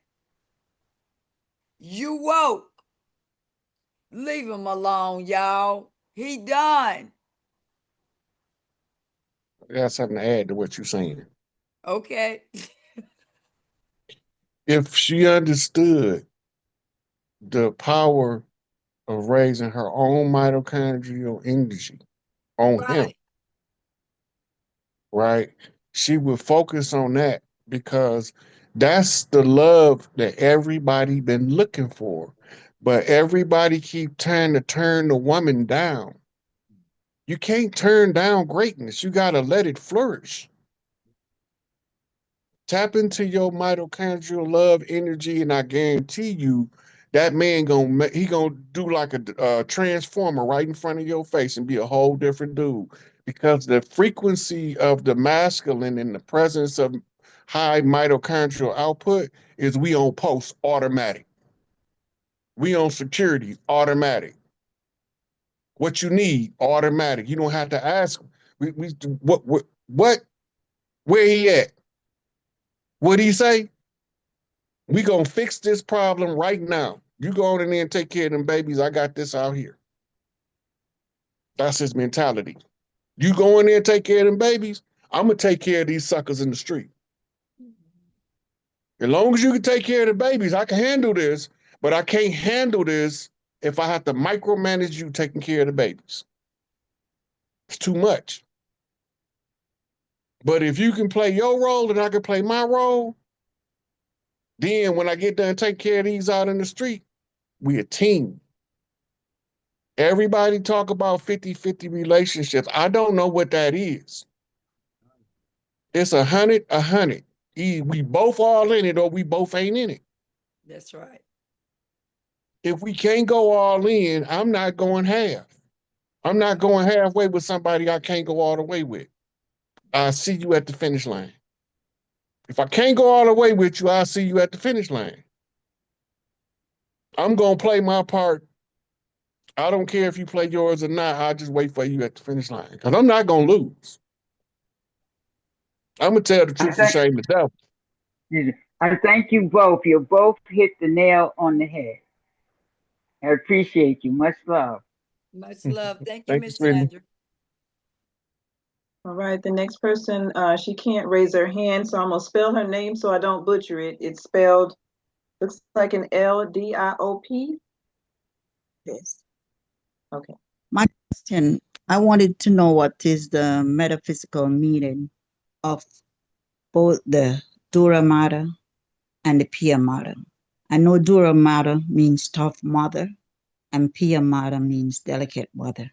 You woke. Leave him alone, y'all. He done. I got something to add to what you're saying. Okay. If she understood the power of raising her own mitochondrial energy on him, right? She would focus on that, because that's the love that everybody been looking for. But everybody keep trying to turn the woman down. You can't turn down greatness. You got to let it flourish. Tap into your mitochondrial love energy, and I guarantee you that man gonna do like a transformer right in front of your face and be a whole different dude, because the frequency of the masculine in the presence of high mitochondrial output is we on post automatic. We on security automatic. What you need automatic. You don't have to ask. What where he at? What'd he say? We gonna fix this problem right now. You go on in there and take care of them babies. I got this out here. That's his mentality. You go in there and take care of them babies. I'm gonna take care of these suckers in the street. As long as you can take care of the babies, I can handle this, but I can't handle this if I have to micromanage you taking care of the babies. It's too much. But if you can play your role and I can play my role, then when I get done taking care of these out in the street, we a team. Everybody talk about 50-50 relationships. I don't know what that is. It's 100. We both all in it or we both ain't in it. That's right. If we can't go all in, I'm not going half. I'm not going halfway with somebody I can't go all the way with. I'll see you at the finish line. If I can't go all the way with you, I'll see you at the finish line. I'm going to play my part. I don't care if you play yours or not. I'll just wait for you at the finish line because I'm not going to lose. I'm going to tell the truth and shame the devil. I thank you both. You both hit the nail on the head. I appreciate you. Much love. Much love. Thank you, Thank you, Miss sweetie. Sandra. All right, the next person, she can't raise her hand, so I'm gonna spell her name so I don't butcher it. It's spelled, looks like an L-D-I-O-P. Yes. Okay. My question, I wanted to know what is the metaphysical meaning of both the Dura Mater and the Pia Mater. I know Dura Mater means tough mother and Pia Mater means delicate mother.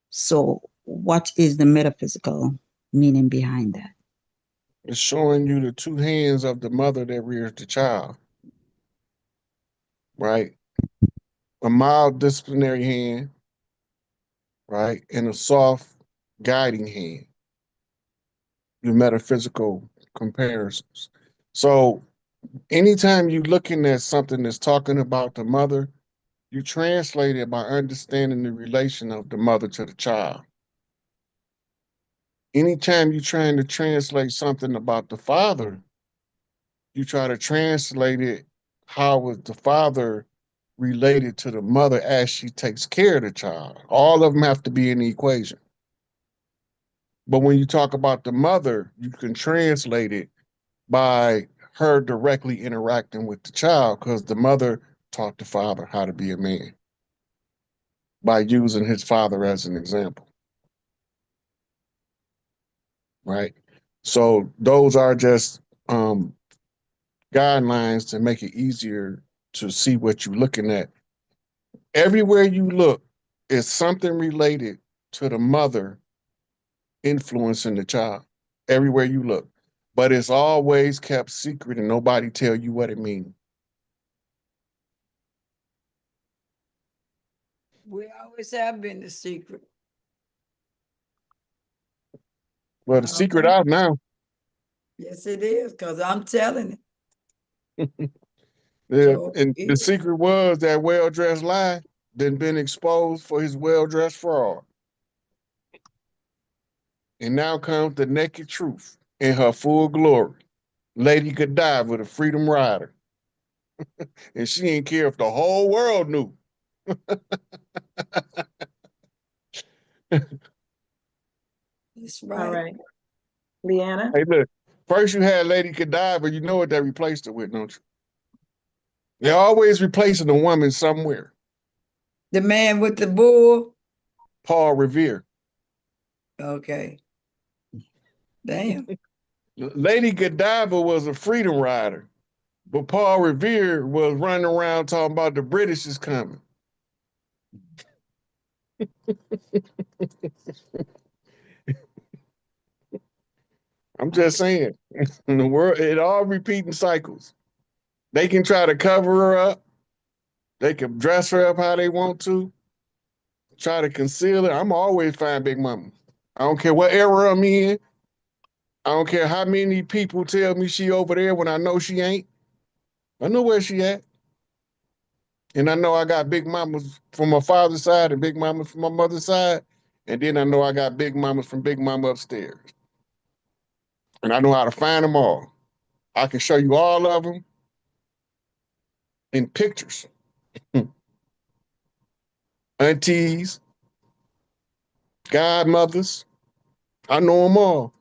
So what is the metaphysical meaning behind that? It's showing you the two hands of the mother that rears the child, right? A mild disciplinary hand, right? And a soft guiding hand. Your metaphysical comparisons. So anytime you're looking at something that's talking about the mother, you translate it by understanding the relation of the mother to the child. Anytime you're trying to translate something about the father, you try to translate it, how is the father related to the mother as she takes care of the child. All of them have to be in the equation. But when you talk about the mother, you can translate it by her directly interacting with the child because the mother taught the father how to be a man by using his father as an example. Right? So those are just guidelines to make it easier to see what you're looking at. Everywhere you look is something related to the mother influencing the child. Everywhere you look. But it's always kept secret and nobody tell you what it means. We always have been the secret. Well, the secret out now. Yes, it is, because I'm telling it. Yeah, So and the secret was that well-dressed lie then been exposed for his well-dressed fraud. And now comes the naked truth in her full glory. Lady Godiva, the freedom rider. And she didn't care if the whole world knew. That's right. All right. Leanna? Hey, look, first you had Lady Godiva, you know what they replaced her with, don't you? They're always replacing a woman somewhere. The man with the bull? Paul Revere. Okay. Damn. Lady Godiva was a freedom rider, but Paul Revere was running around talking about the British is coming. I'm just saying, in the world, it all repeating cycles. They can try to cover her up. They can dress her up how they want to, try to conceal it. I'm always find Big Mama. I don't care what era I'm in. I don't care how many people tell me she over there when I know she ain't. I know where she at. And I know I got Big Mamas from my father's side and Big Mamas from my mother's side. And then I know I got Big Mamas from Big Mama upstairs. And I know how to find them all. I can show you all of them in pictures. Aunties, godmothers, I know them all.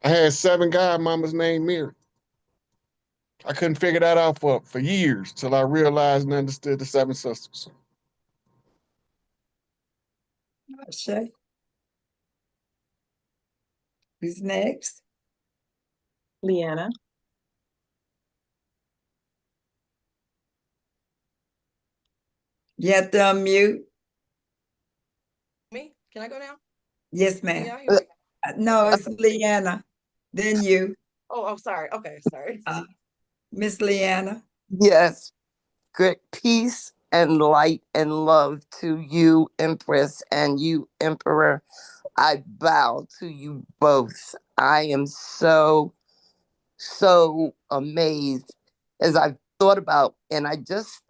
I had 7 godmamas named Mary. I couldn't figure that out for years till I realized and understood the 7 sisters. Shay. Who's next? Leanna. You have to unmute. Me? Can I go now? Yes, Can ma'am. y'all hear me? No, it's Leanna. Then you, Oh, sorry. Okay, sorry. Miss Leanna. Yes. Good peace and light and love to you, Empress, and you, Emperor. I bow to you both. I am so amazed as I've thought about, and I just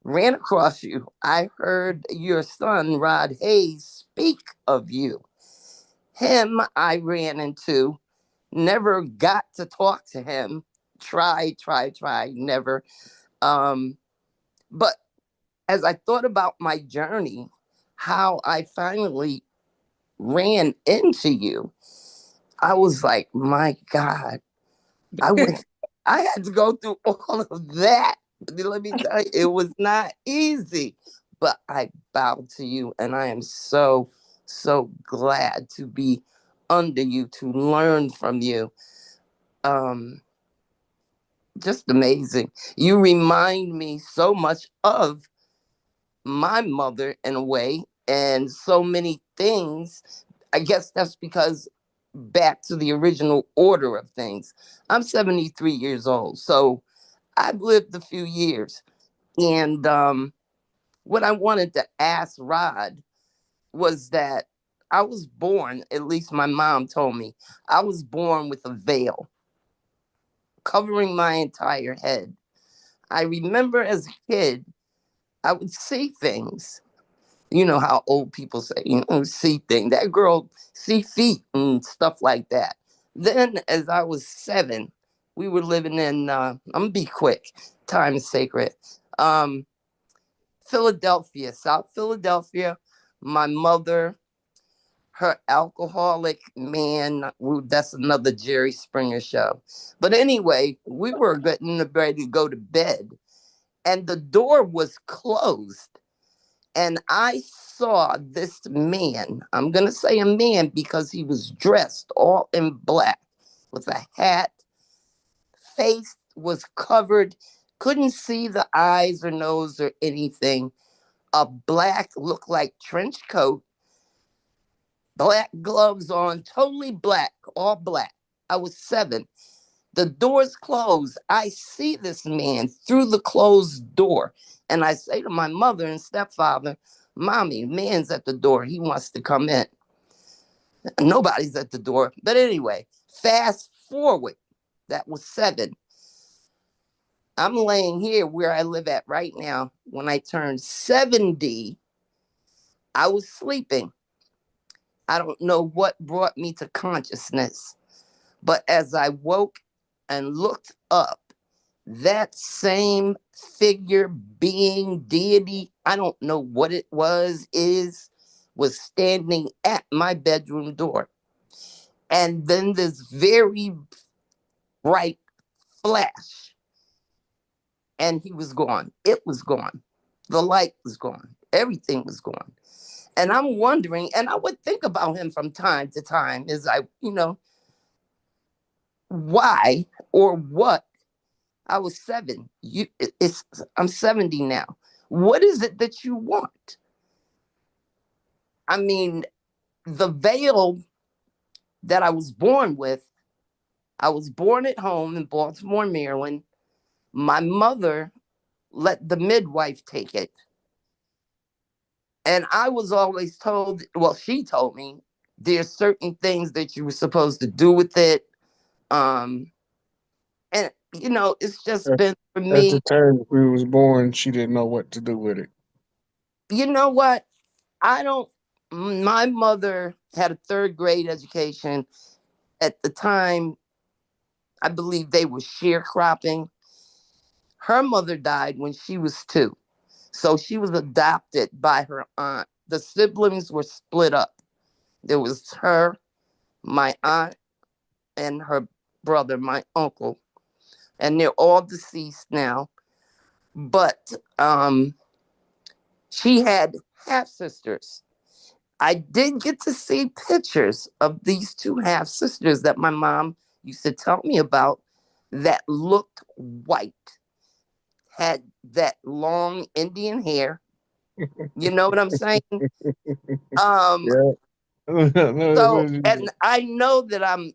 ran across you. I heard your son, Rod Hayes, speak of you. Him, I ran into, never got to talk to him. Try, never. But as I thought about my journey, how I finally ran into you, I was like, my God, I had to go through all of that. Let me tell you, it was not easy, but I bowed to you, and I am so glad to be under you, to learn from you. Just amazing. You remind me so much of my mother in a way, and so many things. I guess that's because back to the original order of things. I'm 73 years old, so I've lived a few years. And what I wanted to ask Rod was that I was born, at least my mom told me, I was born with a veil covering my entire head. I remember as a kid, I would see things. You know how old people say, see things. That girl see feet and stuff like that. Then as I was 7, we were living in, I'm gonna be quick, time is sacred. Philadelphia, South Philadelphia. My mother, her alcoholic man, that's another Jerry Springer show. But anyway, we were getting ready to go to bed, and the door was closed. And I saw this man, I'm going to say a man because he was dressed all in black with a hat, face was covered, couldn't see the eyes or nose or anything. A black, looked like trench coat, black gloves on, totally black, all black. I was 7. The door's closed. I see this man through the closed door. And I say to my mother and stepfather, Mommy, man's at the door. He wants to come in. Nobody's at the door. But anyway, fast forward. That was 7. I'm laying here where I live at right now. When I turned 70, I was sleeping. I don't know what brought me to consciousness. But as I woke and looked up, that same figure, being, deity, I don't know what it was standing at my bedroom door. And then this very bright flash, and he was gone. It was gone. The light was gone. Everything was gone. And I'm wondering, and I would think about him from time to time as I, why or what. I was 7. I'm 70 now. What is it that you want? I mean, the veil that I was born with, I was born at home in Baltimore, Maryland. My mother let the midwife take it. And I was always told, well, she told me, there's certain things that you were supposed to do with it. And, it's just been for me. At the time we was born, she didn't know what to do with it. You know what? My mother had a 3rd grade education. At the time, I believe they were sharecropping. Her mother died when she was 2. So she was adopted by her aunt. The siblings were split up. There was her, my aunt, and her brother, my uncle, and they're all deceased now. But she had half sisters. I did get to see pictures of these two half sisters that my mom used to tell me about that looked white, had that long Indian hair. You know what I'm saying? Yeah. So, and I know that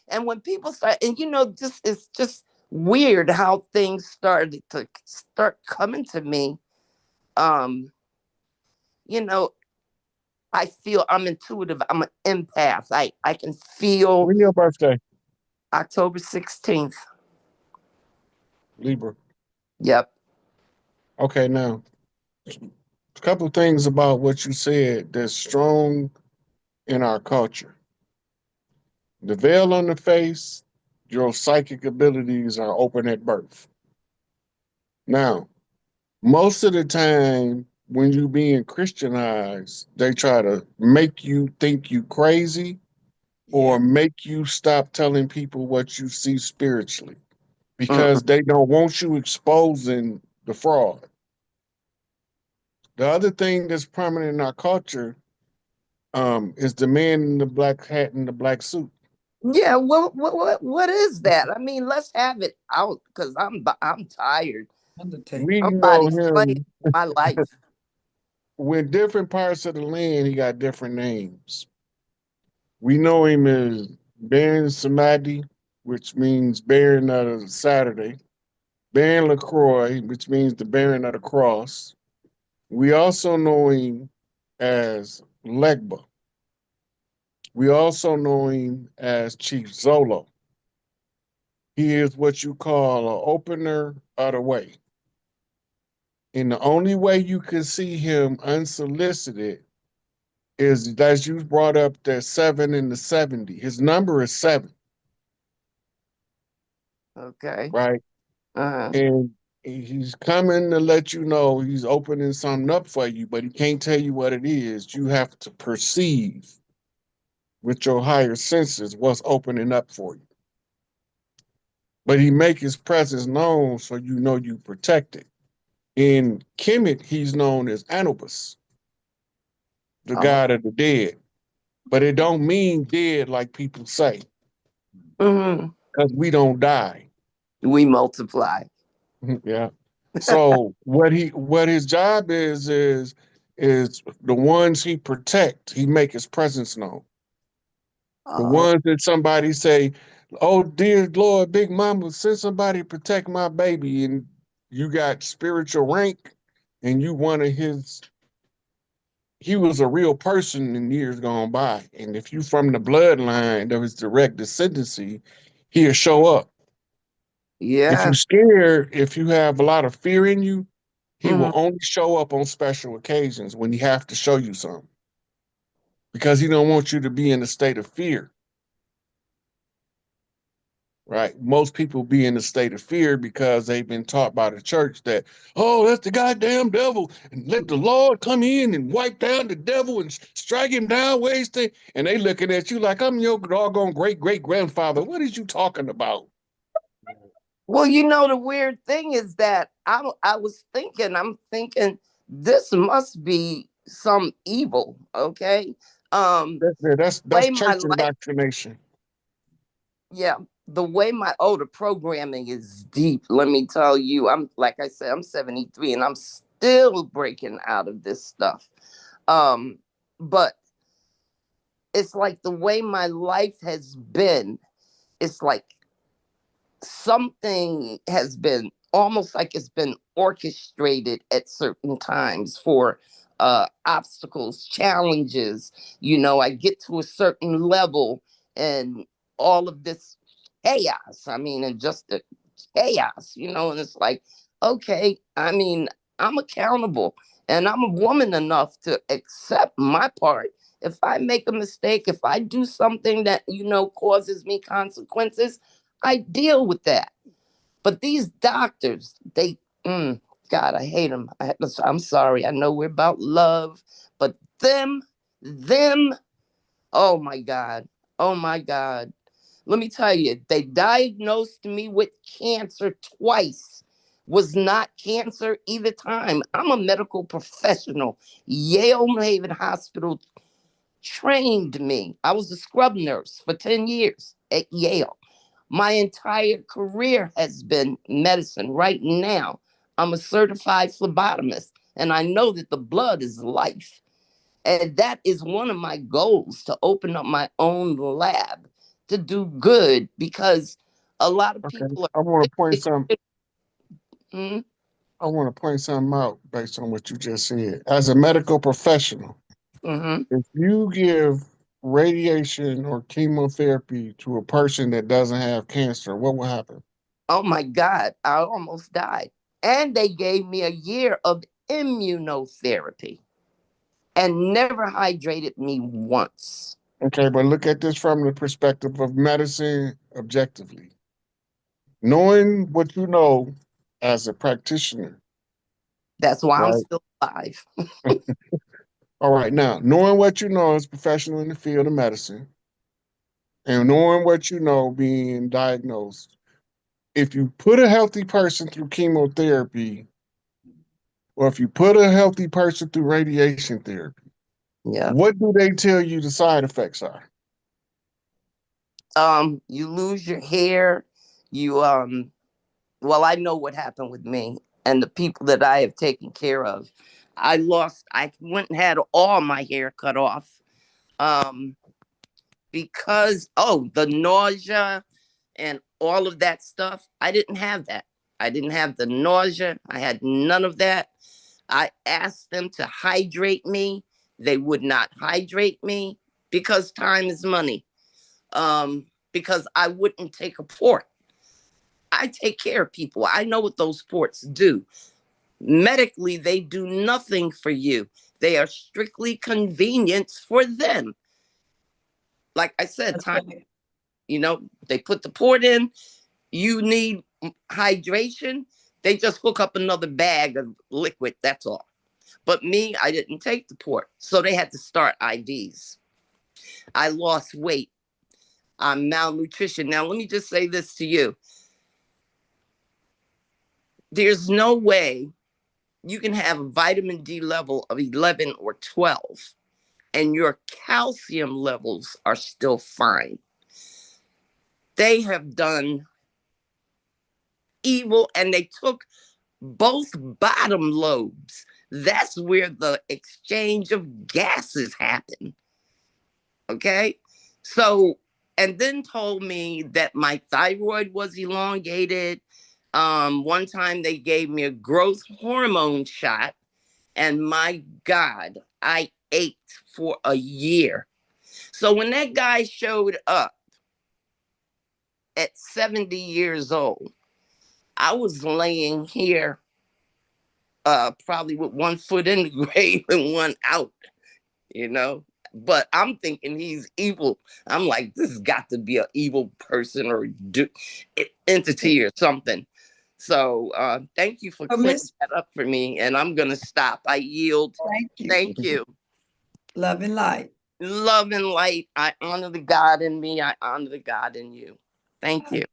and when people start, and just it's just weird how things started to start coming to me. You know, I feel I'm intuitive. I'm an empath. I can feel. When your birthday? October 16th. Libra. Yep. Okay, now a couple of things about what you said that's strong in our culture. The veil on the face, your psychic abilities are open at birth. Now, most of the time when you being Christianized, they try to make you think you crazy or make you stop telling people what you see spiritually because they don't want you exposing the fraud. The other thing that's prominent in our culture is the man in the black hat and the black suit. Yeah, what is that? I mean, let's have it out because I'm tired. We know Somebody's playing him. my life. With different parts of the land, he got different names. We know him as Baron Samedi, which means Baron of Saturday. Baron LaCroix, which means the Baron of the Cross. We also know him as Legba. We also know him as Chief Zolo. He is what you call an opener of the way. And the only way you can see him unsolicited is, as you brought up, that 7 and the 70. His number is 7. Okay. Right? And he's coming to let you know he's opening something up for you, but he can't tell you what it is. You have to perceive with your higher senses what's opening up for you. But he make his presence known so you know you protect it. In Kemet, he's known as Anubis, the god of the dead. But it don't mean dead like people say. Because we don't die. We multiply. Yeah. So what his job is the ones he protect, he make his presence known. The ones that somebody say, oh dear Lord, Big Mama, send somebody to protect my baby, and you got spiritual rank and you one of his, he was a real person in years gone by. And if you from the bloodline of his direct descendancy, he'll show up. Yeah. If you're scared, if you have a lot of fear in you, he will only show up on special occasions when he have to show you something. Because he don't want you to be in a state of fear. Right? Most people be in a state of fear because they've been taught by the church that, oh, that's the goddamn devil, and let the Lord come in and wipe down the devil and strike him down, wasting. And they looking at you like, I'm your doggone great-great-grandfather. What is you talking about? Well, the weird thing is that I'm thinking this must be some evil, okay? That's church indoctrination. Yeah, the way my older programming is deep, let me tell you, like I said, I'm 73 and I'm still breaking out of this stuff. But it's like the way my life has been, it's like something has been almost like it's been orchestrated at certain times for obstacles, challenges. I get to a certain level and all of this chaos. I mean, and just the chaos, and it's like, okay, I mean, I'm accountable and I'm a woman enough to accept my part. If I make a mistake, if I do something that, causes me consequences, I deal with that. But these doctors, God, I hate them. I'm sorry. I know we're about love, but them, oh my God. Oh my God. Let me tell you, they diagnosed me with cancer twice. Was not cancer either time. I'm a medical professional. Yale New Haven Hospital trained me. I was a scrub nurse for 10 years at Yale. My entire career has been medicine. Right now, I'm a certified phlebotomist, and I know that the blood is life. And that is one of my goals, to open up my own lab to do good, because a lot of Okay, people I want to point some. Hmm? I want to point something out based on what you just said. As a medical professional, if you give radiation or chemotherapy to a person that doesn't have cancer, what will happen? Oh my God, I almost died. And they gave me a year of immunotherapy and never hydrated me once. Okay, but look at this from the perspective of medicine objectively. Knowing what you know as a practitioner. That's why I'm Right. still alive. All right, now, knowing what you know as a professional in the field of medicine, and knowing what you know being diagnosed, if you put a healthy person through chemotherapy, or if you put a healthy person through radiation therapy, what do they tell you the side effects are? You lose your hair. You well, I know what happened with me and the people that I have taken care of. I went and had all my hair cut off. Because the nausea and all of that stuff, I didn't have that. I didn't have the nausea. I had none of that. I asked them to hydrate me. They would not hydrate me because time is money. Because I wouldn't take a port. I take care of people. I know what those ports do. Medically, they do nothing for you. They are strictly convenience for them. Like I said, time, they put the port in. You need hydration. They just hook up another bag of liquid. That's all. But me, I didn't take the port. So they had to start IVs. I lost weight. I'm malnutrition. Now, let me just say this to you. There's no way you can have a vitamin D level of 11 or 12 and your calcium levels are still fine. They have done evil, and they took both bottom lobes. That's where the exchange of gases happen. Okay? So, and then told me that my thyroid was elongated. One time they gave me a growth hormone shot, and my God, I ate for a year. So when that guy showed up at 70 years old, I was laying here probably with one foot in the grave and one out, But I'm thinking he's evil. I'm like, this has got to be an evil person or entity or something. So thank you for clearing that up for me. And I'm going to stop. I yield. Thank you. Thank you. Love and light. Love and light. I honor the God in me. I honor the God in you. Thank you.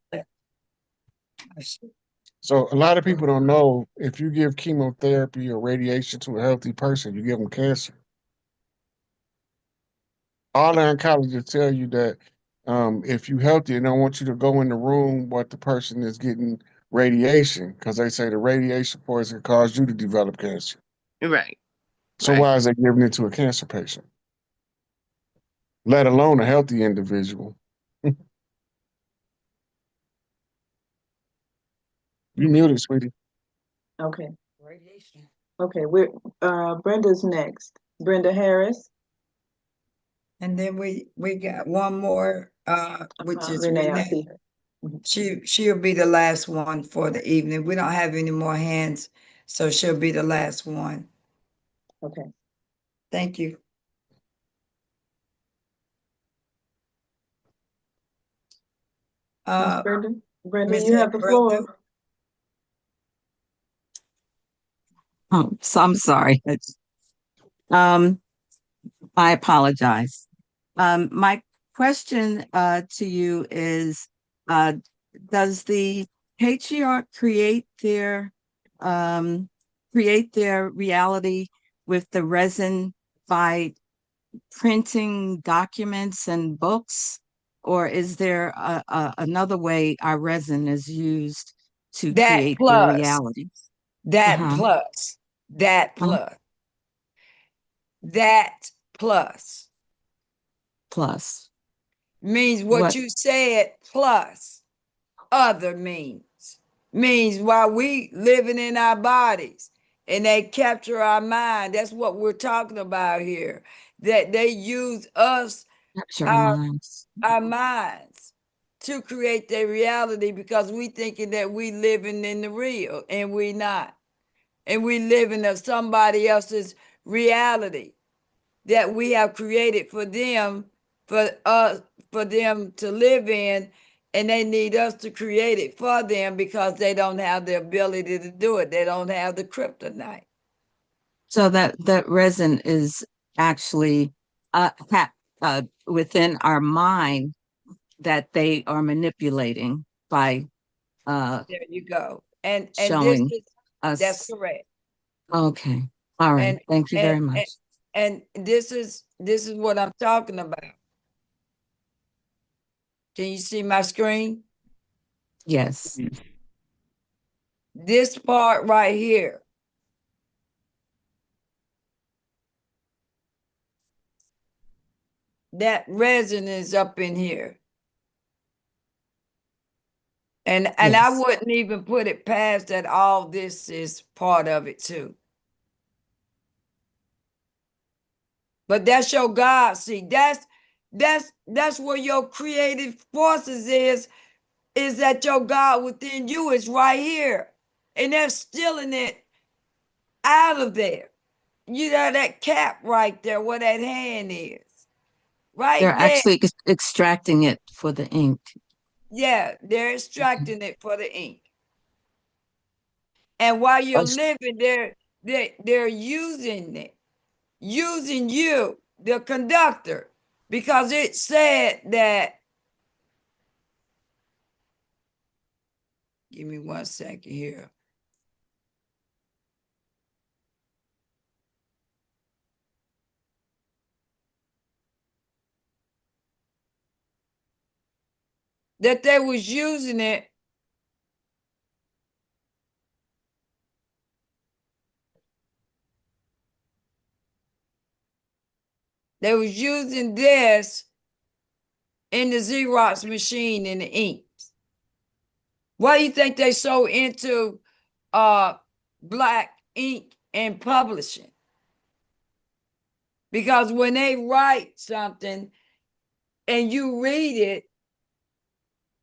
So a lot of people don't know, if you give chemotherapy or radiation to a healthy person, you give them cancer. All the oncologists tell you that if you're healthy, they don't want you to go in the room what the person is getting radiation, because they say the radiation poison caused you to develop cancer. Right. So why is they giving it to a cancer patient? Let alone a healthy individual. You muted, sweetie. Okay. Okay, we're Brenda's next. Brenda Harris. And then we got one more, which is Renee, I Renee. see her. She'll be the last one for the evening. We don't have any more hands, so she'll be the last one. Okay. Thank you. Miss Brenda, Miss you have the Brenda? floor. So I'm sorry. I apologize. My question to you is, does the patriarch create their reality with the resin by printing documents and books, or is there another way our resin is used to That create their plus, reality? that Uh-huh. plus, that Uh-huh. plus, that plus Plus means what what? you said plus other means while we living in our bodies and they capture our mind. That's what we're talking about here. That they use us, Capture our minds. our minds, to create their reality because we thinking that we living in the real and we not. And we living of somebody else's reality that we have created for them, for us, for them to live in, and they need us to create it for them because they don't have the ability to do it. They don't have the kryptonite. So that resin is actually within our mind that they are manipulating by There you go. And this showing is that's us. correct. Okay. All right. And Thank you very much. and this is what I'm talking about. Can you see my screen? Yes. This part right here. That resin is up in here. And I Yes. wouldn't even put it past that all this is part of it too. But that's your God. See, that's where your creative forces is that your God within you is right here. And they're stealing it out of there. You know that cap right there where that hand is. Right They're there. actually extracting it for the ink. Yeah, they're extracting it for the ink. And while you're living, they're using it, using you, the conductor, because it said that. Give me 1 second here. That they was using it. They was using this in the Xerox machine in the inks. Why do you think they so into black ink and publishing? Because when they write something and you read it,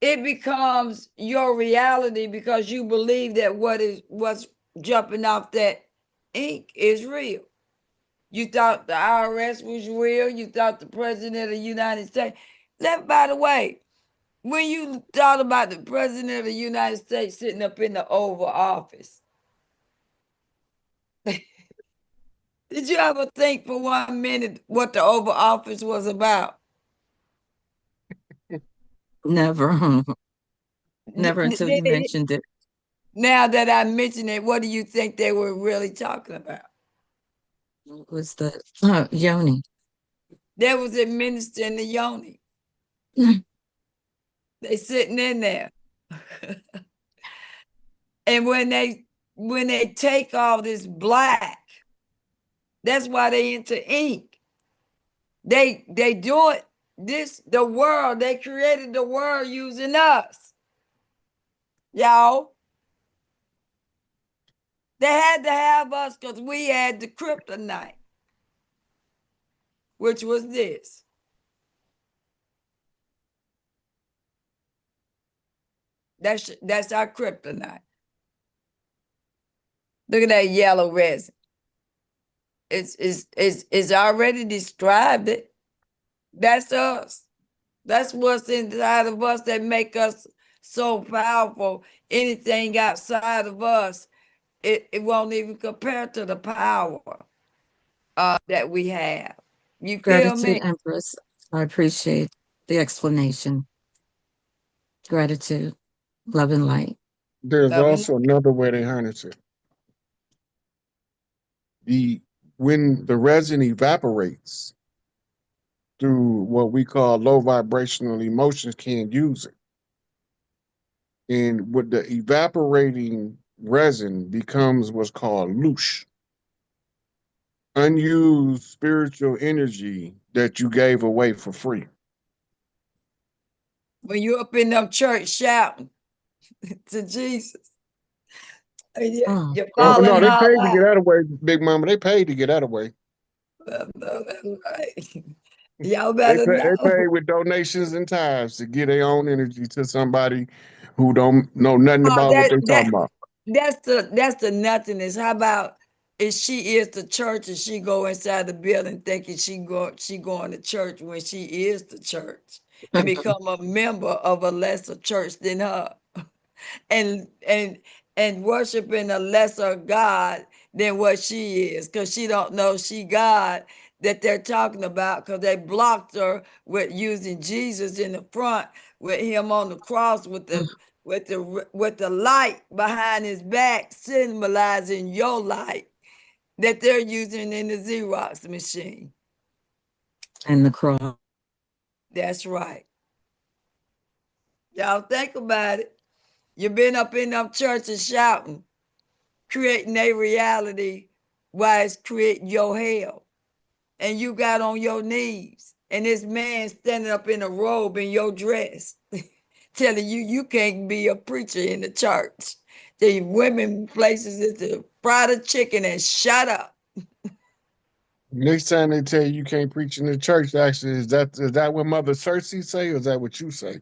it becomes your reality because you believe that what's jumping off that ink is real. You thought the IRS was real. You thought the president of the United States. By the way, when you thought about the president of the United States sitting up in the Oval Office, did you ever think for 1 minute what the Oval Office was about? Never. Never until you mentioned it. Now that I mentioned it, what do you think they were really talking about? It was the yoni. There was administering the yoni. They sitting in there. And when they take all this black, that's why they into ink. They do it. The world, they created the world using us. Y'all. They had to have us because we had the kryptonite, which was this. That's our kryptonite. Look at that yellow resin. It's already described it. That's us. That's what's inside of us that make us so powerful. Anything outside of us, it won't even compare to the power that we have. You feel Gratitude, me? Empress. I appreciate the explanation. Gratitude, love and light. There's Love and also another way they harness it. When the resin evaporates through what we call low vibrational emotions, can't use it. And with the evaporating resin becomes what's called loosh, unused spiritual energy that you gave away for free. when you up in them church shouting to Jesus, and you're Oh falling no, they hard paid to get out. that away, Big Mama. They paid to get that away. No, that's right. Y'all They better pay, they know. pay with donations and tithes to give their own energy to somebody who don't know nothing Oh, about what they talking about. that's the nothingness. How about if she is the church and she go inside the building thinking she going to church when she is the church and become a member of a lesser church than her and worshiping a lesser God than what she is because she don't know she God that they're talking about because they blocked her with using Jesus in the front with him on the cross with the light behind his back symbolizing your light that they're using in the Xerox machine. And the cross. That's right. Y'all think about it. You've been up in them churches shouting, creating a reality while it's creating your hell. And you got on your knees, and this man standing up in a robe in your dress, telling you can't be a preacher in the church. The women places is to fry the chicken and shut up. Next time they tell you can't preach in the church, actually, is that what Mother Cersei say, or is that what you say?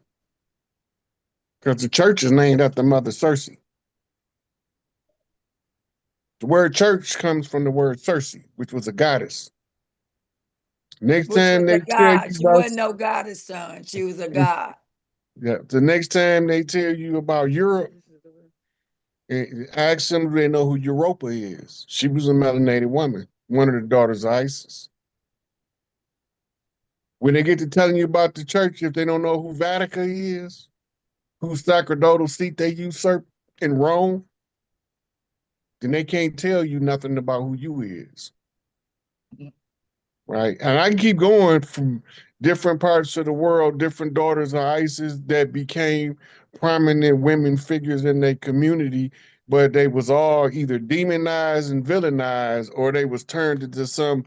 Because the church is named after Mother Cersei. The word church comes from the word Cersei, which was a goddess. Next Which was time they a tell you god. She about, wasn't no goddess son. She was a god. yeah, the next time they tell you about Europe, ask them if they know who Europa is. She was a melanated woman, one of the daughters of Isis. When they get to telling you about the church, if they don't know who Vatican is, whose sacerdotal seat they usurp in Rome, then they can't tell you nothing about who you is. Right? And I can keep going from different parts of the world, different daughters of ISIS that became prominent women figures in their community, but they was all either demonized and villainized, or they was turned into some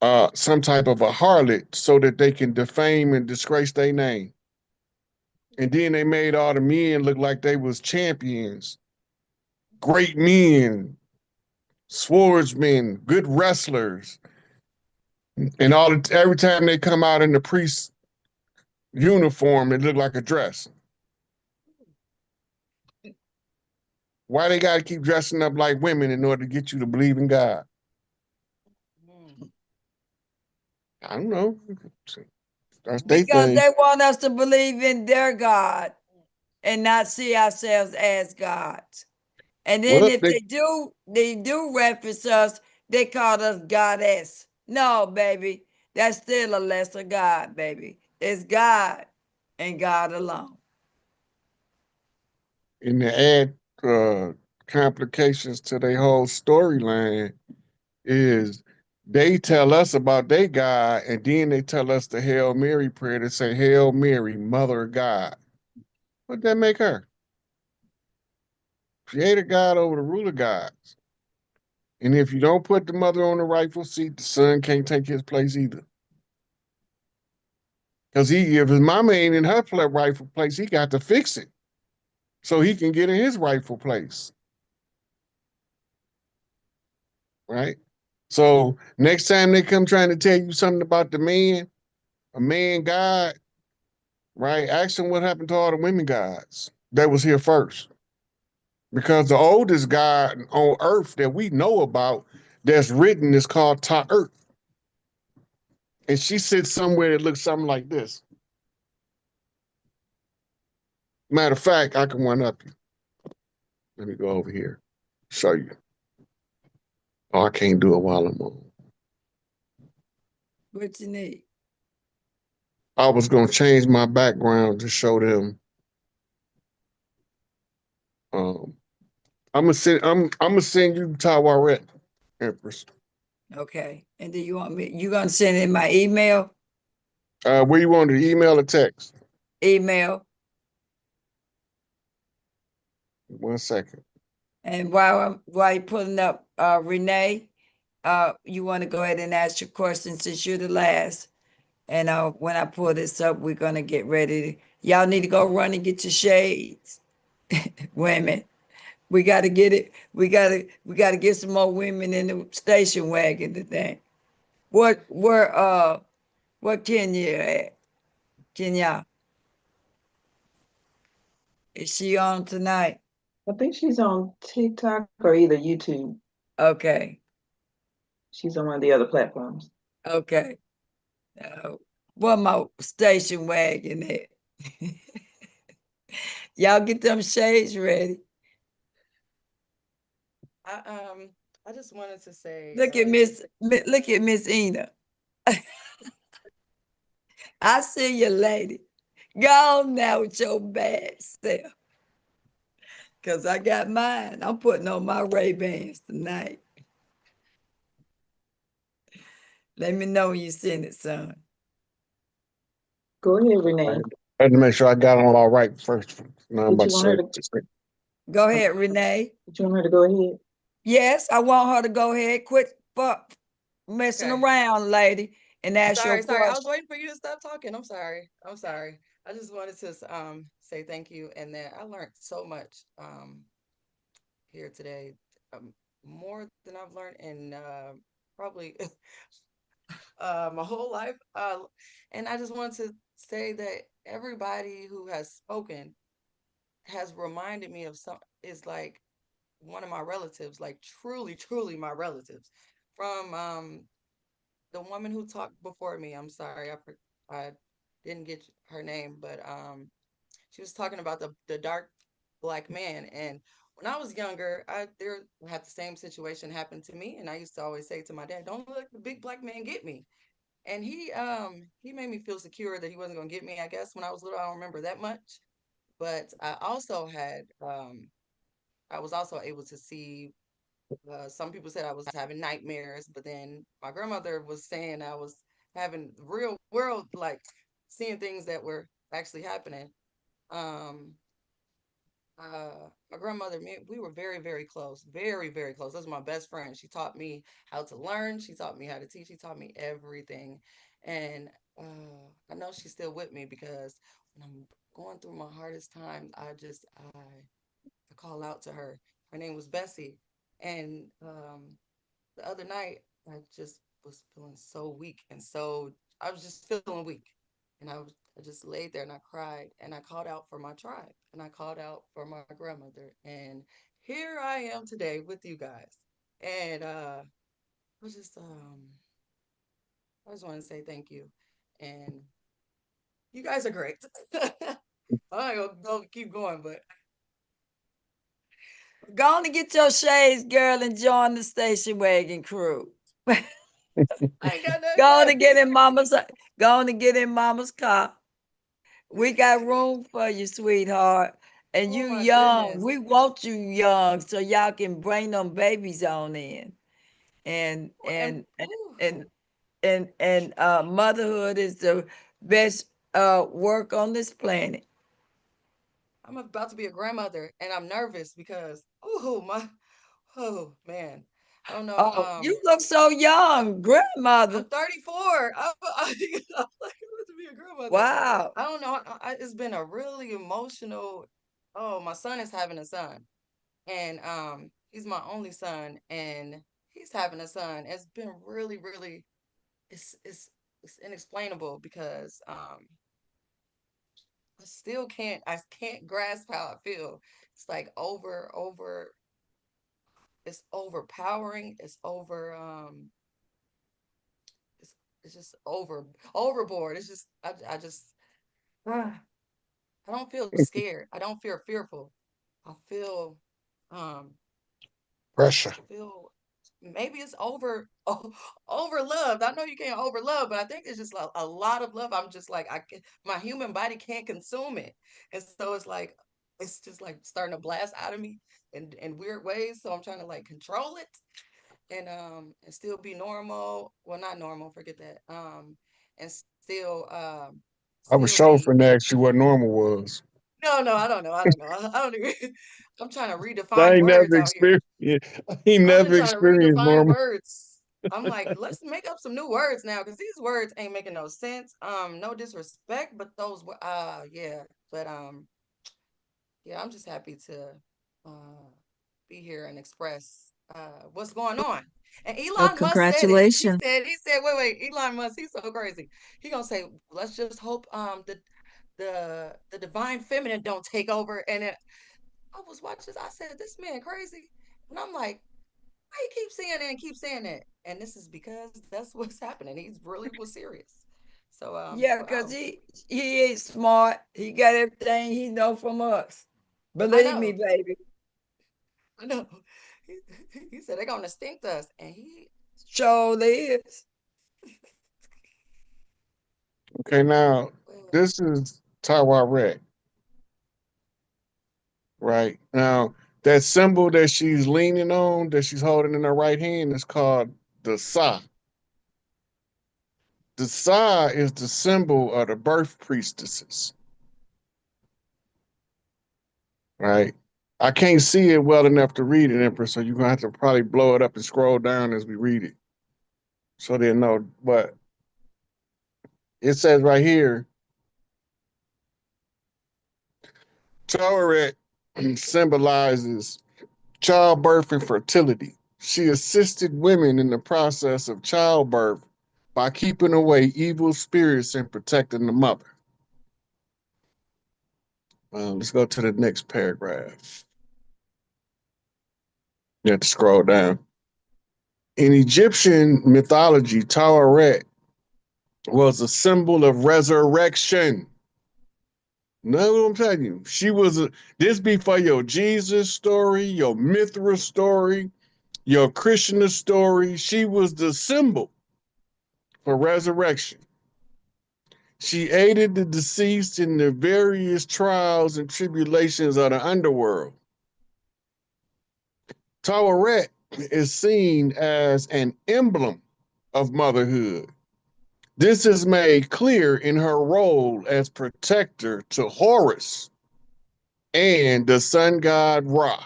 type of a harlot so that they can defame and disgrace their name. And then they made all the men look like they was champions, great men, swordsmen, good wrestlers. And every time they come out in the priest uniform, it look like a dress. Why they gotta keep dressing up like women in order to get you to believe in God? I don't know. That's their Because thing. they want us to believe in their God and not see ourselves as gods. And then Well, if they do reference us, they call us goddess. No, baby, that's still a lesser God, baby. It's God and God alone. and to add complications to their whole storyline is they tell us about their God, and then they tell us the Hail Mary prayer to say, Hail Mary, Mother of God. What'd that make her? Creator God over the ruler gods. And if you don't put the mother on the rightful seat, the son can't take his place either. Because if his mama ain't in her rightful place, he got to fix it so he can get in his rightful place. Right? So next time they come trying to tell you something about the man, a man God, right? Ask them what happened to all the women gods that was here first. Because the oldest God on earth that we know about that's written is called Ta-Earth. And she sits somewhere that looks something like this. Matter of fact, I can one up you. Let me go over here, show you. Oh, I can't do it while I'm on. What you need? I was gonna change my background to show them. I'm gonna send you Tawaret, Empress. Okay. And do you want me, you gonna send in my email? Where you want to email or text? Email. 1 second. And while you're pulling up, Renee, you want to go ahead and ask your question since you're the last. And when I pull this up, we're gonna get ready. Y'all need to go run and get your shades. Women, we gotta get it. We gotta get some more women in the station wagon today. Where Kenya at? Kenya, is she on tonight? I think she's on TikTok or either YouTube. Okay, She's on one of the other platforms. okay. What my station wagon at? Y'all get them shades ready. I just wanted to say, Look at Miss Ina. I see you, lady. Go on now with your bad self. Cause I got mine. I'm putting on my Ray-Bans tonight. Let me know when you send it, son. Go ahead, Renee. I had to make sure I got them all right first. No, I'm Did about you to want her say. to, Go ahead, Renee. did you want her to go ahead? Yes, I want her to go ahead. Quit messing Okay. around, lady, and ask your sorry. I was question. waiting for you to stop talking. I'm sorry. I just wanted to say thank you and that I learned so much here today. More than I've learned in probably my whole life. And I just wanted to say that everybody who has spoken has reminded me of is like one of my relatives, like truly my relatives. From the woman who talked before me. I'm sorry, I didn't get her name, but she was talking about the dark black man. And when I was younger, I had the same situation happen to me, and I used to always say to my dad, "Don't let the big black man get me." And he made me feel secure that he wasn't gonna get me. I guess when I was little, I don't remember that much, but I was also able to see. Some people said I was having nightmares, but then my grandmother was saying I was having real world, like seeing things that were actually happening. Um, my grandmother, we were very close, very close. This was my best friend. She taught me how to learn. She taught me how to teach. She taught me everything. And I know she's still with me because when I'm going through my hardest time, I call out to her. Her name was Bessie. And the other night, I just was feeling so weak and I was just feeling weak. And I just laid there and I cried and I called out for my tribe and I called out for my grandmother. And here I am today with you guys. And I just I just want to say thank you. And you guys are great. I'm not gonna keep going, but Go on and get your shades, girl, and join the station wagon crew. I ain't got nothing Go on to and say. get in mama's car. We got room for you, sweetheart. And Oh you my young. goodness. We want you young so y'all can bring them babies on in. And And motherhood is the best work on this planet. I'm about to be a grandmother and I'm nervous because oh man. I don't know. Oh, you look so young, grandmother. I'm 34. I'm like to be a grandmother. Wow. I don't know. It's been a really emotional. Oh, my son is having a son, and he's my only son, and he's having a son. It's been really. It's inexplainable because I can't grasp how I feel. It's like over. It's overpowering. It's just overboard. It's just I just I don't feel scared. I don't feel fearful. I feel Pressure. I feel maybe it's over loved. I know you can't over love, but I think it's just a lot of love. I'm just like, my human body can't consume it. And so it's just like starting to blast out of me in weird ways. So I'm trying to like control it and still be normal. Well, not normal, forget that. And I was still sure be finna ask you what normal was. no, I don't know. I don't know. I don't even I'm trying to I redefine ain't words never out here. experienced. I ain't I'm just never trying to experienced redefine normal. words. I'm like, let's make up some new words now because these words ain't making no sense. No disrespect, but those were yeah. But yeah, I'm just happy to be here and express what's going on. And Well, Elon Musk said it. congratulations. Wait, Elon Musk, he's so crazy. He gonna say, let's just hope the divine feminine don't take over. And I was watching this, I said, this man crazy. And I'm like, why he keep saying that and keep saying that? And this is because that's what's happening. He's really was serious. So Yeah, because wow. he is smart. He got everything he know from us. I Believe me, know. baby. I know. He said they're gonna stink us. And he Sure is. Okay, now this is Tawaret, right? Now that symbol that she's leaning on, that she's holding in her right hand, is called the Sa. The Sa is the symbol of the birth priestesses, right? I can't see it well enough to read it, Empress, so you're gonna have to probably blow it up and scroll down as we read it, so they'll know. But it says right here, Tawaret symbolizes childbirth and fertility. She assisted women in the process of childbirth by keeping away evil spirits and protecting the mother. Let's go to the next paragraph. You have to scroll down. In Egyptian mythology, Tawaret was a symbol of resurrection. Know what I'm telling you? She was this be for your Jesus story, your Mithra story, your Krishna story. She was the symbol for resurrection. She aided the deceased in the various trials and tribulations of the underworld. Tawaret is seen as an emblem of motherhood. This is made clear in her role as protector to Horus and the sun god Ra.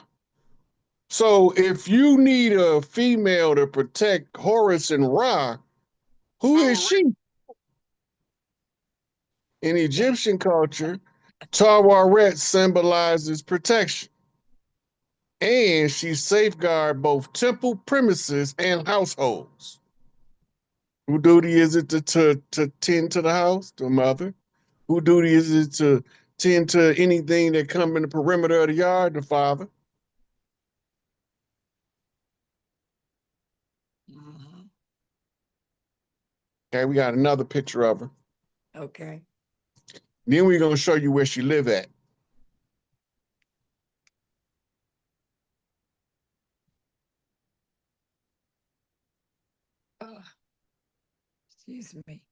So if you need a female to protect Horus and Ra, who is she? In Egyptian culture, Tawaret symbolizes protection, and she safeguards both temple premises and households. Who duty is it to tend to the house? The mother. Who duty is it to tend to anything that come in the perimeter of the yard? The father. Okay, we got another picture of her. Okay. Then we're gonna show you where she live at. Excuse me.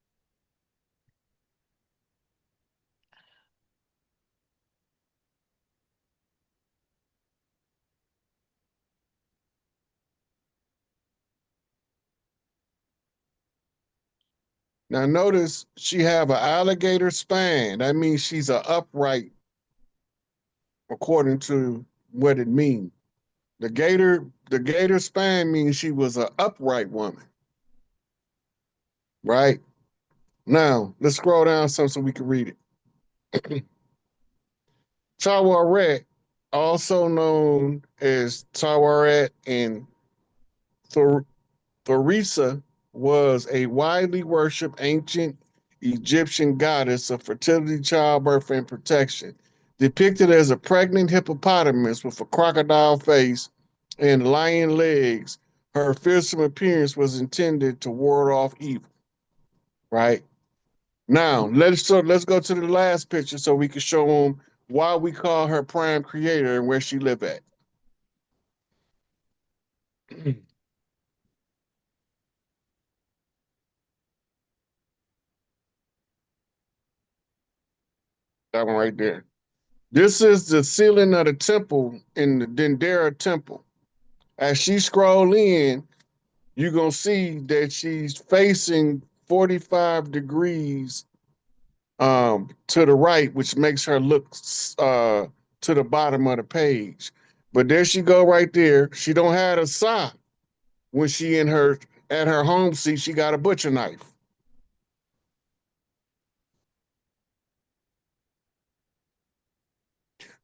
Now notice she have an alligator spine. That means she's a upright, according to what it means. The gator spine means she was an upright woman. Right? Now, let's scroll down some so we can read it. Tawaret, also known as Tawaret and Theresa, was a widely worshipped ancient Egyptian goddess of fertility, childbirth, and protection. Depicted as a pregnant hippopotamus with a crocodile face and lion legs, her fearsome appearance was intended to ward off evil. Right? Now, let's go to the last picture so we can show them why we call her prime creator and where she live at. That one right there. This is the ceiling of the temple in the Dendera temple. As she scroll in, you're gonna see that she's facing 45 degrees to the right, which makes her look to the bottom of the page. But there she go right there. She don't have a sock when she at her home seat. She got a butcher knife.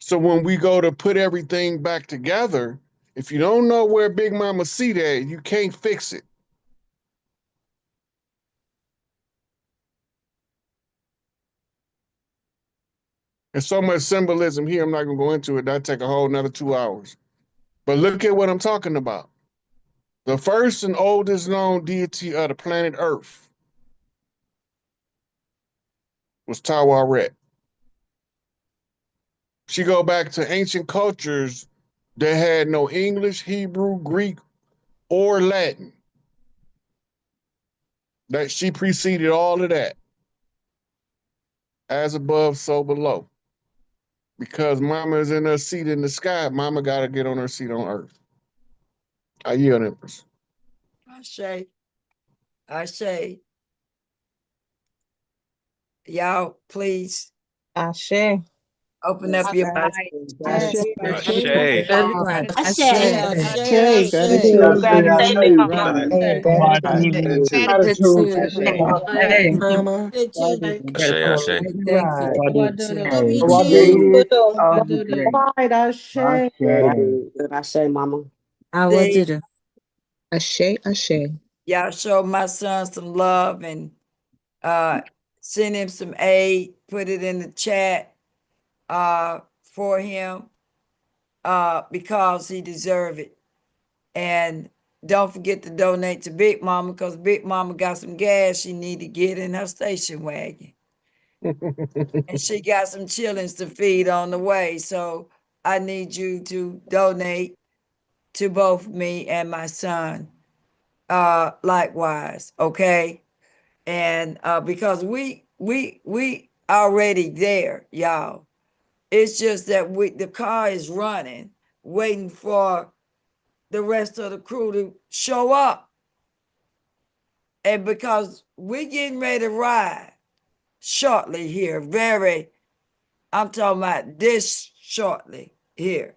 So when we go to put everything back together, if you don't know where Big Mama seat at, you can't fix it. There's so much symbolism here, I'm not gonna go into it. That'd take a whole another 2 hours. But look at what I'm talking about. The first and oldest known deity of the planet Earth was Tawaret. She go back to ancient cultures that had no English, Hebrew, Greek, or Latin. That she preceded all of that. As above, so below. Because Mama is in her seat in the sky, Mama got to get on her seat on earth. I yield, Empress. Ashe. Y'all, please Ashe. open up your mic. Everyone. Ashe. Ashe. Gratitude. Hey, Mama. Ashe, Ashe. Thank you. Right, Ashe. I say, Mama. See, Ashe, Ashe. y'all show my son some love and send him some aid, put it in the chat for him because he deserve it. And don't forget to donate to Big Mama because Big Mama got some gas she need to get in her station wagon. And she got some chillings to feed on the way. So I need you to donate to both me and my son likewise, okay? And because we already there, y'all. It's just that the car is running, waiting for the rest of the crew to show up. And because we getting ready to ride shortly here, I'm talking about this shortly here.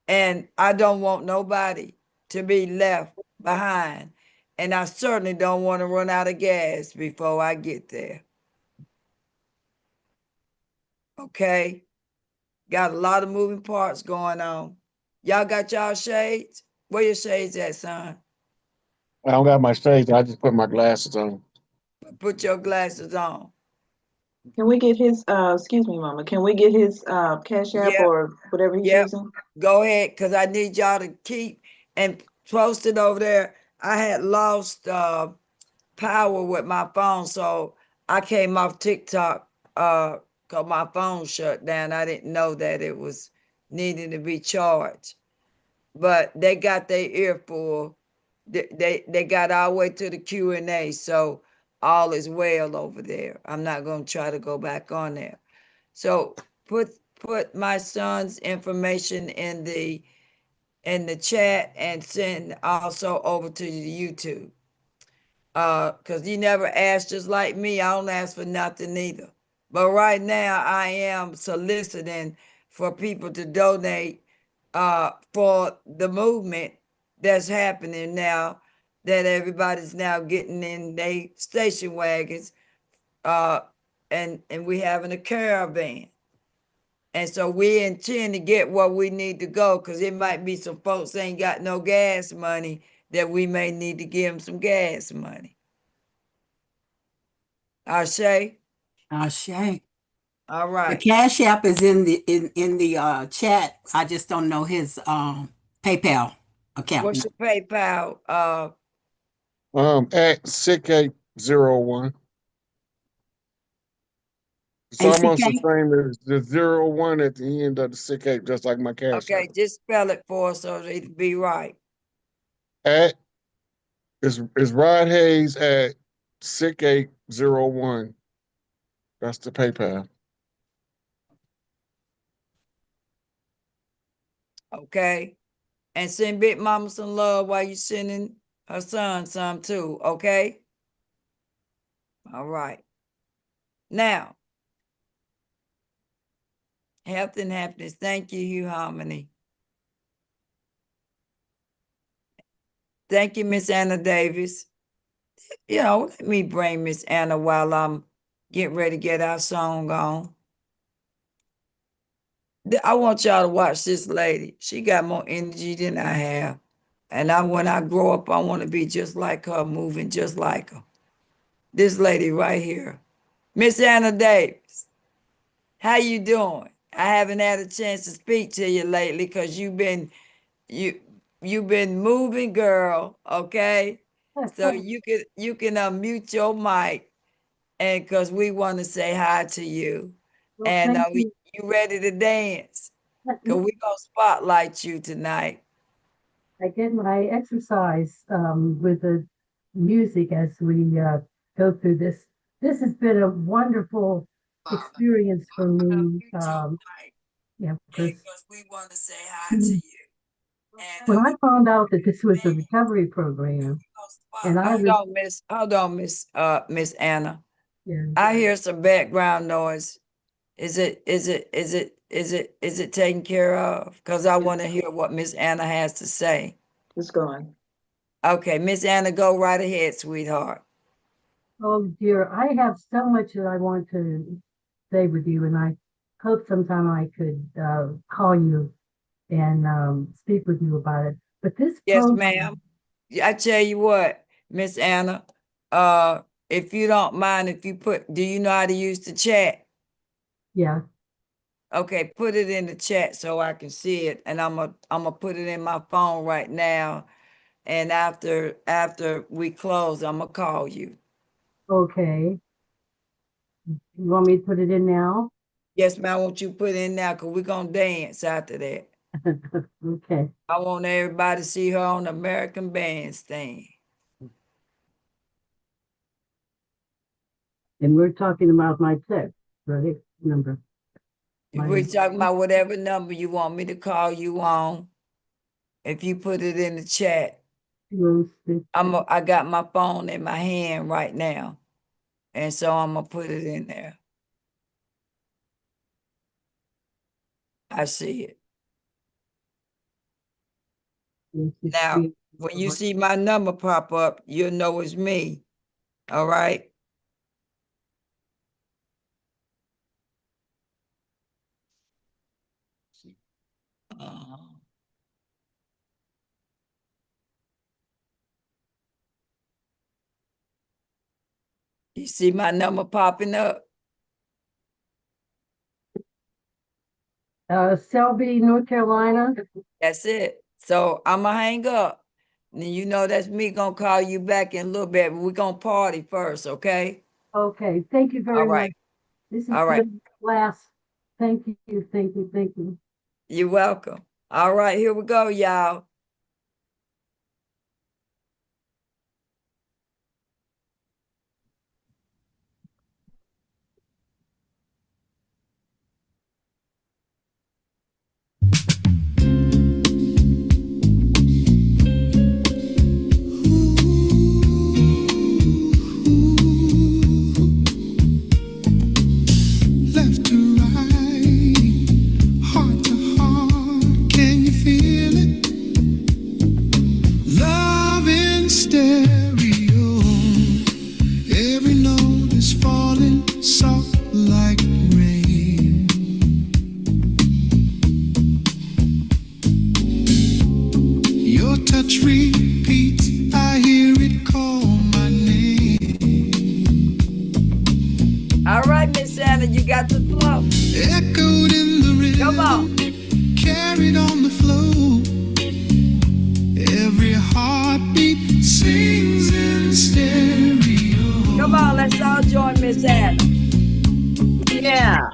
And I don't want nobody to be left behind. And I certainly don't want to run out of gas before I get there. Okay? Got a lot of moving parts going on. Y'all got y'all shades? Where your shades at, son? I don't got my shades. I just put my glasses on. Put your glasses on. Can we get his, excuse me, Mama, can we get his Cash App Yep. or whatever he's Yep. using? Go ahead, because I need y'all to keep and post it over there. I had lost power with my phone, so I came off TikTok because my phone shut down. I didn't know that it was needing to be charged. But they got their earful. They got all the way to the Q&A, so all is well over there. I'm not going to try to go back on there. So put my son's information in the chat and send also over to the YouTube. Because he never asked, just like me. I don't ask for nothing either. But right now I am soliciting for people to donate for the movement that's happening now, that everybody's now getting in their station wagons and we having a caravan. And so we intend to get where we need to go, because it might be some folks ain't got no gas money that we may need to give them some gas money. Ashe? Ashe. All The right. Cash App is in the chat. I just don't know his PayPal account. What's your PayPal? At SICK01. It's almost the same as the 01 at the end of the SICK, just like my Cash Okay, App. just spell it for us so it'll be right. At is Rod Hayes at SICK01. That's the PayPal. okay? And send Big Mama some love while you sending her son some too, okay? All right. Now, health and happiness. Thank you, Hugh Harmony. Thank you, Miss Anna Davis. You know, let me bring Miss Anna while I'm getting ready to get our song on. I want y'all to watch this lady. She got more energy than I have. And when I grow up, I want to be just like her, moving just like her. This lady right here. Miss Anna Davis, how you doing? I haven't had a chance to speak to you lately because you've been moving, girl, okay? So you can unmute your mic, and because we want to say hi to you. Well, And thank you. you ready to dance? Because we're going to spotlight you tonight. I get my exercise with the music as we go through this. This has been a wonderful experience for me. Yeah, because we want to say hi to you. And when I found out that this was a recovery program, and I hold on, Miss Anna. Yeah. I hear some background noise. Is it taken care of? Because I want to hear what Miss Anna has to say. It's gone. Okay, Miss Anna, go right ahead, sweetheart. Oh dear, I have so much that I want to say with you, and I hope sometime I could call you and speak with you about it. But this Yes, program, ma'am. I tell you what, Miss Anna, if you don't mind, do you know how to use the chat? Yeah. Okay, put it in the chat so I can see it, and I'm gonna put it in my phone right now. And after we close, I'm gonna call you. Okay. You want me to put it in now? Yes, ma'am. I want you to put it in now because we're gonna dance after that. Okay. I want everybody to see her on the American Bandstand. And we're talking about my text, right? Number. We're talking about whatever number you want me to call you on. If you put it in the chat, I got my phone in my hand right now, and so I'm gonna put it in there. I see it. Now, when you see my number pop up, you'll know it's me. All right? You see my number popping up? Selby, North Carolina. That's it. So I'm gonna hang up. And you know that's me gonna call you back in a little bit, but we're gonna party first, okay? Okay. Thank you very All right. much. This is All right. good class. Thank you. Thank you. Thank you. You're welcome. All right, here we go, y'all. Left to right, heart to heart, can you feel it? Love in stereo, every note is falling soft like rain. Your touch repeats, I hear it call my name. All right, Miss Anna, you got the flow. Echoed in the rhythm, come on, carried on the flow. Every heartbeat sings in stereo. Come on, let's all join Miss Anna. Yeah.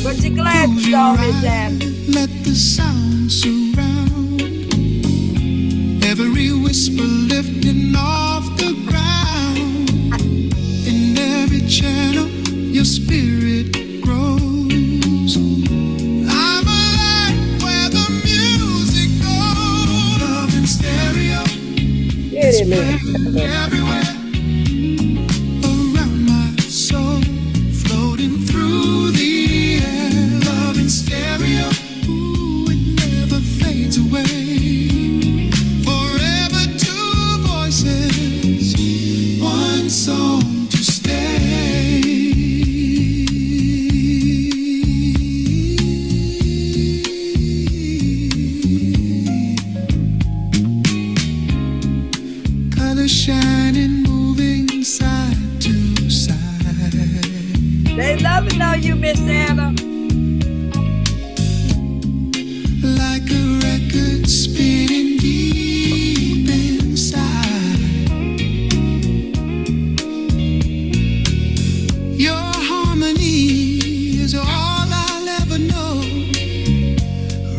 Put your glasses on, Miss Anna. Let the sound surround. Every whisper lifting off the ground. In every channel, your spirit grows. I'm alive where the music They loving on you, Miss Anna. Like a record spinning deep inside. Your harmony is all I'll ever know.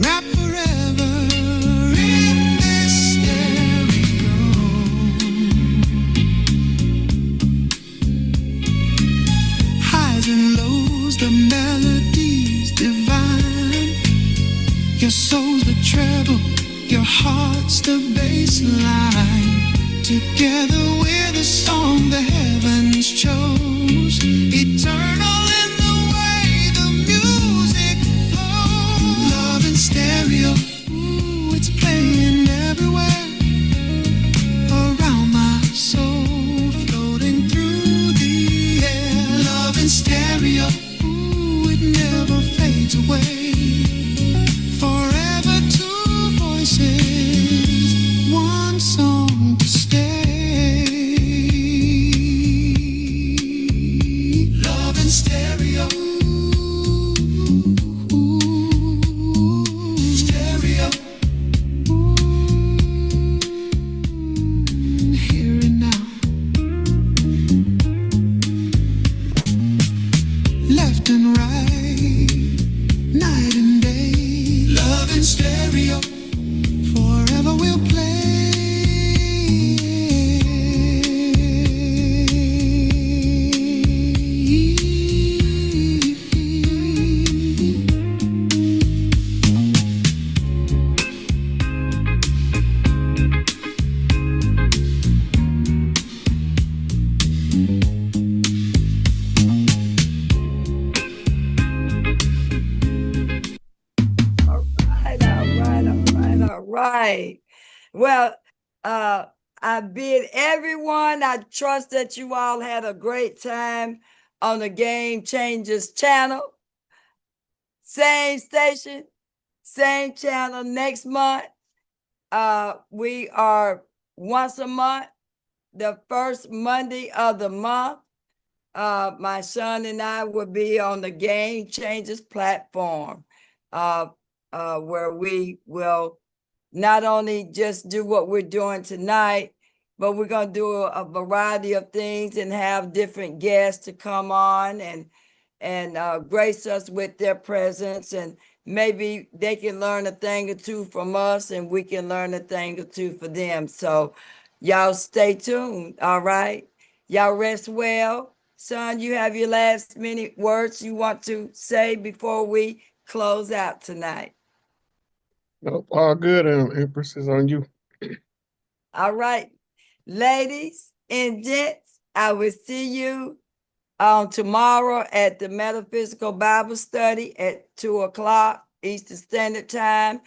Wrap forever in this stereo. Highs and lows, the melodies divine. Your soul's the treble, your heart's the bass line. Together we're the song the heavens chose. Eternal in the way the music flows. Love in stereo, ooh, it's playing everywhere. Around my soul, floating through the air. Love in stereo, ooh, it never fades away. Forever two voices, one song to stay. Love in stereo. Stereo. Here and now. Left and right, night and day. Love in stereo, forever we'll play. All right. Well, I bid everyone, I trust that you all had a great time on the Game Changers channel. Same station, same channel next month. We are once a month, the first Monday of the month. My son and I will be on the Game Changers platform, where we will not only just do what we're doing tonight, but we're going to do a variety of things and have different guests to come on and grace us with their presence. And maybe they can learn a thing or two from us and we can learn a thing or two for them. So y'all stay tuned, all right? Y'all rest well. Son, you have your last minute words you want to say before we close out tonight. Nope, all good, Empress is on you. All right, ladies and gents, I will see you on tomorrow at the Metaphysical Bible Study at 2:00 Eastern Standard Time.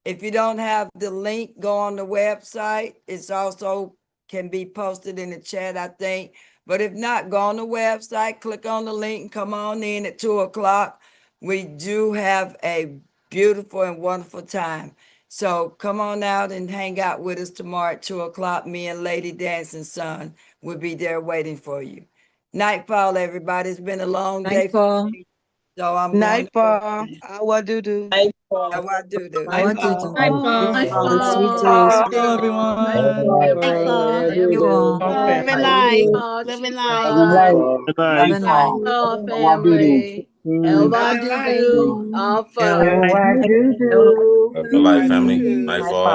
If you don't have the link, go on the website. It's also can be posted in the chat, I think. But if not, go on the website, click on the link, and come on in at 2:00. We do have a beautiful and wonderful time. So come on out and hang out with us tomorrow at 2:00. Me and Lady Dancing Sun will be there waiting for you. Nightfall, everybody. It's been a long day for me. So I'm Nightfall. Awa doo doo. Awa doo doo. Nightfall. Nightfall. Sweet dreams. Nightfall. You all. Living life. Nightfall. Living Nightfall. life. Good night. Nightfall, family. Elva Living life. Dudu. Alpha. What do do? Good life, family. Nightfall.